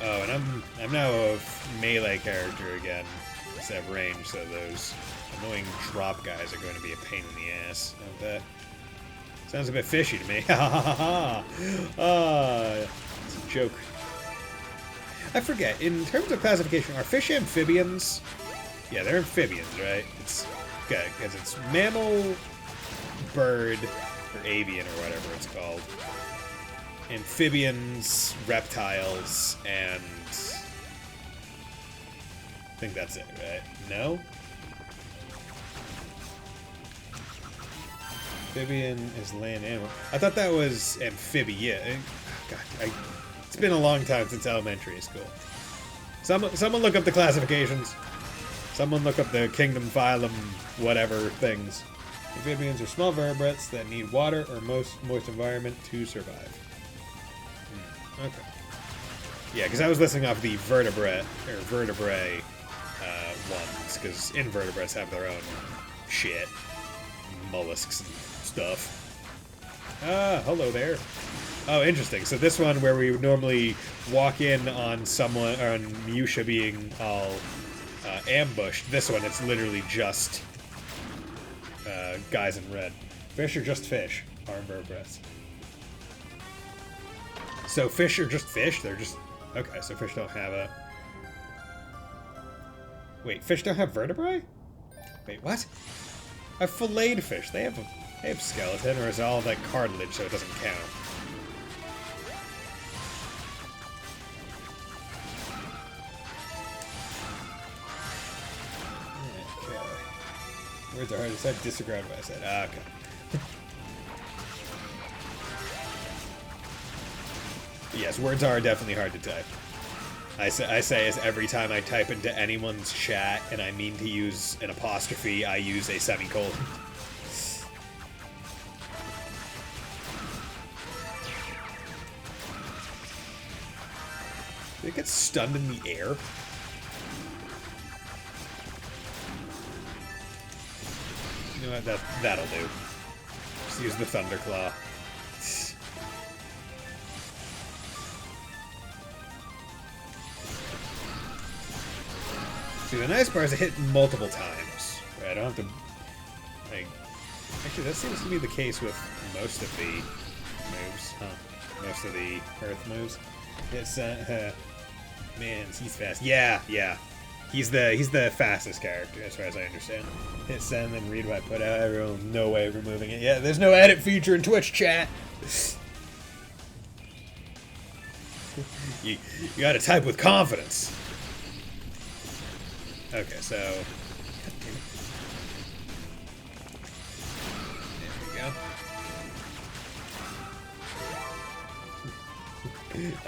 Oh, and I'm now a melee character again instead of range, so those annoying drop guys are going to be a pain in the ass. I bet. Sounds a bit fishy to me. Ha ha ha ha! It's a joke. I forget, in terms of classification, are fish amphibians? Yeah, they're amphibians, right? It's good, because it's mammal, bird, or avian, or whatever it's called. Amphibians, reptiles, and I think that's it, right? No? Amphibian is land animal. I thought that was amphibia. God, it's been a long time since elementary school. Someone look up the classifications. Someone look up the kingdom, phylum, whatever things. Amphibians are small vertebrates that need water or moist environment to survive. Okay. Yeah, because I was listing off the vertebrate ones, because invertebrates have their own shit, mollusks and stuff. Ah, hello there. Oh, interesting. So this one where we would normally walk in on someone, or on Musha being all ambushed. This one, it's literally just guys in red. Fish are just fish. Are invertebrates. So fish are just fish? They're just Okay, so fish don't have a... Wait, fish don't have vertebrae? Wait, what? I've filleted fish. They have skeleton, or is it all like cartilage, so it doesn't count? Okay. Words are hard to say. Disregard what I said. Ah, okay. Yes, words are definitely hard to type. I say as every time I type into anyone's chat and I mean to use an apostrophe, I use a semicolon. Did it get stunned in the air? You know what? That'll do. Just use the Thunderclaw. See, the nice part is it hit multiple times. Right? I don't have to... Like... Actually, that seems to be the case with most of the moves. Huh. Most of the Earth moves. It's, man, he's fast. Yeah, yeah. He's the fastest character, as far as I understand. Hit send, then read what I put out. Everyone, no way of removing it. Yeah, there's no edit feature in Twitch chat. you gotta type with confidence. Okay, so... There we go.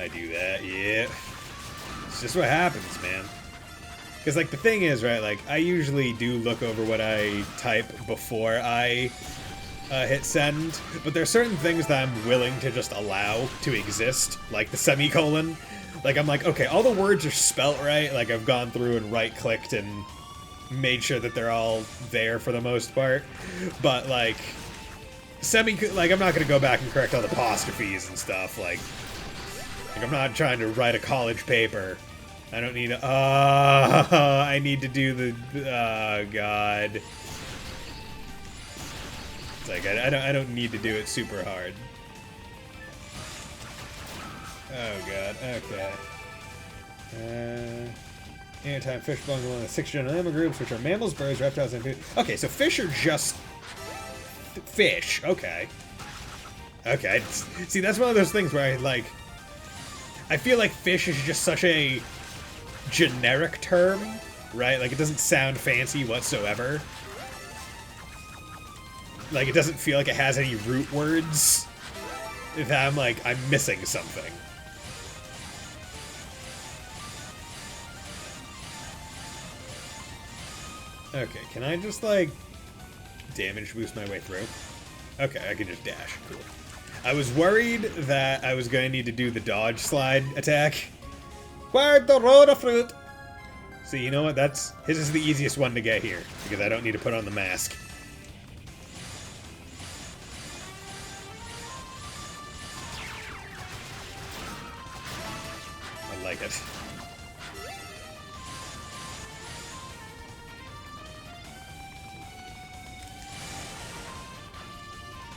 I do that, yeah. It's just what happens, man. Because, like, the thing is, right, like, I usually do look over what I type before I hit send, but there are certain things that I'm willing to just allow to exist, like the semicolon. Like, I'm like, okay, all the words are spelt right, like, I've gone through and right-clicked and made sure that they're all there for the most part, but, like, like, I'm not gonna go back and correct all the apostrophes and stuff, like, I'm not trying to write a college paper. I don't need to, I need to do the, oh, God. It's like, I don't need to do it super hard. Oh, God, okay. Anytime fish belong to one of the 6 general animal groups, which are mammals, birds, reptiles, and food. Okay, so fish are just fish. Okay. Okay. See, that's one of those things where I feel like fish is just such a generic term, right? Like, it doesn't sound fancy whatsoever. Like, it doesn't feel like it has any root words. That I'm like, I'm missing something. Okay, can I just, like, damage boost my way through? Okay, I can just dash. Cool. I was worried that I was going to need to do the dodge slide attack. Guard the road of fruit! See, you know what? His is the easiest one to get here, because I don't need to put on the mask. I like it.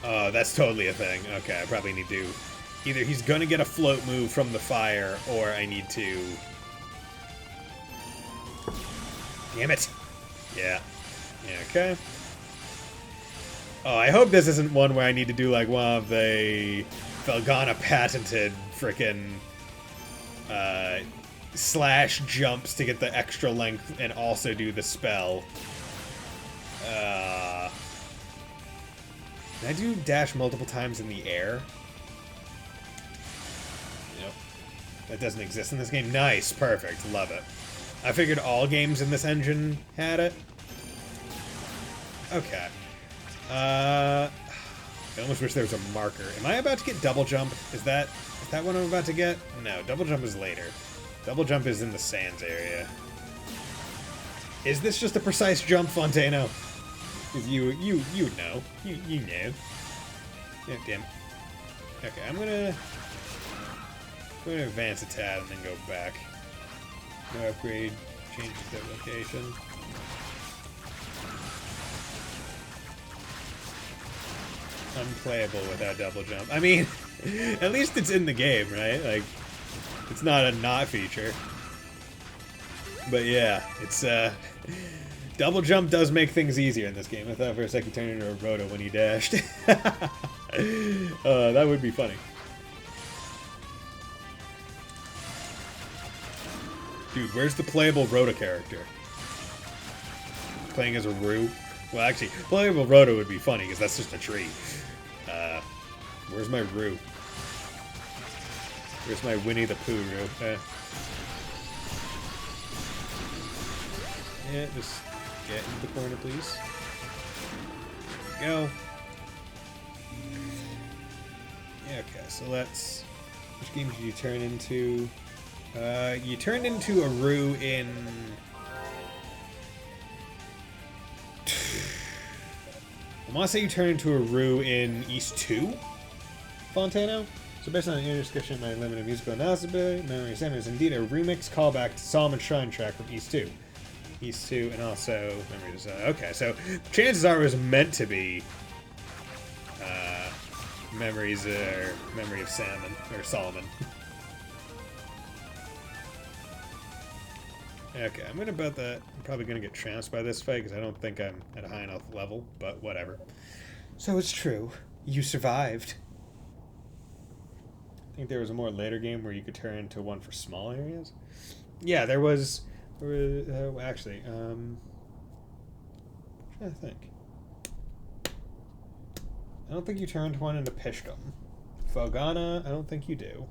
Oh, that's totally a thing. Okay, I probably need to... Either he's gonna get a float move from the fire, or I need to... Damn it! Yeah. Yeah, okay. Oh, I hope this isn't one where I need to do, like, one of the Felgana patented frickin' slash jumps to get the extra length and also do the spell. Can I do dash multiple times in the air? Nope. That doesn't exist in this game. Nice. Perfect. Love it. I figured all games in this engine had it. Okay. I almost wish there was a marker. Am I about to get double jump? Is that what I'm about to get? No, double jump is later. Double jump is in the sands area. Is this just a precise jump, Fontano? Because you know. You know. Yeah, damn. Okay, I'm gonna advance a tad and then go back. No upgrade, changes the location. Unplayable without double jump. I mean, at least it's in the game, right? Like, It's not a not feature. But yeah, it's double jump does make things easier in this game. I thought for a second he turned into a roto when he dashed. That would be funny. Dude, where's the playable roto character? Playing as a Roo? Well, actually, playable roto would be funny because that's just a tree. Where's my Roo? Where's my Winnie the Pooh Roo? Yeah, just get into the corner, please. There we go. Yeah, okay, so let's... Which game did you turn into? You turned into a Roo in... I want to say you turned into a Roo in East 2? Fontano? So based on an inner discussion of my limited musical analysis ability, Memory of Sam is indeed a remix callback to Solomon Shrine track from East 2. East 2, and also Memories. Okay, so chances are it was meant to be Memories or Memory of Salmon or Solomon. Okay, I'm gonna bet that I'm probably gonna get trounced by this fight because I don't think I'm at a high enough level, but whatever. So it's true. You survived. I think there was a more later game where you could turn into one for small areas. Yeah, there was. Actually, I'm trying to think. I don't think you turned one into Pishcom. Fogana, I don't think you do.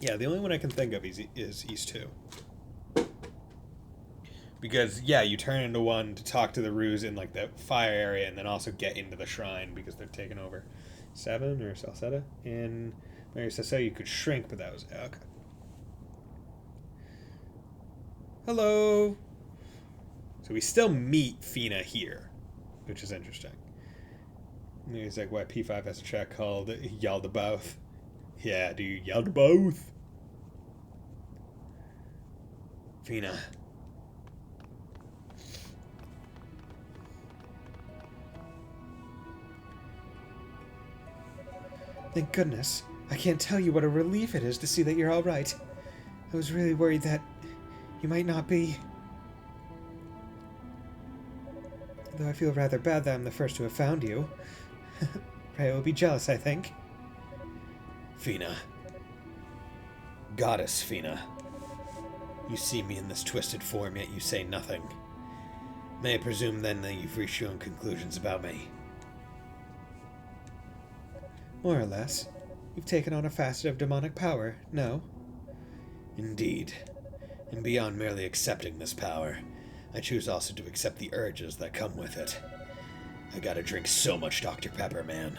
Yeah, the only one I can think of is East 2. Because, yeah, you turn into one to talk to the Roos in, like, the fire area and then also get into the shrine because they're taking over 7 or Salsetta. And Mary says so you could shrink, but that was... Okay. Hello! So we still meet Fina here, which is interesting. And he's like, why P5 has a track called Yaldabaoth. Yeah, dude, Yaldabaoth. Fina. Thank goodness. I can't tell you what a relief it is to see that you're all right. I was really worried that you might not be. Though I feel rather bad that I'm the first to have found you. Rhea will be jealous, I think. Fina. Goddess Fina. You see me in this twisted form, yet you say nothing. May I presume then that you've reached your own conclusions about me? More or less. You've taken on a facet of demonic power, no? Indeed. And beyond merely accepting this power, I choose also to accept the urges that come with it. I gotta drink so much Dr. Pepper, man.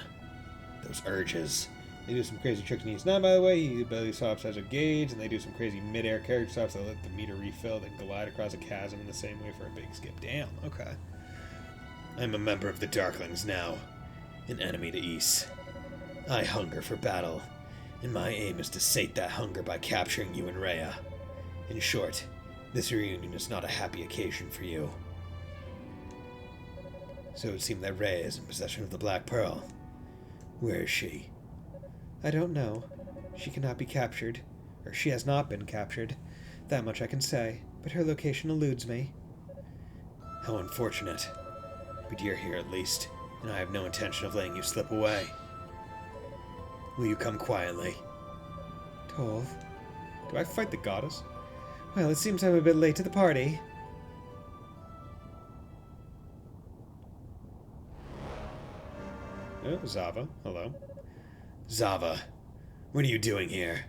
Those urges. They do some crazy tricks in East 9, by the way. He ability swaps has a gauge, and they do some crazy mid-air character swaps that let the meter refill, then glide across a chasm in the same way for a big skip. Damn, okay. I'm a member of the Darklings now, an enemy to Ys. I hunger for battle, and my aim is to sate that hunger by capturing you and Rhea. In short, this reunion is not a happy occasion for you. So it would seem that Rhea is in possession of the Black Pearl. Where is she? I don't know. She cannot be captured. Or she has not been captured. That much I can say. But her location eludes me. How unfortunate. But you're here at least, and I have no intention of letting you slip away. Will you come quietly? Toal. Do I fight the goddess? Well, it seems I'm a bit late to the party. Oh, Zava. Hello. Zava, what are you doing here?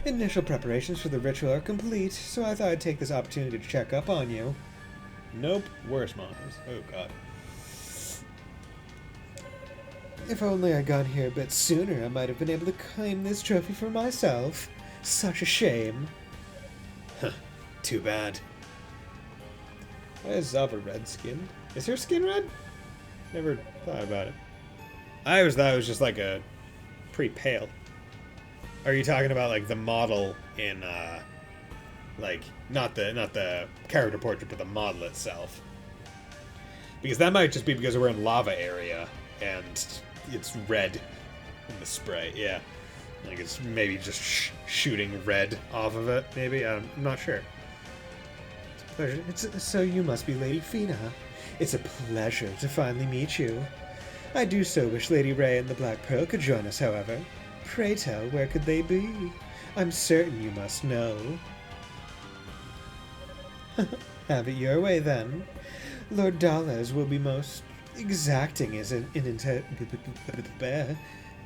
Initial preparations for the ritual are complete, so I thought I'd take this opportunity to check up on you. Nope. Worse monsters. Oh, God. If only I'd gone here a bit sooner, I might have been able to claim this trophy for myself. Such a shame. Huh. Too bad. Why is Zava red-skinned? Is her skin red? Never thought about it. I always thought it was just like a pretty pale. Are you talking about like the model in like not the character portrait but the model itself? Because that might just be because we're in lava area, and it's red in the spray, yeah. Like it's maybe just shooting red off of it, maybe? I'm not sure. Pleasure. So you must be Lady Fina. It's a pleasure to finally meet you. I do so wish Lady Ray and the Black Pearl could join us, however. Pray tell, where could they be? I'm certain you must know. Have it your way, then. Lord Dallas will be most exacting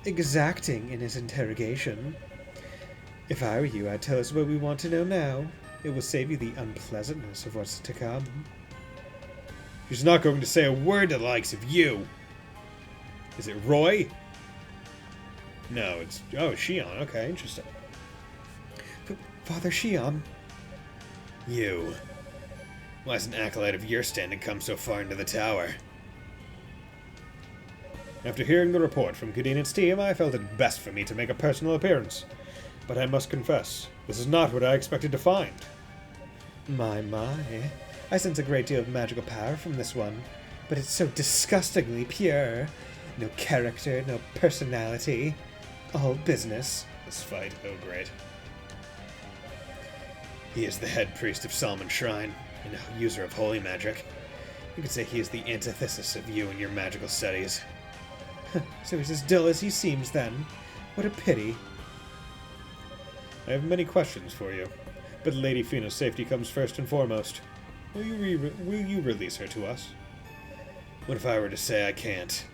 exacting in his interrogation. If I were you, I'd tell us what we want to know now. It will save you the unpleasantness of what's to come. She's not going to say a word to the likes of you. Is it Roy? No, it's... Oh, Shion. Okay, interesting. Father Shion. You. Why has an acolyte of your standing come so far into the tower? After hearing the report from Kadeen's team, I felt it best for me to make a personal appearance. But I must confess, this is not what I expected to find. My. I sense a great deal of magical power from this one, but it's so disgustingly pure. No character, no personality. All business. This fight, oh great. He is the head priest of Salmon Shrine, and a user of holy magic. You could say he is the antithesis of you and your magical studies. So he's as dull as he seems, then. What a pity. I have many questions for you, but Lady Fina's safety comes first and foremost. Will you release her to us? What if I were to say I can't?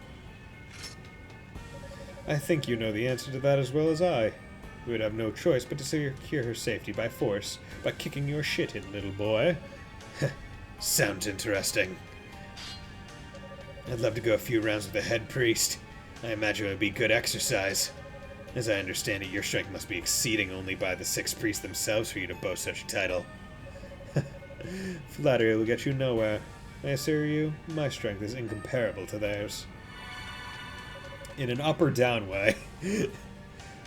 I think you know the answer to that as well as I. We would have no choice but to secure her safety by force, by kicking your shit in, little boy. Sounds interesting. I'd love to go a few rounds with the head priest. I imagine it would be good exercise. As I understand it, your strength must be exceeding only by the 6 priests themselves for you to boast such a title. Flattery will get you nowhere. I assure you, my strength is incomparable to theirs. In an up or down way.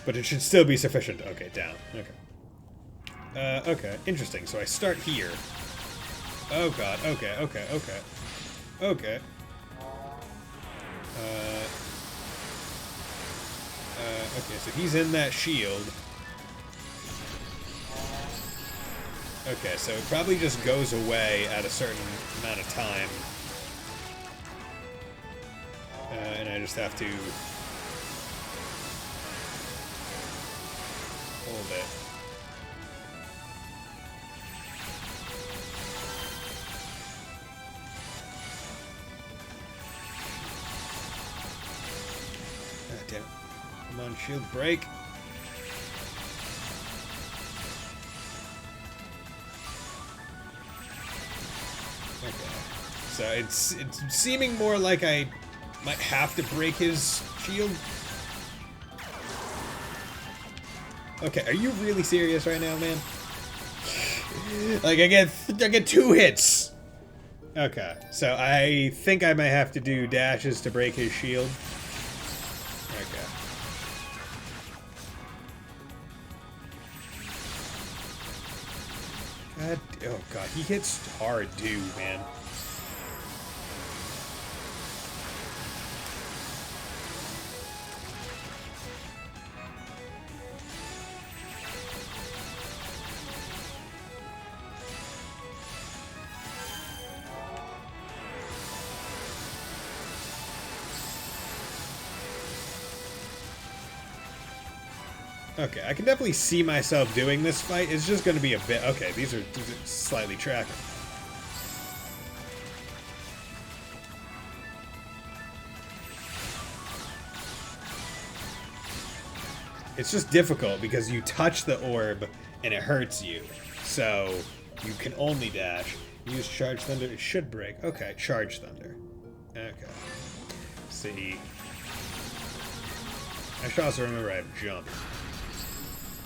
But it should still be sufficient. Okay, down. Okay. Okay, interesting. So I start here. Oh god, okay. Okay, so he's in that shield. Okay, so it probably just goes away at a certain amount of time. And I just have to hold it. Ah, damn it. Come on, shield break. Okay. So it's seeming more like I might have to break his shield. Okay, are you really serious right now, man? Like I get 2 hits. Okay, so I think I might have to do dashes to break his shield. Okay. God, oh god, he hits hard too, man. Okay, I can definitely see myself doing this fight. It's just going to be a bit... Okay, these are slightly tracking. It's just difficult because you touch the orb and it hurts you. So you can only dash. Use Charge Thunder. It should break. Okay, Charge Thunder. Okay. See. I should also remember I have Jump.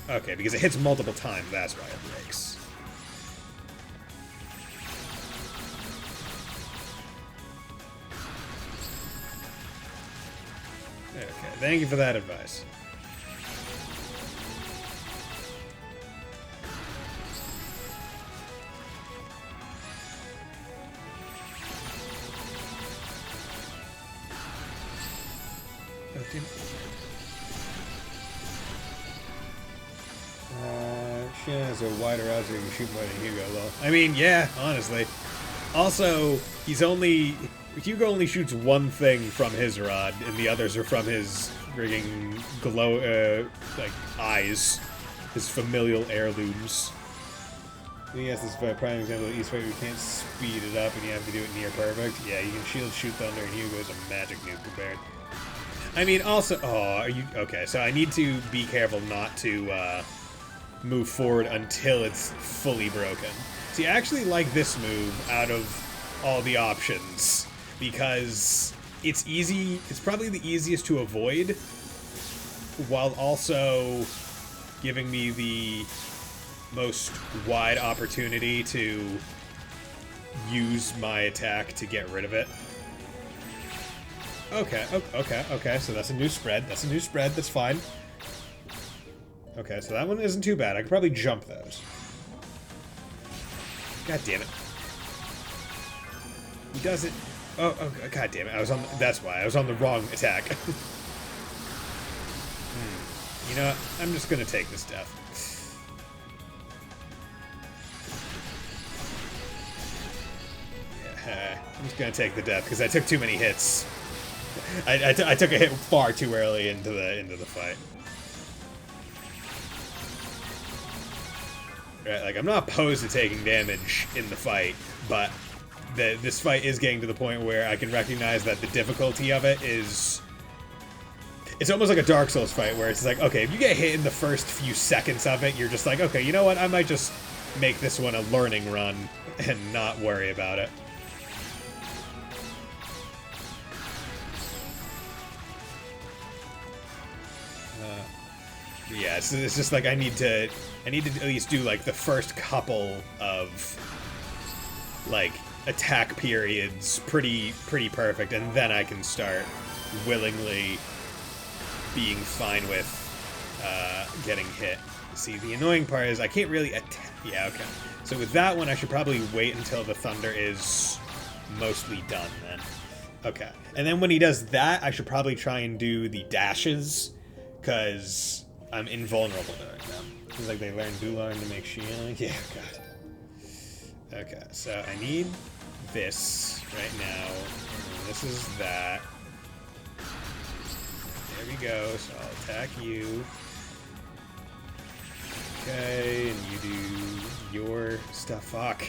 Okay, because it hits multiple times, that's why it breaks. Okay, thank you for that advice. Damn. She has a wider out so you can shoot more than Hugo, though. I mean, yeah, honestly. Also, Hugo only shoots one thing from his rod, and the others are from his frigging eyes. His familial heirlooms. Yes, this is a prime example of East Fight where you can't speed it up and you have to do it near perfect. Yeah, you can shield shoot thunder, and Hugo's a magic nuke compared. I mean, also, are you okay? So I need to be careful not to move forward until it's fully broken. See, I actually like this move out of all the options because it's easy. It's probably the easiest to avoid, while also giving me the most wide opportunity to use my attack to get rid of it. Okay, okay, so that's a new spread. That's a new spread, that's fine. Okay, so that one isn't too bad. I could probably jump those. God damn it. He does it. Oh, god damn it. That's why. I was on the wrong attack. You know what? I'm just gonna take this death. Yeah, I'm just gonna take the death because I took too many hits. I took a hit far too early into the fight. Right, like I'm not opposed to taking damage in the fight, but this fight is getting to the point where I can recognize that the difficulty of it is. It's almost like a Dark Souls fight where it's like, okay, if you get hit in the first few seconds of it, you're just like, okay, you know what? I might just make this one a learning run and not worry about it. Yeah, it's just like I need to at least do like the first couple of like attack periods pretty perfect, and then I can start willingly being fine with getting hit. See, the annoying part is I can't really attack. Yeah, okay. So with that one, I should probably wait until the thunder is mostly done then. Okay. And then when he does that, I should probably try and do the dashes, because I'm invulnerable during them. Seems like they do learn to make shield. Yeah, God. Okay, so I need this right now. And this is that. There we go. So I'll attack you. Okay, and you do your stuff. Fuck.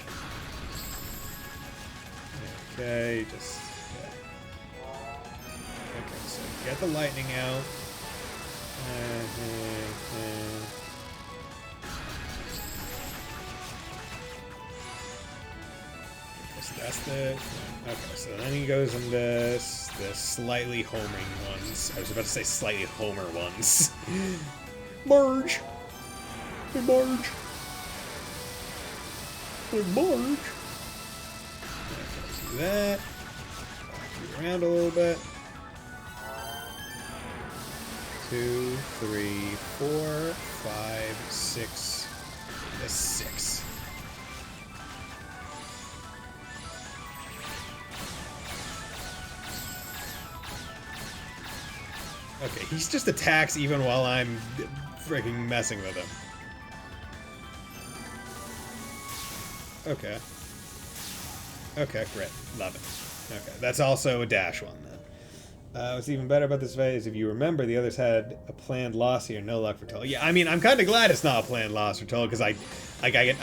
Okay, just. Okay, so get the lightning out. So that's the. Okay, so then he goes in the slightly homing ones. I was about to say slightly homer ones. Marge! Hey, Marge! Hey, Marge! Okay, do that. Move around a little bit. 2, 3, 4, 5, 6. That's 6. Okay, he's just attacks even while I'm freaking messing with him. Okay. Okay, great. Love it. Okay, that's also a dash one then. What's even better about this fight is if you remember, the others had a planned loss here, no luck for Toal. Yeah, I mean, I'm kind of glad it's not a planned loss for Toal, because I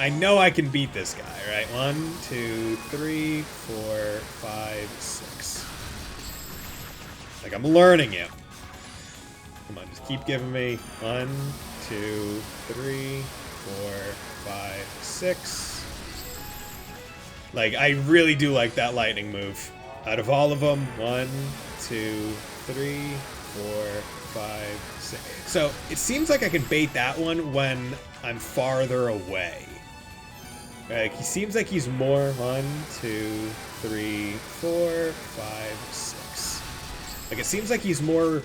know I can beat this guy, right? 1, 2, 3, 4, 5, 6. Like, I'm learning him. Come on, just keep giving me 1, 2, 3, 4, 5, 6. Like, I really do like that lightning move. Out of all of them, 1, 2, 3, 4, 5, 6. So it seems like I can bait that one when I'm farther away. Like, he seems like he's more 1, 2, 3, 4, 5, 6. Like, it seems like he's more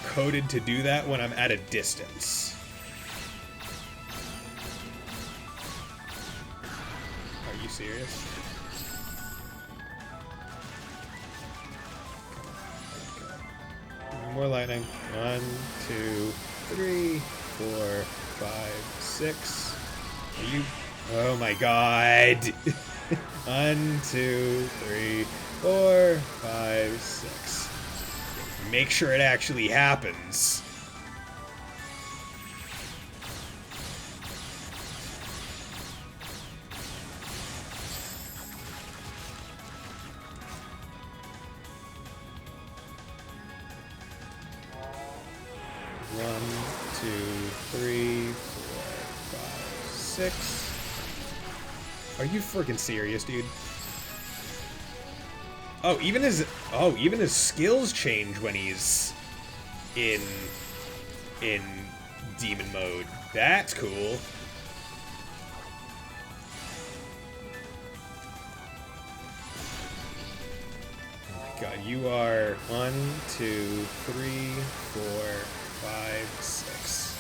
coded to do that when I'm at a distance. Are you serious? 1, 2, 3, 4, 5, 6. Are you... Oh my god! 1, 2, 3, 4, 5, 6. Make sure it actually happens. One, two, three, four, five, six. Are you freaking serious, dude? Oh, even his skills change when he's in demon mode. That's cool. Oh my god, you are 1, 2, 3, 4, 5, 6.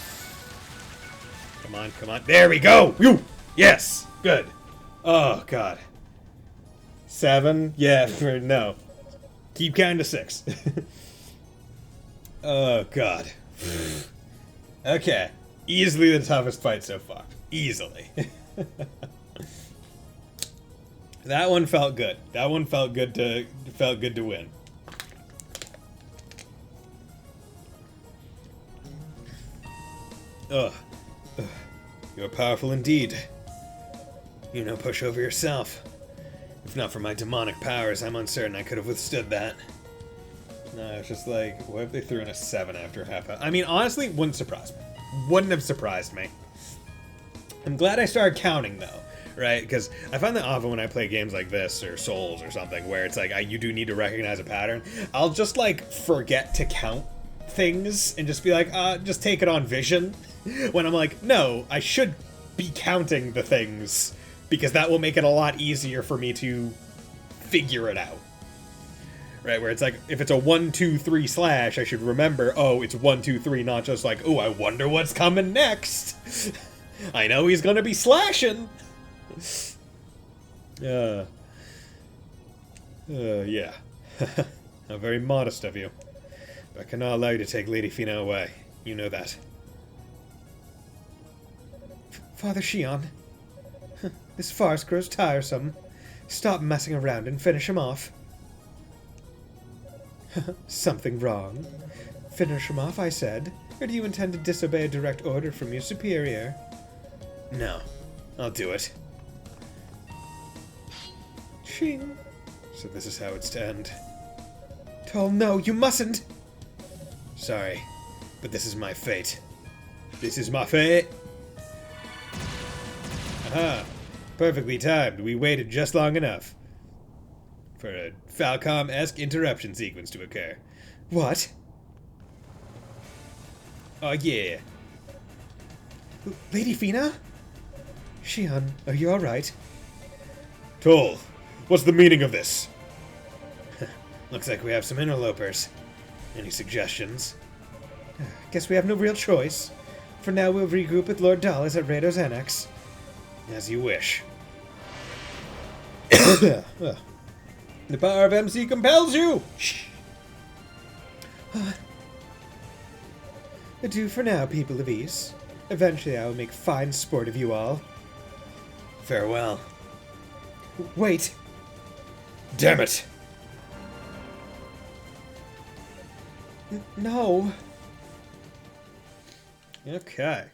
Come on, come on. There we go! Whew! Yes! Good. Oh god. 7? Yeah, no. Keep counting to 6. Oh, God. Okay. Easily the toughest fight so far. Easily. That one felt good. That one felt good to win. Ugh. You're powerful indeed. You know, push over yourself. If not for my demonic powers, I'm uncertain I could have withstood that. No, it's just like, what if they threw in a 7 after half hour? I mean, honestly, wouldn't surprise me. Wouldn't have surprised me. I'm glad I started counting, though, right? Because I find that often when I play games like this, or Souls or something, where it's like, you do need to recognize a pattern, I'll just, like, forget to count things and just be like, just take it on vision. When I'm like, no, I should be counting the things, because that will make it a lot easier for me to figure it out. Right, where it's like, if it's a 1, 2, 3 slash, I should remember, oh, it's 1, 2, 3, not just like, oh, I wonder what's coming next. I know he's gonna be slashing. Yeah. How very modest of you. But I cannot allow you to take Lady Fina away. You know that. Father Shion. This farce grows tiresome. Stop messing around and finish him off. Something wrong? Finish him off, I said. Or do you intend to disobey a direct order from your superior? No, I'll do it. Shing. So this is how it's to end. Toal, no, you mustn't! Sorry, but this is my fate. This is my fate! Aha! Perfectly timed. We waited just long enough for a Falcom-esque interruption sequence to occur. What? Oh, yeah. Lady Fina? Shion, are you alright? Toal, what's the meaning of this? Looks like we have some interlopers. Any suggestions? Guess we have no real choice. For now, we'll regroup with Lord Dallas at Raider's Annex. As you wish. The power of MC compels you! Shh. Adieu for now, people of East. Eventually I will make fine sport of you all. Farewell. Wait! Damn it! No! Okay.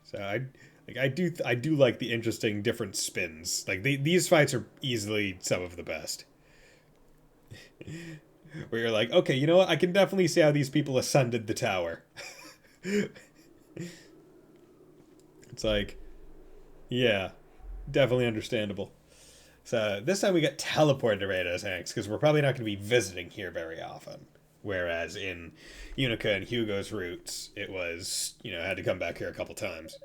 So I do like the interesting different spins. Like these fights are easily some of the best. Where you're like, okay, you know what? I can definitely see how these people ascended the tower. It's like, yeah, definitely understandable. So this time we get teleported to Raider's Annex because we're probably not going to be visiting here very often. Whereas in Unica and Hugo's roots, it was, I had to come back here a couple times.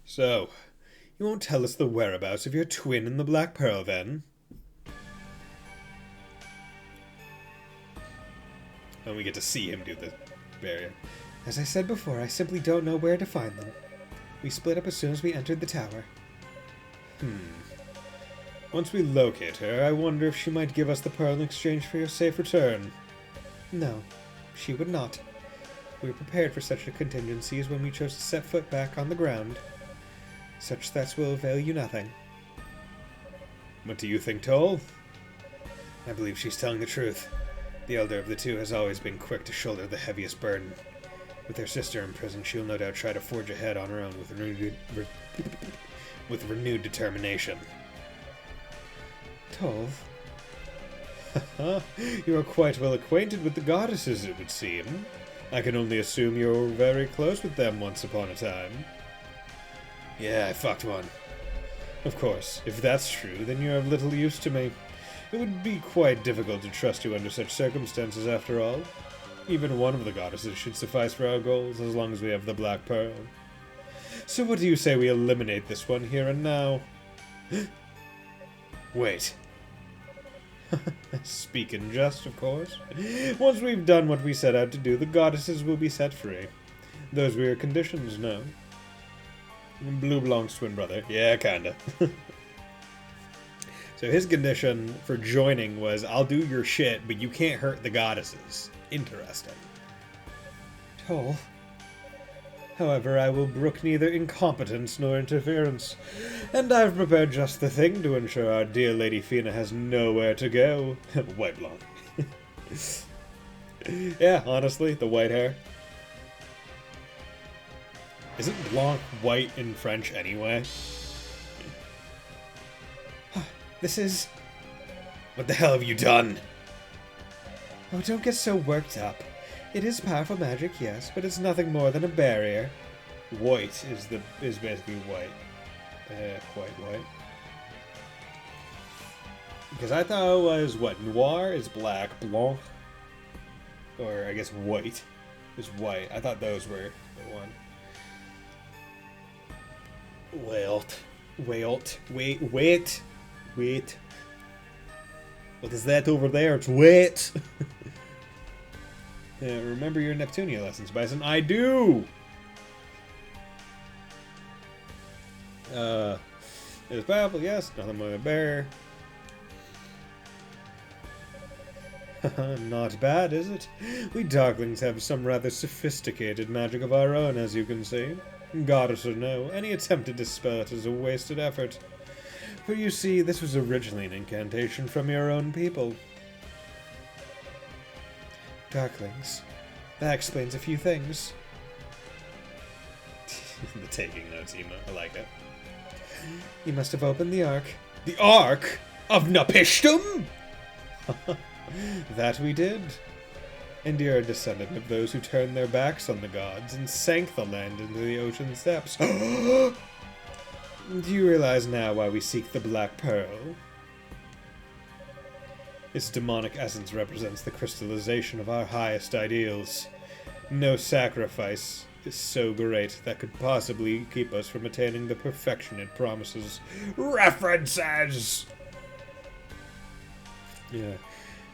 So, you won't tell us the whereabouts of your twin in the Black Pearl, then? And we get to see him do the barrier. As I said before, I simply don't know where to find them. We split up as soon as we entered the tower. Once we locate her, I wonder if she might give us the pearl in exchange for your safe return. No, she would not. We were prepared for such a contingency as when we chose to set foot back on the ground. Such threats will avail you nothing. What do you think, Toal? I believe she's telling the truth. The elder of the two has always been quick to shoulder the heaviest burden. With her sister in prison, she'll no doubt try to forge ahead on her own with renewed determination. Toal. You are quite well acquainted with the goddesses, it would seem. I can only assume you were very close with them once upon a time. Yeah, I fucked one. Of course, if that's true, then you're of little use to me. It would be quite difficult to trust you under such circumstances, after all. Even one of the goddesses should suffice for our goals, as long as we have the Black Pearl. So what do you say we eliminate this one here and now? Wait. Speak in jest, of course. Once we've done what we set out to do, the goddesses will be set free. Those were your conditions, no? Blue Blanc's twin brother. Yeah, kinda. So his condition for joining was, I'll do your shit, but you can't hurt the goddesses. Interesting. Toal. However, I will brook neither incompetence nor interference, and I've prepared just the thing to ensure our dear Lady Fina has nowhere to go. White Blanc. Yeah, honestly, the white hair. Isn't Blanc white in French anyway? This is... What the hell have you done? Oh, don't get so worked up. It is powerful magic, yes, but it's nothing more than a barrier. White is basically white. Quite white. Because I thought it was, what, noir is black, blanc, or I guess white is white. I thought those were the one. Wait. What is that over there? It's wet. Remember your Neptunia lessons, Bison. I do! It's powerful, yes. Nothing more than a bear. Not bad, is it? We Darklings have some rather sophisticated magic of our own, as you can see. Goddess or no, any attempt to dispel it is a wasted effort. For you see, this was originally an incantation from your own people. Darklings. That explains a few things. The taking notes emo. I like it. You must have opened the Ark. The Ark of Napishtim? That we did. And you're a descendant of those who turned their backs on the gods and sank the land into the ocean's depths. Do you realize now why we seek the Black Pearl? Its demonic essence represents the crystallization of our highest ideals. No sacrifice is so great that could possibly keep us from attaining the perfection it promises. References! Yeah,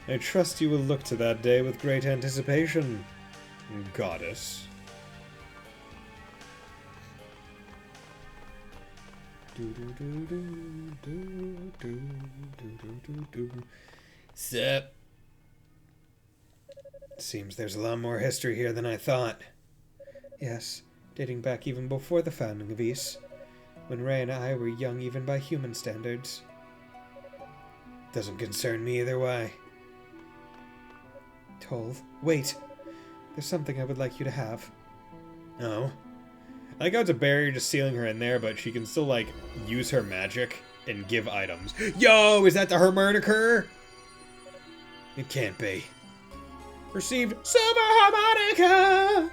I trust you will look to that day with great anticipation, goddess. Sup? Seems there's a lot more history here than I thought. Yes, dating back even before the founding of Ys, when Ray and I were young even by human standards. Doesn't concern me either way. Toal, wait. There's something I would like you to have. Oh? I like how it's a barrier just sealing her in there, but she can still, like, use her magic and give items. Yo, is that the Harmonica? It can't be. Received Silver Harmonica!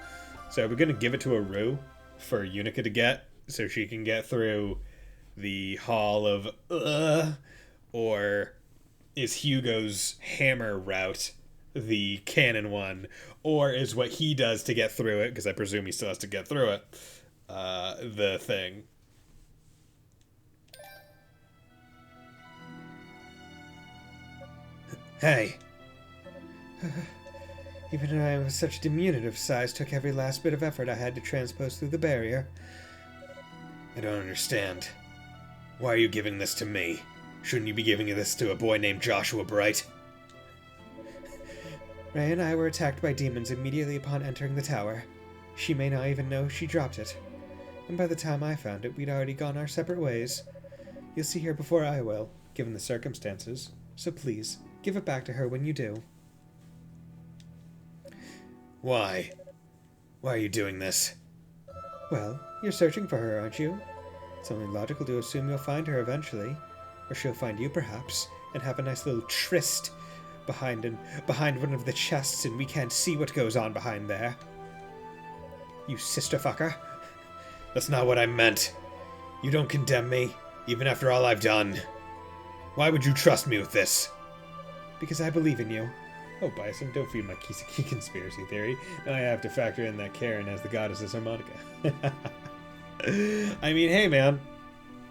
So are we going to give it to Aru for Unica to get, so she can get through the Hall of or is Hugo's hammer route the canon one, or is what he does to get through it, because I presume he still has to get through it, the thing? Hey! Even though I was such diminutive size, took every last bit of effort I had to transpose through the barrier. I don't understand. Why are you giving this to me? Shouldn't you be giving this to a boy named Joshua Bright? Ray and I were attacked by demons immediately upon entering the tower. She may not even know she dropped it. And by the time I found it, we'd already gone our separate ways. You'll see her before I will, given the circumstances. So please, give it back to her when you do. Why? Why are you doing this? Well, you're searching for her, aren't you? It's only logical to assume you'll find her eventually. Or she'll find you, perhaps, and have a nice little tryst behind one of the chests, and we can't see what goes on behind there. You sister fucker. That's not what I meant. You don't condemn me, even after all I've done. Why would you trust me with this? Because I believe in you. Oh, Bison, don't feed my Kisaki conspiracy theory. Now I have to factor in that Karen as the goddess's harmonica. I mean, hey, man.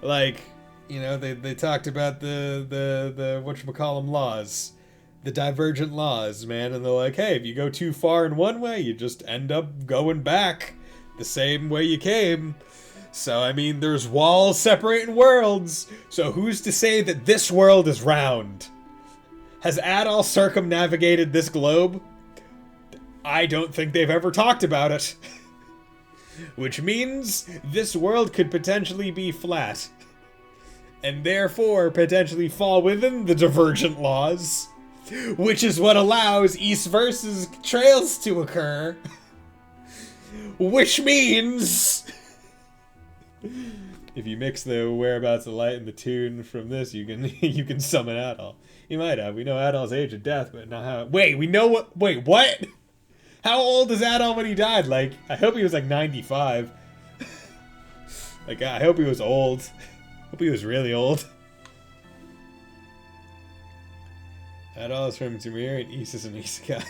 Like, you know, they talked about the whatchamacallem laws. The divergent laws, man. And they're like, hey, if you go too far in one way, you just end up going back the same way you came. So, I mean, there's walls separating worlds. So who's to say that this world is round? Has Adal circumnavigated this globe? I don't think they've ever talked about it. Which means this world could potentially be flat. And therefore potentially fall within the divergent laws. Which is what allows East versus trails to occur. Which means... if you mix the whereabouts of light and the tune from this, you can summon Adal. You might have. We know Adal's age of death, but not how... Wait, we know what... Wait, what? How old is Adal when he died? Like, I hope he was like 95. Like, I hope he was old. I hope he was really old. Adal is from Tamir and Isis and Isekai.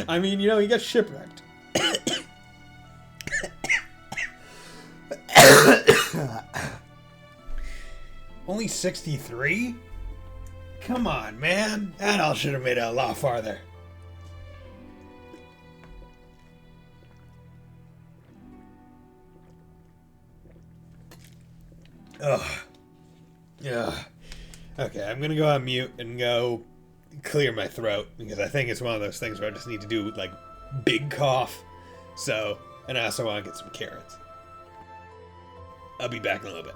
I mean, you know, he got shipwrecked. Only 63? Come on, man. Adal should have made it a lot farther. Ugh. Yeah. Okay, I'm gonna go on mute and go clear my throat, because I think it's one of those things where I just need to do, like, big cough. So, and I also want to get some carrots. I'll be back in a little bit.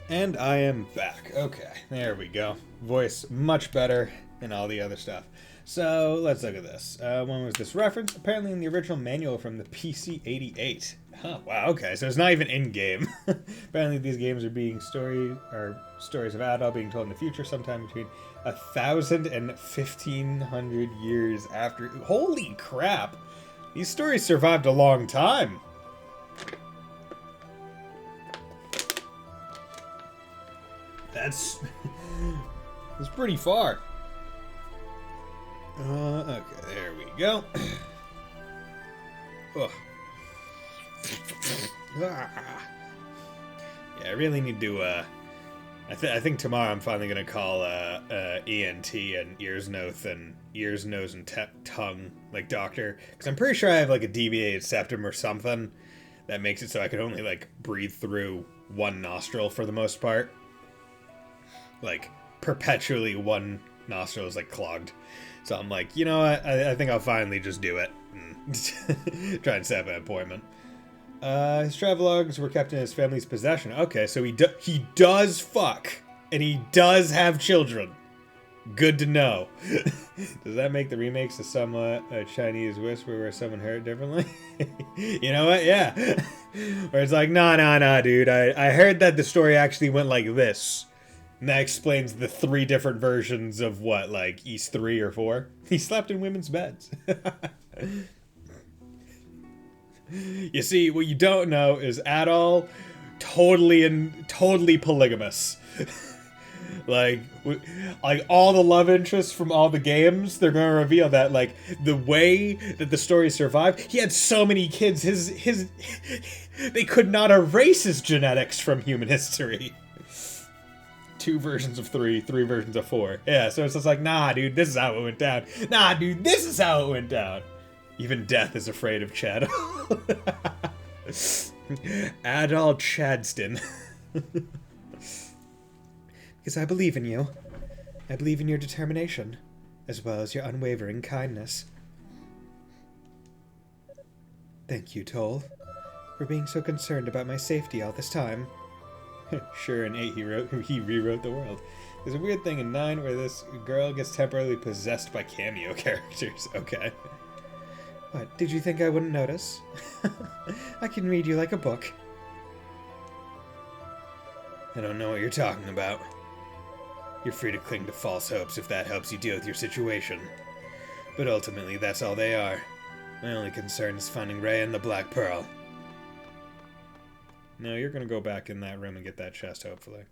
And I am back. Okay, there we go. Voice much better than all the other stuff. So let's look at this. When was this referenced? Apparently in the original manual from the PC-88. Huh, wow, okay, so it's not even in-game. Apparently these games are being stories of Adol being told in the future, sometime between 1,000 and 1,500 years after. Holy crap! These stories survived a long time. That's pretty far. Okay, there we go. Ugh. Yeah, I really need to. I think tomorrow I'm finally gonna call ENT and ears, nose, and tongue like doctor, because I'm pretty sure I have like a deviated septum or something that makes it so I can only like breathe through one nostril for the most part. Like perpetually one nostril is like clogged. So I'm like, you know what? I think I'll finally just do it and try and set up an appointment. His travelogues were kept in his family's possession. Okay, so he does fuck, and he does have children. Good to know. Does that make the remakes of somewhat a Chinese whisper where someone heard it differently? You know what? Yeah. Where it's like, nah, dude. I heard that the story actually went like this. And that explains the 3 different versions of what, like, he's 3 or 4? He slept in women's beds. You see, what you don't know is Adol totally polygamous. like all the love interests from all the games, they're gonna reveal that, like, the way that the story survived, he had so many kids, his they could not erase his genetics from human history. 2 versions of 3, 3 versions of 4. Yeah, so it's just like, nah, dude, this is how it went down. Nah, dude, this is how it went down. Even death is afraid of Chad. Adol Chadston. Because I believe in you. I believe in your determination, as well as your unwavering kindness. Thank you, Toal, for being so concerned about my safety all this time. Sure, in 8 he rewrote the world. There's a weird thing in 9 where this girl gets temporarily possessed by cameo characters. Okay. What, did you think I wouldn't notice? I can read you like a book. I don't know what you're talking about. You're free to cling to false hopes if that helps you deal with your situation. But ultimately, that's all they are. My only concern is finding Rhea and the Black Pearl. No, you're gonna go back in that room and get that chest, hopefully.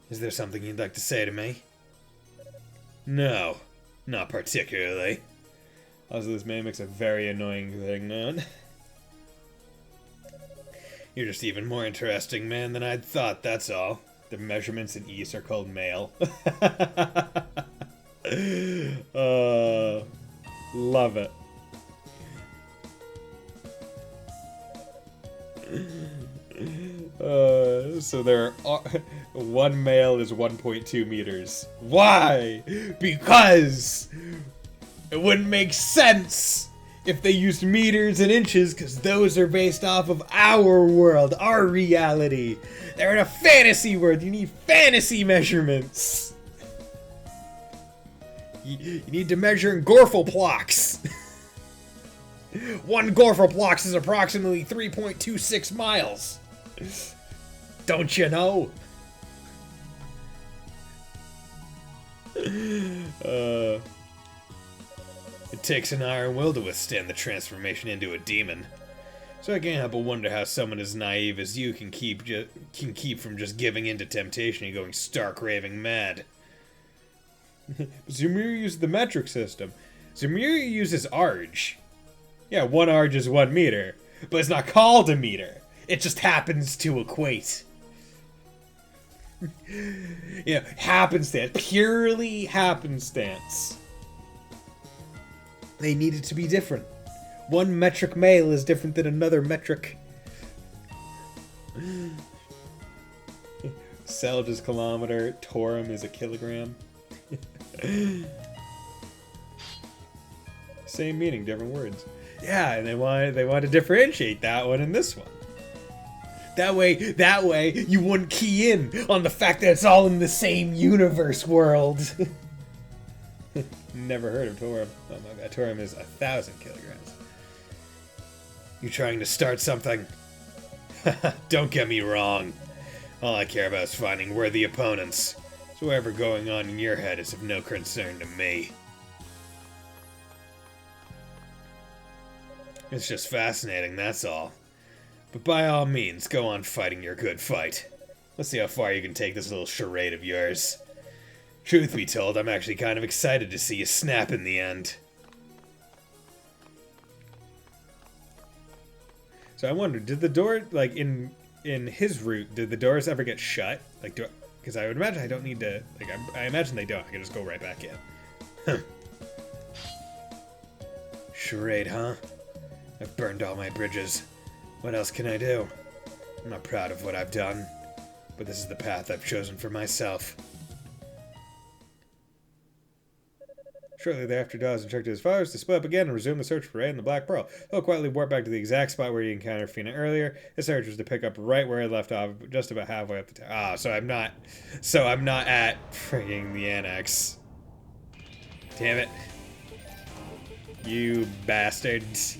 Is there something you'd like to say to me? No, not particularly. Also, this man makes a very annoying thing, man. You're just even more interesting, man, than I'd thought, that's all. The measurements in East are called male. Love it. So there are, 1 male is 1.2 meters. Why? Because it wouldn't make sense if they used meters and inches, because those are based off of our world, our reality. They're in a fantasy world. You need fantasy measurements. You need to measure in Gorfelplox. 1 Gorfelplox is approximately 3.26 miles. Don't you know? It takes an iron will to withstand the transformation into a demon. So I can't help but wonder how someone as naive as you can keep from just giving in to temptation and going stark raving mad. Zemir used the metric system. Zemir uses arge. Yeah, 1 arge is 1 meter, but it's not called a meter. It just happens to equate. You know, happenstance. Purely happenstance. They need it to be different. 1 metric male is different than another metric. Selge is kilometer, Torum is a kilogram. Same meaning, different words. Yeah, and they want to differentiate that one and this one. That way, you wouldn't key in on the fact that it's all in the same universe world. Never heard of Torum. Oh my god, Torum is 1,000 kilograms. You trying to start something? Don't get me wrong. All I care about is finding worthy opponents. So whatever going on in your head is of no concern to me. It's just fascinating, that's all. But by all means, go on fighting your good fight. Let's see how far you can take this little charade of yours. Truth be told, I'm actually kind of excited to see you snap in the end. So I wonder, did the door, like, in his route, did the doors ever get shut? Like, because I would imagine I don't need to, like, I imagine they don't. I can just go right back in. Charade, huh? I've burned all my bridges. What else can I do? I'm not proud of what I've done, but this is the path I've chosen for myself. Shortly thereafter, Dawes instructed his followers to split up again and resume the search for Ray and the Black Pearl. He'll quietly warp back to the exact spot where he encountered Fina earlier. His search was to pick up right where he left off, just about halfway up the tower. Ah, so I'm not at frigging the annex. Damn it. You bastards.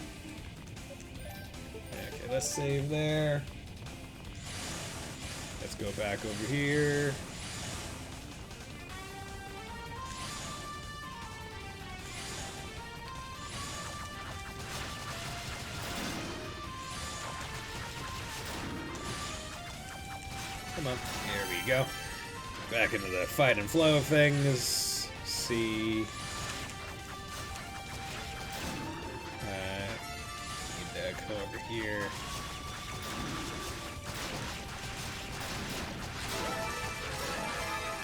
Okay, let's save there. Let's go back over here. Come on. There we go. Back into the fight and flow of things. See. Need to come over here.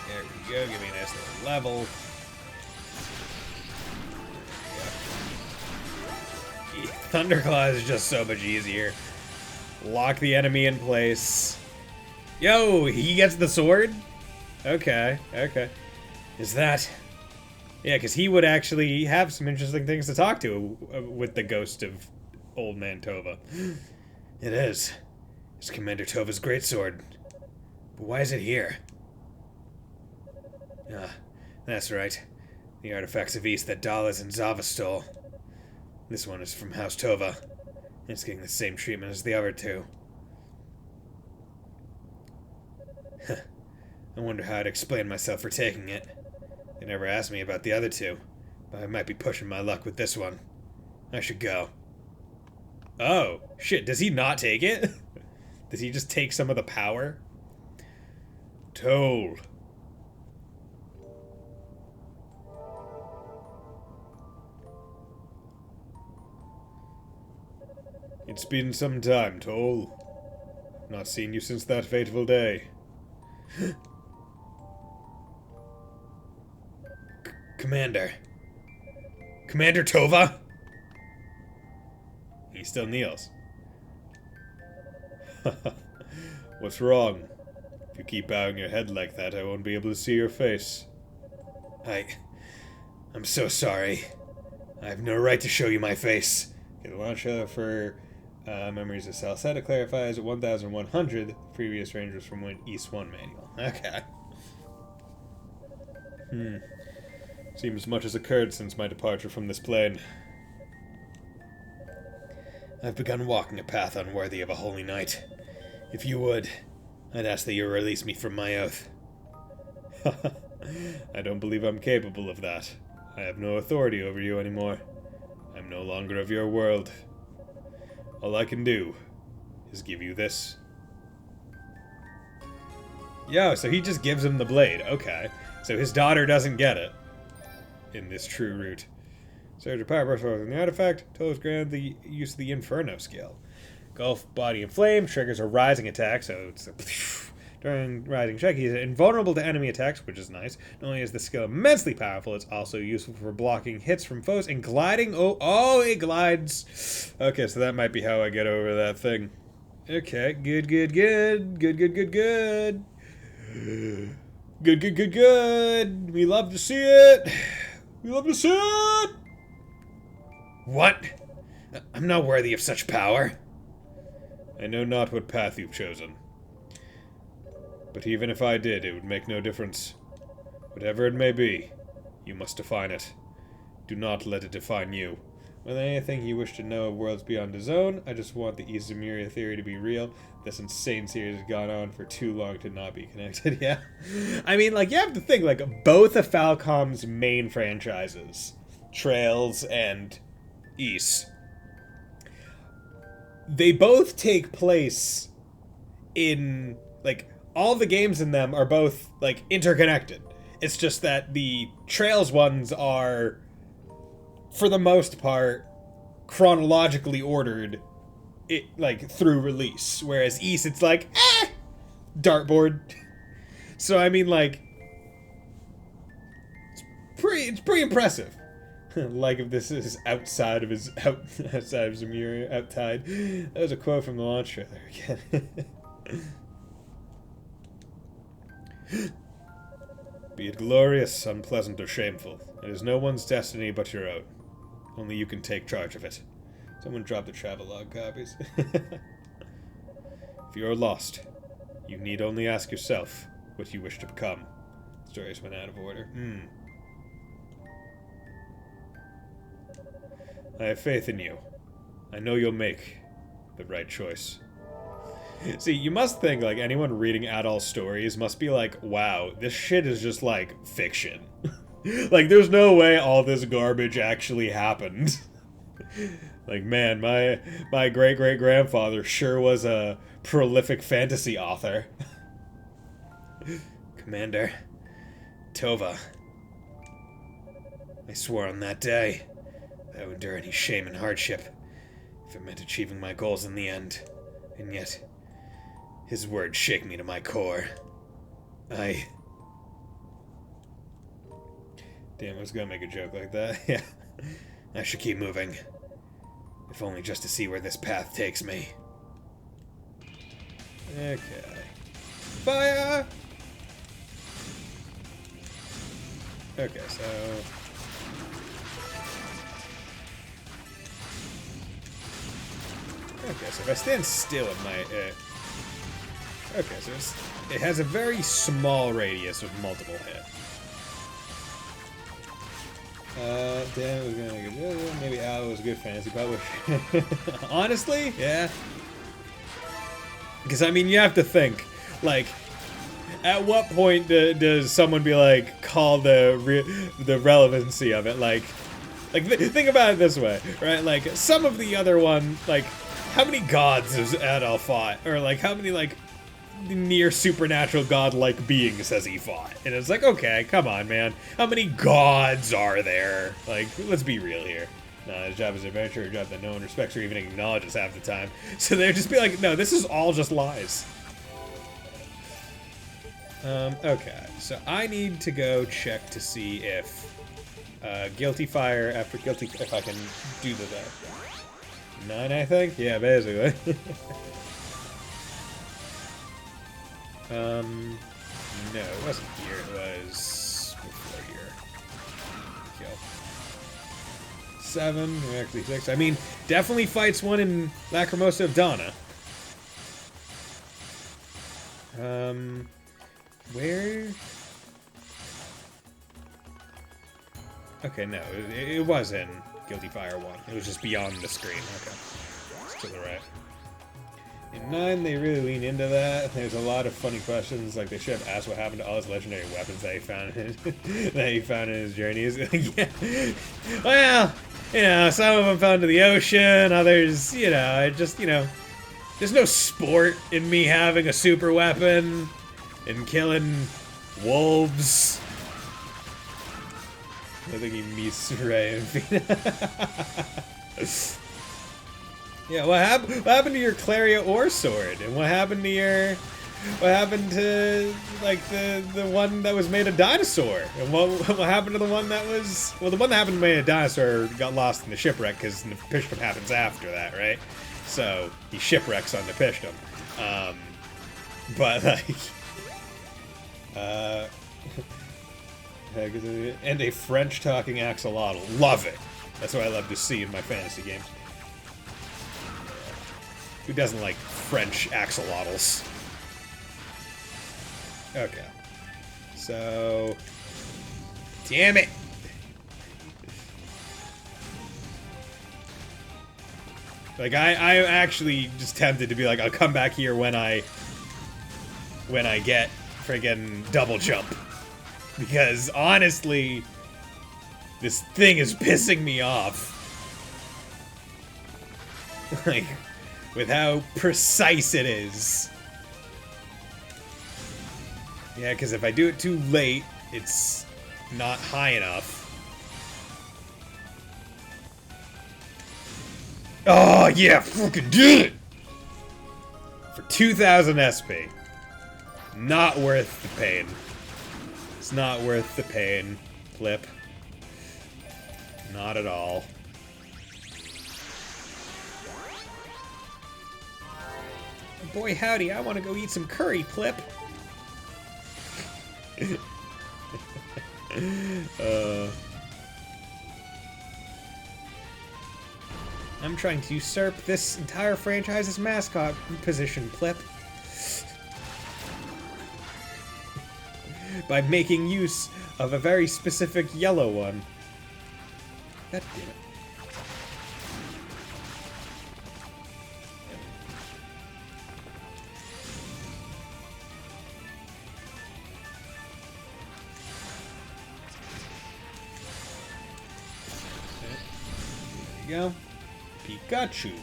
There we go. Give me a nice little level. Yeah. Thunderclaw is just so much easier. Lock the enemy in place. Yo, he gets the sword? Okay, okay. Is that... Yeah, because he would actually have some interesting things to talk to with the ghost of Old Man Tova. It is. It's Commander Tova's greatsword. But why is it here? Ah, that's right. The artifacts of East that Dalas and Zava stole. This one is from House Tova. It's getting the same treatment as the other two. I wonder how I'd explain myself for taking it. They never asked me about the other two, but I might be pushing my luck with this one. I should go. Oh, shit, does he not take it? Does he just take some of the power? Toal. It's been some time, Toal. Not seen you since that fateful day. Commander. Commander Tova? He still kneels. What's wrong? If you keep bowing your head like that, I won't be able to see your face. I'm so sorry. I have no right to show you my face. Okay, the launcher for Memories of Cell Set clarifies 1,100. Previous range was from East 1 manual. Okay. Seems much has occurred since my departure from this plane. I've begun walking a path unworthy of a holy knight. If you would, I'd ask that you release me from my oath. I don't believe I'm capable of that. I have no authority over you anymore. I'm no longer of your world. All I can do is give you this. Yo, so he just gives him the blade. Okay. So his daughter doesn't get it. In this true route. Surge of power burst from the artifact. Toes granted the use of the Inferno skill. Gulf body in flame triggers a rising attack, so it's during rising check. He's invulnerable to enemy attacks, which is nice. Not only is the skill immensely powerful, it's also useful for blocking hits from foes and gliding. Oh, it glides. Okay, so that might be how I get over that thing. Okay, good. Good. We love to see it. We love to see it. What? I'm not worthy of such power. I know not what path you've chosen. But even if I did, it would make no difference. Whatever it may be, you must define it. Do not let it define you. With anything you wish to know of worlds beyond his own, I just want the Izumiya theory to be real. This insane series has gone on for too long to not be connected. Yeah. I mean, like, you have to think, like, both of Falcom's main franchises, Trails and Ys, they both take place in, like, all the games in them are both, like, interconnected. It's just that the Trails ones are, for the most part, chronologically ordered, like, through release. Whereas Ys, it's like, dartboard. So, I mean, like, it's pretty impressive. Like if this is outside of Zamir, outside. That was a quote from the launch trailer again. Be it glorious, unpleasant, or shameful, it is no one's destiny but your own. Only you can take charge of it. Someone dropped the travelogue copies. If you are lost, you need only ask yourself what you wish to become. Stories went out of order. I have faith in you. I know you'll make the right choice. See, you must think, like, anyone reading adult stories must be like, wow, this shit is just, like, fiction. Like, there's no way all this garbage actually happened. Like, man, my great-great-grandfather sure was a prolific fantasy author. Commander, Tova, I swore on that day I would endure any shame and hardship if it meant achieving my goals in the end. And yet, his words shake me to my core. Damn, I was gonna make a joke like that. Yeah. I should keep moving. If only just to see where this path takes me. Okay. Fire! Okay, so... Okay, so if I stand still at my... Okay, so it has a very small radius with multiple hits. Damn, it was gonna make it. Maybe Al was a good fantasy publisher. Honestly, yeah. Because, I mean, you have to think, like, at what point does someone be like, call the relevancy of it? Like, think about it this way, right? Like, some of the other one, like, how many gods has Adol fought? Or, like, how many, like, near supernatural god-like beings has he fought? And it's like, okay, come on, man. How many gods are there? Like, let's be real here. No, his job is an adventurer, a job that no one respects or even acknowledges half the time. So they'd just be like, no, this is all just lies. Okay, so I need to go check to see if Guilty Fire after Guilty, if I can do the 9, I think? Yeah, basically. No, it wasn't here, it was before here. Kill. 7, actually 6. I mean, definitely fights one in Lacrimosa of Donna. Where? Okay, no, it was in Guilty Fire 1. It was just beyond the screen. Okay. It's to the right. In 9, they really lean into that. There's a lot of funny questions, like they should have asked what happened to all his legendary weapons that he found in his journeys. Yeah. Well, you know, some of them fell into the ocean, others, you know, there's no sport in me having a super weapon and killing wolves. I think he meets Ray and Fina. Yeah, what happened to your Claria Ore Sword? And what happened to like the one that was made of dinosaur? And what happened to the one that was, well, the one that happened to made of dinosaur got lost in the shipwreck because Nepishtim happens after that, right? So he shipwrecks on Nepishtim. But like and a French talking axolotl. Love it. That's what I love to see in my fantasy games. Who doesn't like French axolotls? Okay. So... Damn it! Like, I actually just tempted to be like, I'll come back here when I get friggin' double jump. Because, honestly, this thing is pissing me off. Like, with how precise it is. Yeah, because if I do it too late, it's not high enough. Oh, yeah, fucking did it! For 2,000 SP. Not worth the pain. It's not worth the pain, Flip. Not at all. Boy, howdy, I want to go eat some curry, Flip. I'm trying to usurp this entire franchise's mascot position, Plip. By making use of a very specific yellow one. God damn it. There you go. Pikachu.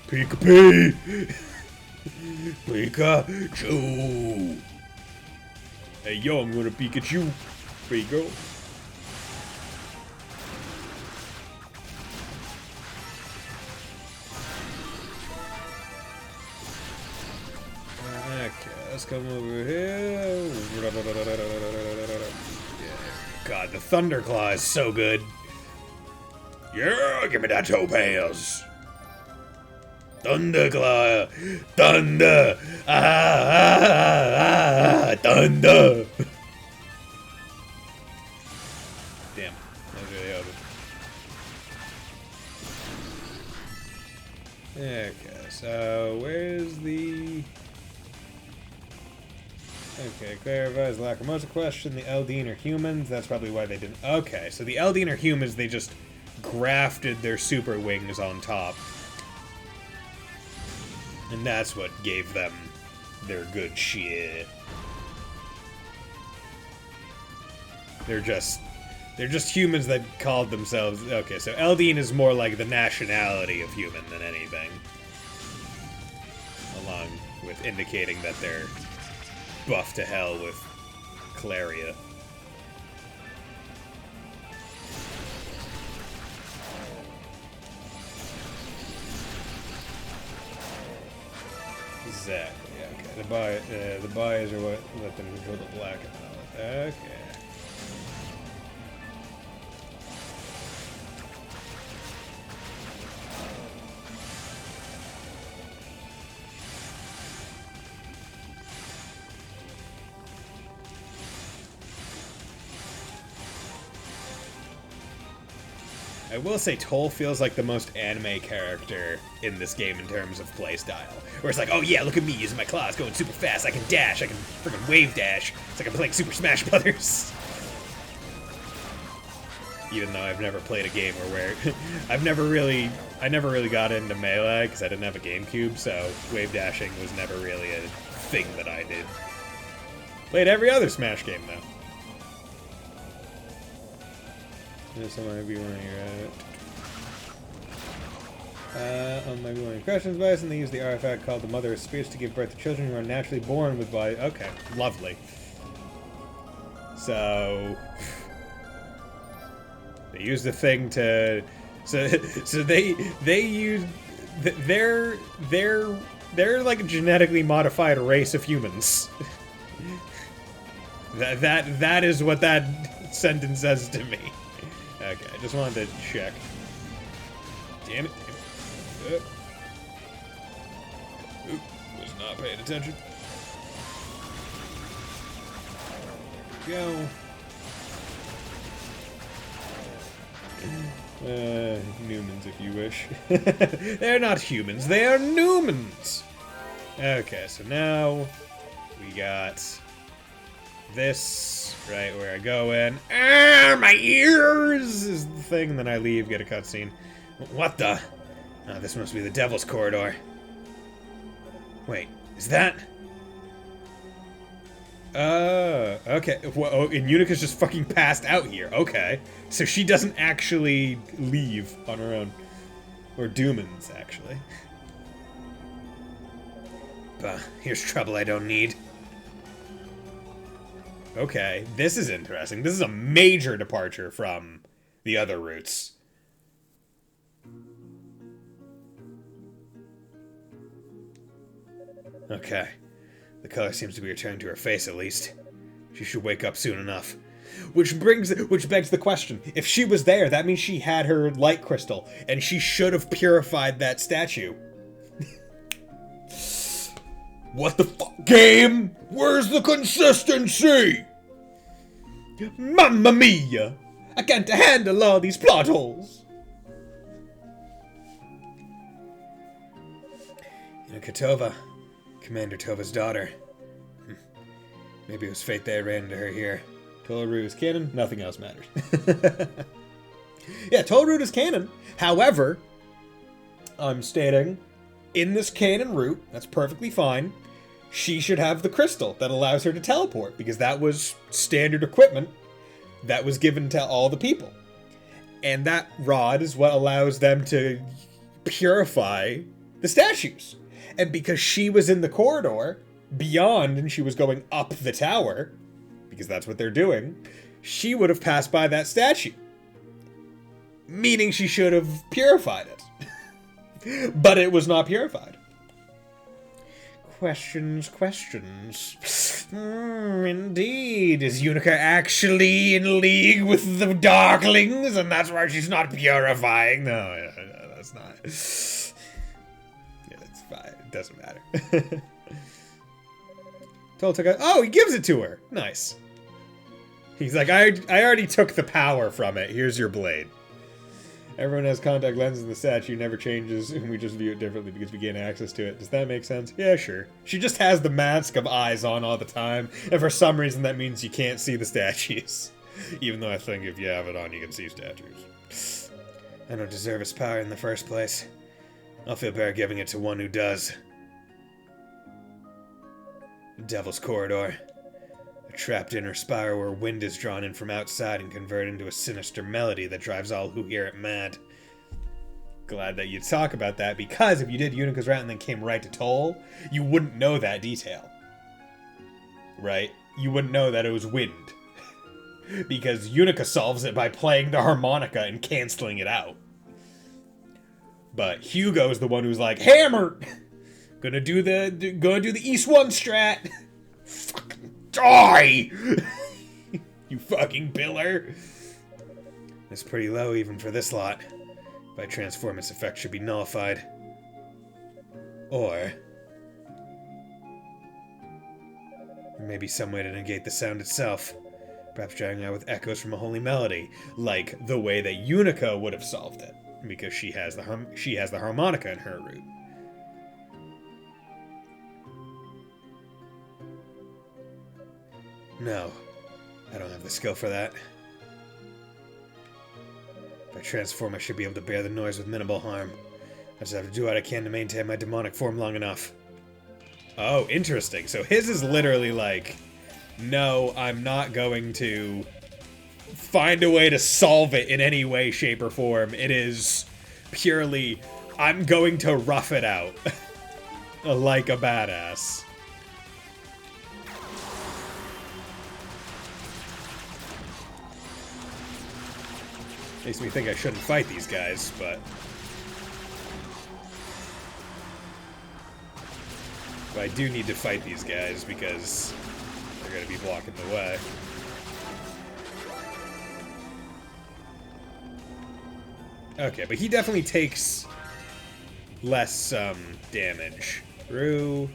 Pika-Pee! Pikachu! Hey, yo, I'm gonna Pikachu. There you go. Okay, let's come over here. God, the Thunderclaw is so good. Yeah, give me that topaz. Thunderclaw. Thunder. Thunder. Damn, that was really open. Okay, so where's the... Okay, clarifies Lacrimosa question. The Eldeen are humans. That's probably why they didn't... Okay, so the Eldeen are humans. They just grafted their super wings on top. And that's what gave them their good shit. They're just humans that called themselves... Okay, so Eldeen is more like the nationality of human than anything. Along with indicating that they're buff to hell with Claria. Exactly, okay. The buys are what let them control the black and all. Okay. I will say Toal feels like the most anime character in this game in terms of playstyle. Where it's like, oh yeah, look at me using my claws, going super fast, I can dash, I can freaking wave dash. It's like I'm playing Super Smash Brothers. Even though I've never played a game where I never really got into Melee because I didn't have a GameCube, so wave dashing was never really a thing that I did. Played every other Smash game though. This might be one of your on my one questions, Bison, they use the artifact called the Mother of Spirits to give birth to children who are naturally born with body. Okay, lovely. So they use the thing to so they use they're like a genetically modified race of humans. that is what that sentence says to me. Okay, I just wanted to check. Damn it. Oop, was not paying attention. Go. Newmans, if you wish. They're not humans, they are Newmans! Okay, so now we got this right where I go in. Ah, my ears is the thing, and then I leave, get a cutscene. What the? Oh, this must be the Devil's Corridor. Wait, is that? Okay. Whoa, and Unica's just fucking passed out here. Okay. So she doesn't actually leave on her own. Or Doomans, actually. But here's trouble I don't need. Okay, this is interesting. This is a major departure from the other routes. Okay. The color seems to be returning to her face, at least. She should wake up soon enough. Which begs the question. If she was there, that means she had her light crystal, and she should have purified that statue. What the fuck, game? Where's the consistency? Mamma mia! I can't handle all these plot holes. Katova. Commander Tova's daughter. Maybe it was fate they ran into her here. Toal route is canon, nothing else matters. Yeah, Toal route is canon. However, I'm stating, in this canon route, that's perfectly fine, she should have the crystal that allows her to teleport, because that was standard equipment that was given to all the people. And that rod is what allows them to purify the statues. And because she was in the corridor beyond and she was going up the tower, because that's what they're doing, she would have passed by that statue. Meaning she should have purified it. But it was not purified. Questions. Indeed. Is Unica actually in league with the Darklings, and that's why she's not purifying? No, that's not. Yeah, it's fine. It doesn't matter. Toal took it. Oh, he gives it to her. Nice. He's like, I already took the power from it. Here's your blade. Everyone has contact lenses in the statue, never changes, and we just view it differently because we gain access to it. Does that make sense? Yeah, sure. She just has the mask of eyes on all the time, and for some reason that means you can't see the statues. Even though I think if you have it on, you can see statues. I don't deserve its power in the first place. I'll feel better giving it to one who does. The Devil's Corridor. A trapped inner spiral where wind is drawn in from outside and converted into a sinister melody that drives all who hear it mad. Glad that you talk about that, because if you did Unica's route and then came right to Toal, you wouldn't know that detail. Right? You wouldn't know that it was wind. Because Unica solves it by playing the harmonica and canceling it out. But Hugo's the one who's like, hammer! Gonna do the East 1 strat. Fucking die! You fucking pillar. It's pretty low even for this lot. If I transform, its effect should be nullified. Or maybe some way to negate the sound itself. Perhaps drowning out with echoes from a holy melody, like the way that Unica would have solved it, because she has the harmonica in her route. No, I don't have the skill for that. If I transform, I should be able to bear the noise with minimal harm. I just have to do what I can to maintain my demonic form long enough. Oh, interesting. So his is literally like, no, I'm not going to find a way to solve it in any way, shape, or form. It is purely, I'm going to rough it out. Like a badass. Makes me think I shouldn't fight these guys, but I do need to fight these guys because they're going to be blocking the way. Okay, but he definitely takes less damage. Rue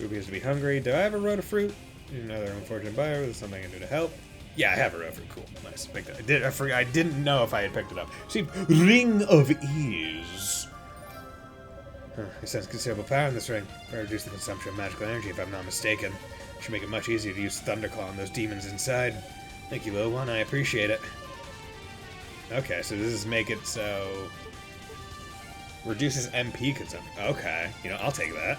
appears to be hungry. Do I have a road of fruit? Another unfortunate buyer. There's something I can do to help. Yeah, I have a rover. Cool. Nice. Picked it. I didn't know if I had picked it up. See, Ring of Ease. Huh, I sense considerable power in this ring. If I reduce the consumption of magical energy, if I'm not mistaken. Should make it much easier to use Thunderclaw on those demons inside. Thank you, little one. I appreciate it. Okay, so this is make it so... Reduces MP consumption. Okay. You know, I'll take that.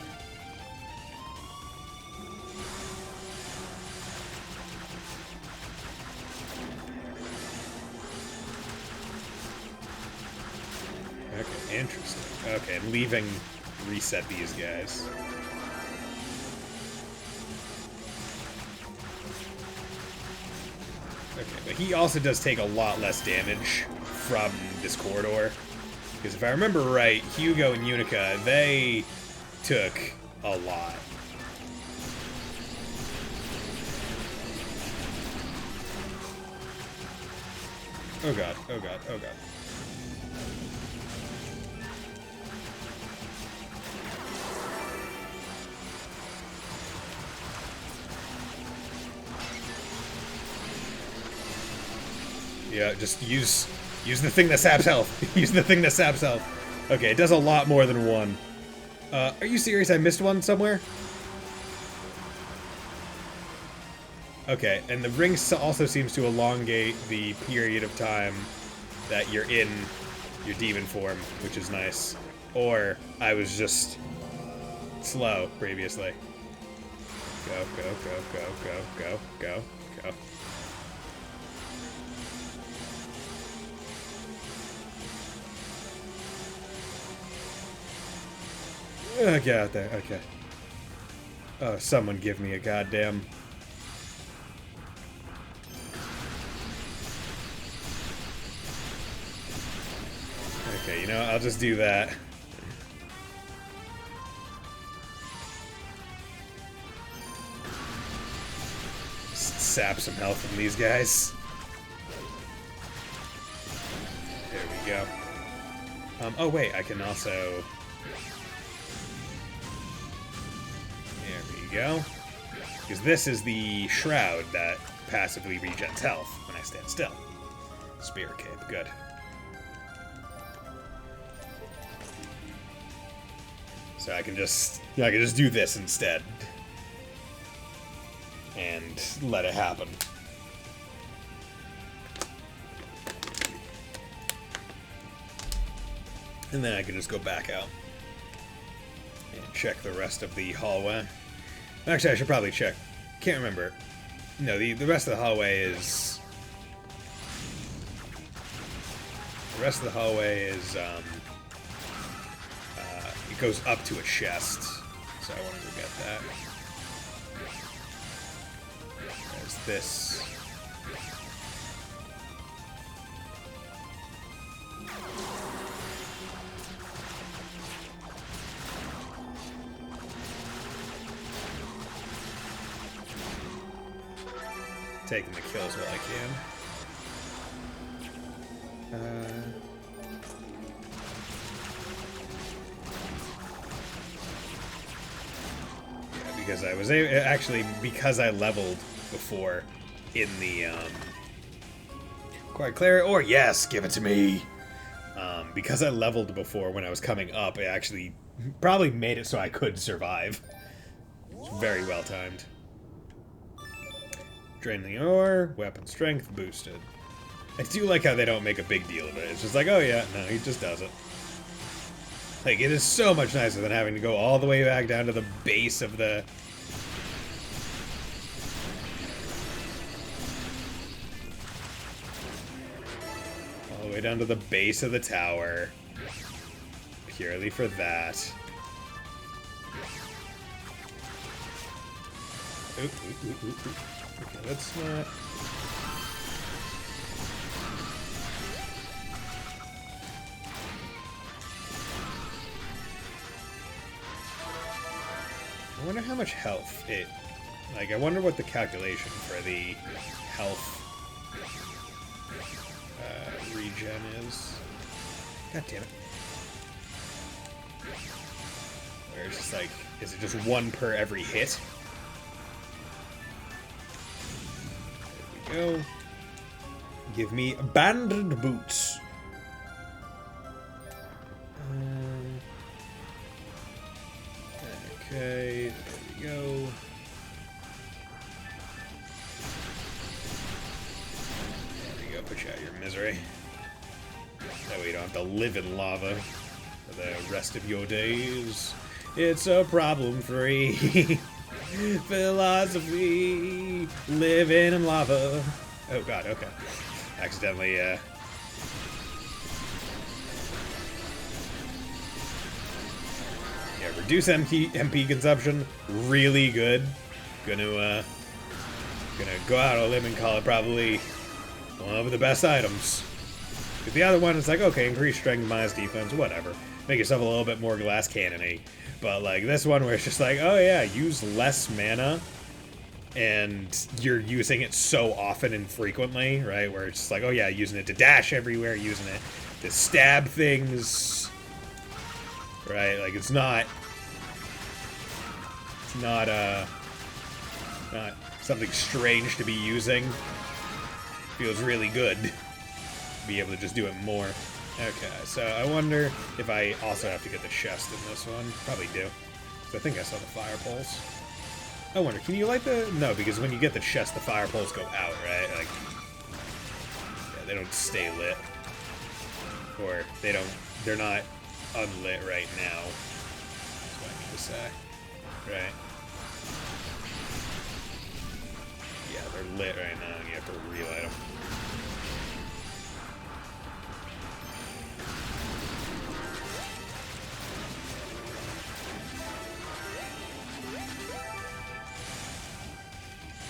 Okay, interesting. Okay, I'm leaving reset these guys. Okay, but he also does take a lot less damage from this corridor. Because if I remember right, Hugo and Unica, they took a lot. Oh god, oh god, oh god. Yeah, just use the thing that saps health. Use the thing that saps health. Okay, it does a lot more than one. Are you serious? I missed one somewhere? Okay, and the ring also seems to elongate the period of time that you're in your demon form, which is nice. Or I was just slow previously. Go, go, go, go, go, go, go, go. Get out there. Okay. Oh, someone give me a goddamn... Okay, you know, I'll just do that. Just sap some health from these guys. There we go. Oh wait, I can also... Go. Because this is the shroud that passively regens health when I stand still. Spear cape, good. So I can just do this instead. And let it happen. And then I can just go back out and check the rest of the hallway. Actually, I should probably check. Can't remember. No, the rest of the hallway is... The rest of the hallway is, it goes up to a chest. So I want to go get that. There's this. Taking the kills while I can. Yeah, because I was actually because I leveled before in the Quiet Cleric. Or yes, give it to me. Because I leveled before when I was coming up, it actually probably made it so I could survive. It's very well timed. Drain the ore, weapon strength boosted. I do like how they don't make a big deal of it. It's just like, oh yeah, no, he just does it. Like, it is so much nicer than having to go all the way back down to the base of the... All the way down to the base of the tower. Purely for that. Oop, oop, oop, oop, oop. Okay, that's not... I wonder how much health it... Like, I wonder what the calculation for the health regen is. God damn it. Where it's just like, is it just one per every hit? There we go. Give me abandoned boots. Okay, there we go. There we go, put you out of your misery. That way you don't have to live in lava for the rest of your days. It's a problem-free philosophy, living in lava. Oh god, okay. Accidentally, yeah, reduce MP consumption, really good. Gonna go out on a limb and call it probably one of the best items. Because the other one is like, okay, increase strength minus defense, whatever. Make yourself a little bit more glass cannon-y. But like this one where it's just like, oh yeah, use less mana, and you're using it so often and frequently, right? Where it's just like, oh yeah, using it to dash everywhere, using it to stab things, right? Like it's not something strange to be using. Feels really good to be able to just do it more. Okay, so I wonder if I also have to get the chest in this one. Probably do. So I think I saw the fire poles. I wonder, can you light the... No, because when you get the chest, the fire poles go out, right? Like, yeah, they don't stay lit. Or they don't... They're not unlit right now. That's what I mean to say. Right. Yeah, they're lit right now, and you have to relight them.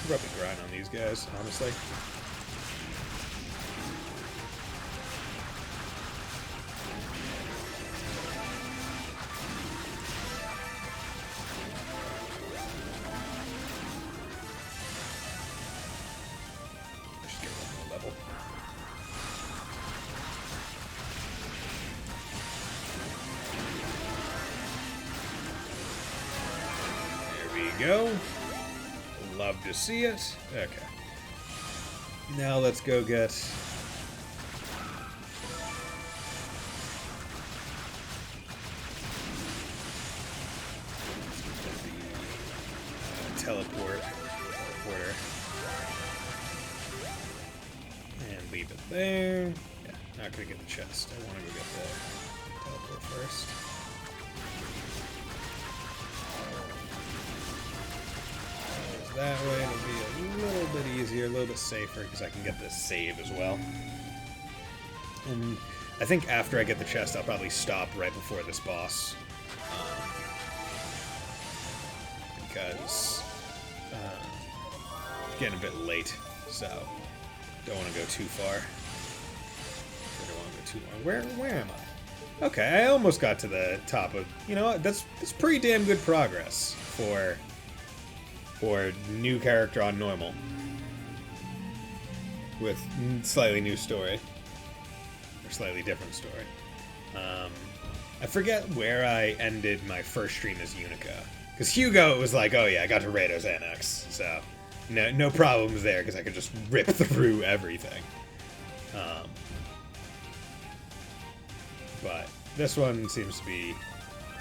Probably grind on these guys, honestly. Just get one more level. There we go. Love to see it. Okay. Now let's go get... the teleporter. And leave it there. Yeah, not gonna get the chest. I want to go get the teleport first. That way it'll be a little bit easier, a little bit safer, because I can get this save as well. And I think after I get the chest, I'll probably stop right before this boss. Because it's getting a bit late, so don't want to go too far. I don't want to go too long. Where am I? Okay, I almost got to the top of... You know what? That's pretty damn good progress for new character on normal with slightly new story or slightly different story. I forget where I ended my first stream as Unica, because Hugo, it was like, oh yeah, I got to Rado's Annex, so no problems there because I could just rip through everything. But this one seems to be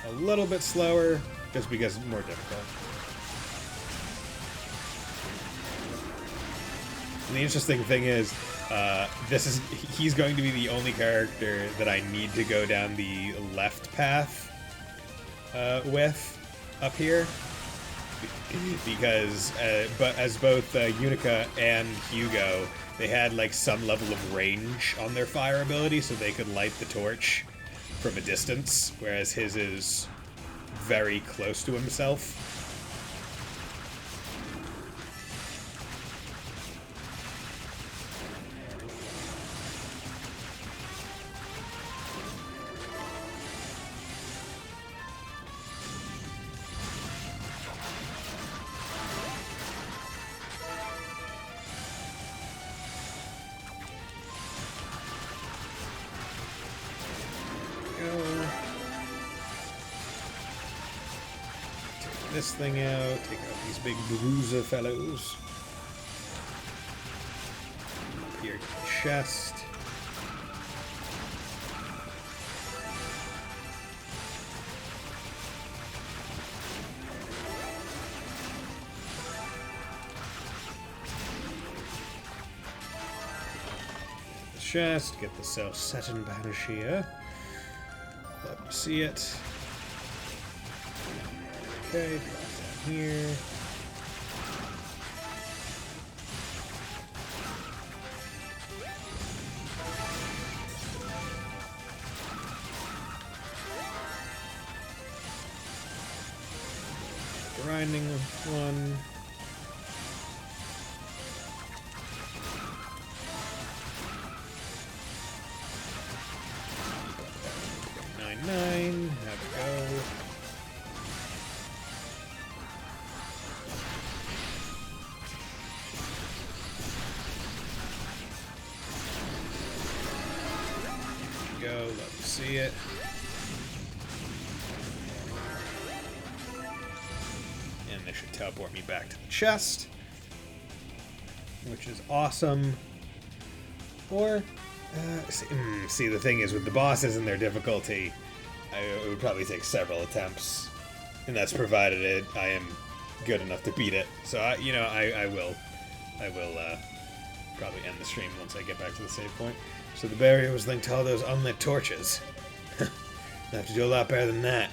a little bit slower just because it's more difficult. And the interesting thing is, he's going to be the only character that I need to go down the left path with up here, because but as both Unica and Hugo, they had like some level of range on their fire ability, so they could light the torch from a distance, whereas his is very close to himself. This thing out, take out these big bruiser fellows. chest. Chest, get the self-setting banish here. Let me see it. Okay, drop down here. Grinding one. 9. Have to go. Go. Let me see it. And this should teleport me back to the chest, which is awesome. Or see, the thing is, with the bosses and their difficulty, it would probably take several attempts, and that's provided I am good enough to beat it. So I will probably end the stream once I get back to the save point. So the barrier was linked to all those unlit torches. I have to do a lot better than that.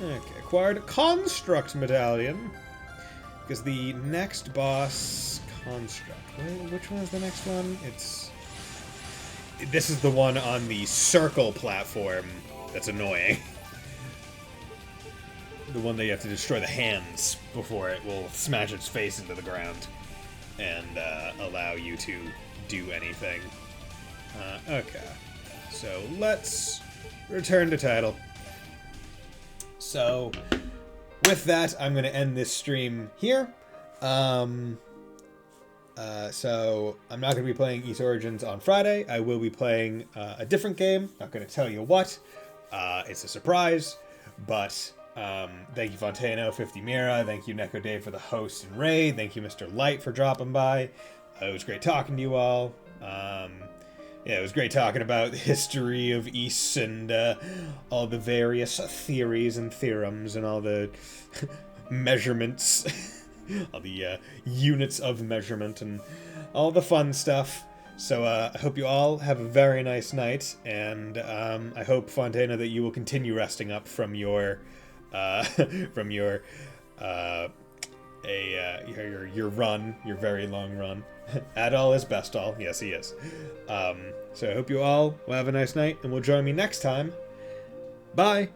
Okay, acquired a construct medallion, because the next boss construct. Wait, which one is the next one? This is the one on the circle platform that's annoying. The one that you have to destroy the hands before it will smash its face into the ground and allow you to do anything. Okay, so let's return to title. So, with that, I'm going to end this stream here. So I'm not going to be playing East Origins on Friday. I will be playing a different game. Not going to tell you what. It's a surprise. But thank you, Fontano, 50 Mira. Thank you, Neko Dave, for the host and raid. Thank you, Mr. Light, for dropping by. It was great talking to you all. Yeah, it was great talking about the history of Ys and all the various theories and theorems and all the measurements. All the units of measurement and all the fun stuff. So I hope you all have a very nice night, and I hope, Fontana, that you will continue resting up from your your run, your very long run. Adol is best all. Yes, he is. So I hope you all will have a nice night, and will join me next time. Bye.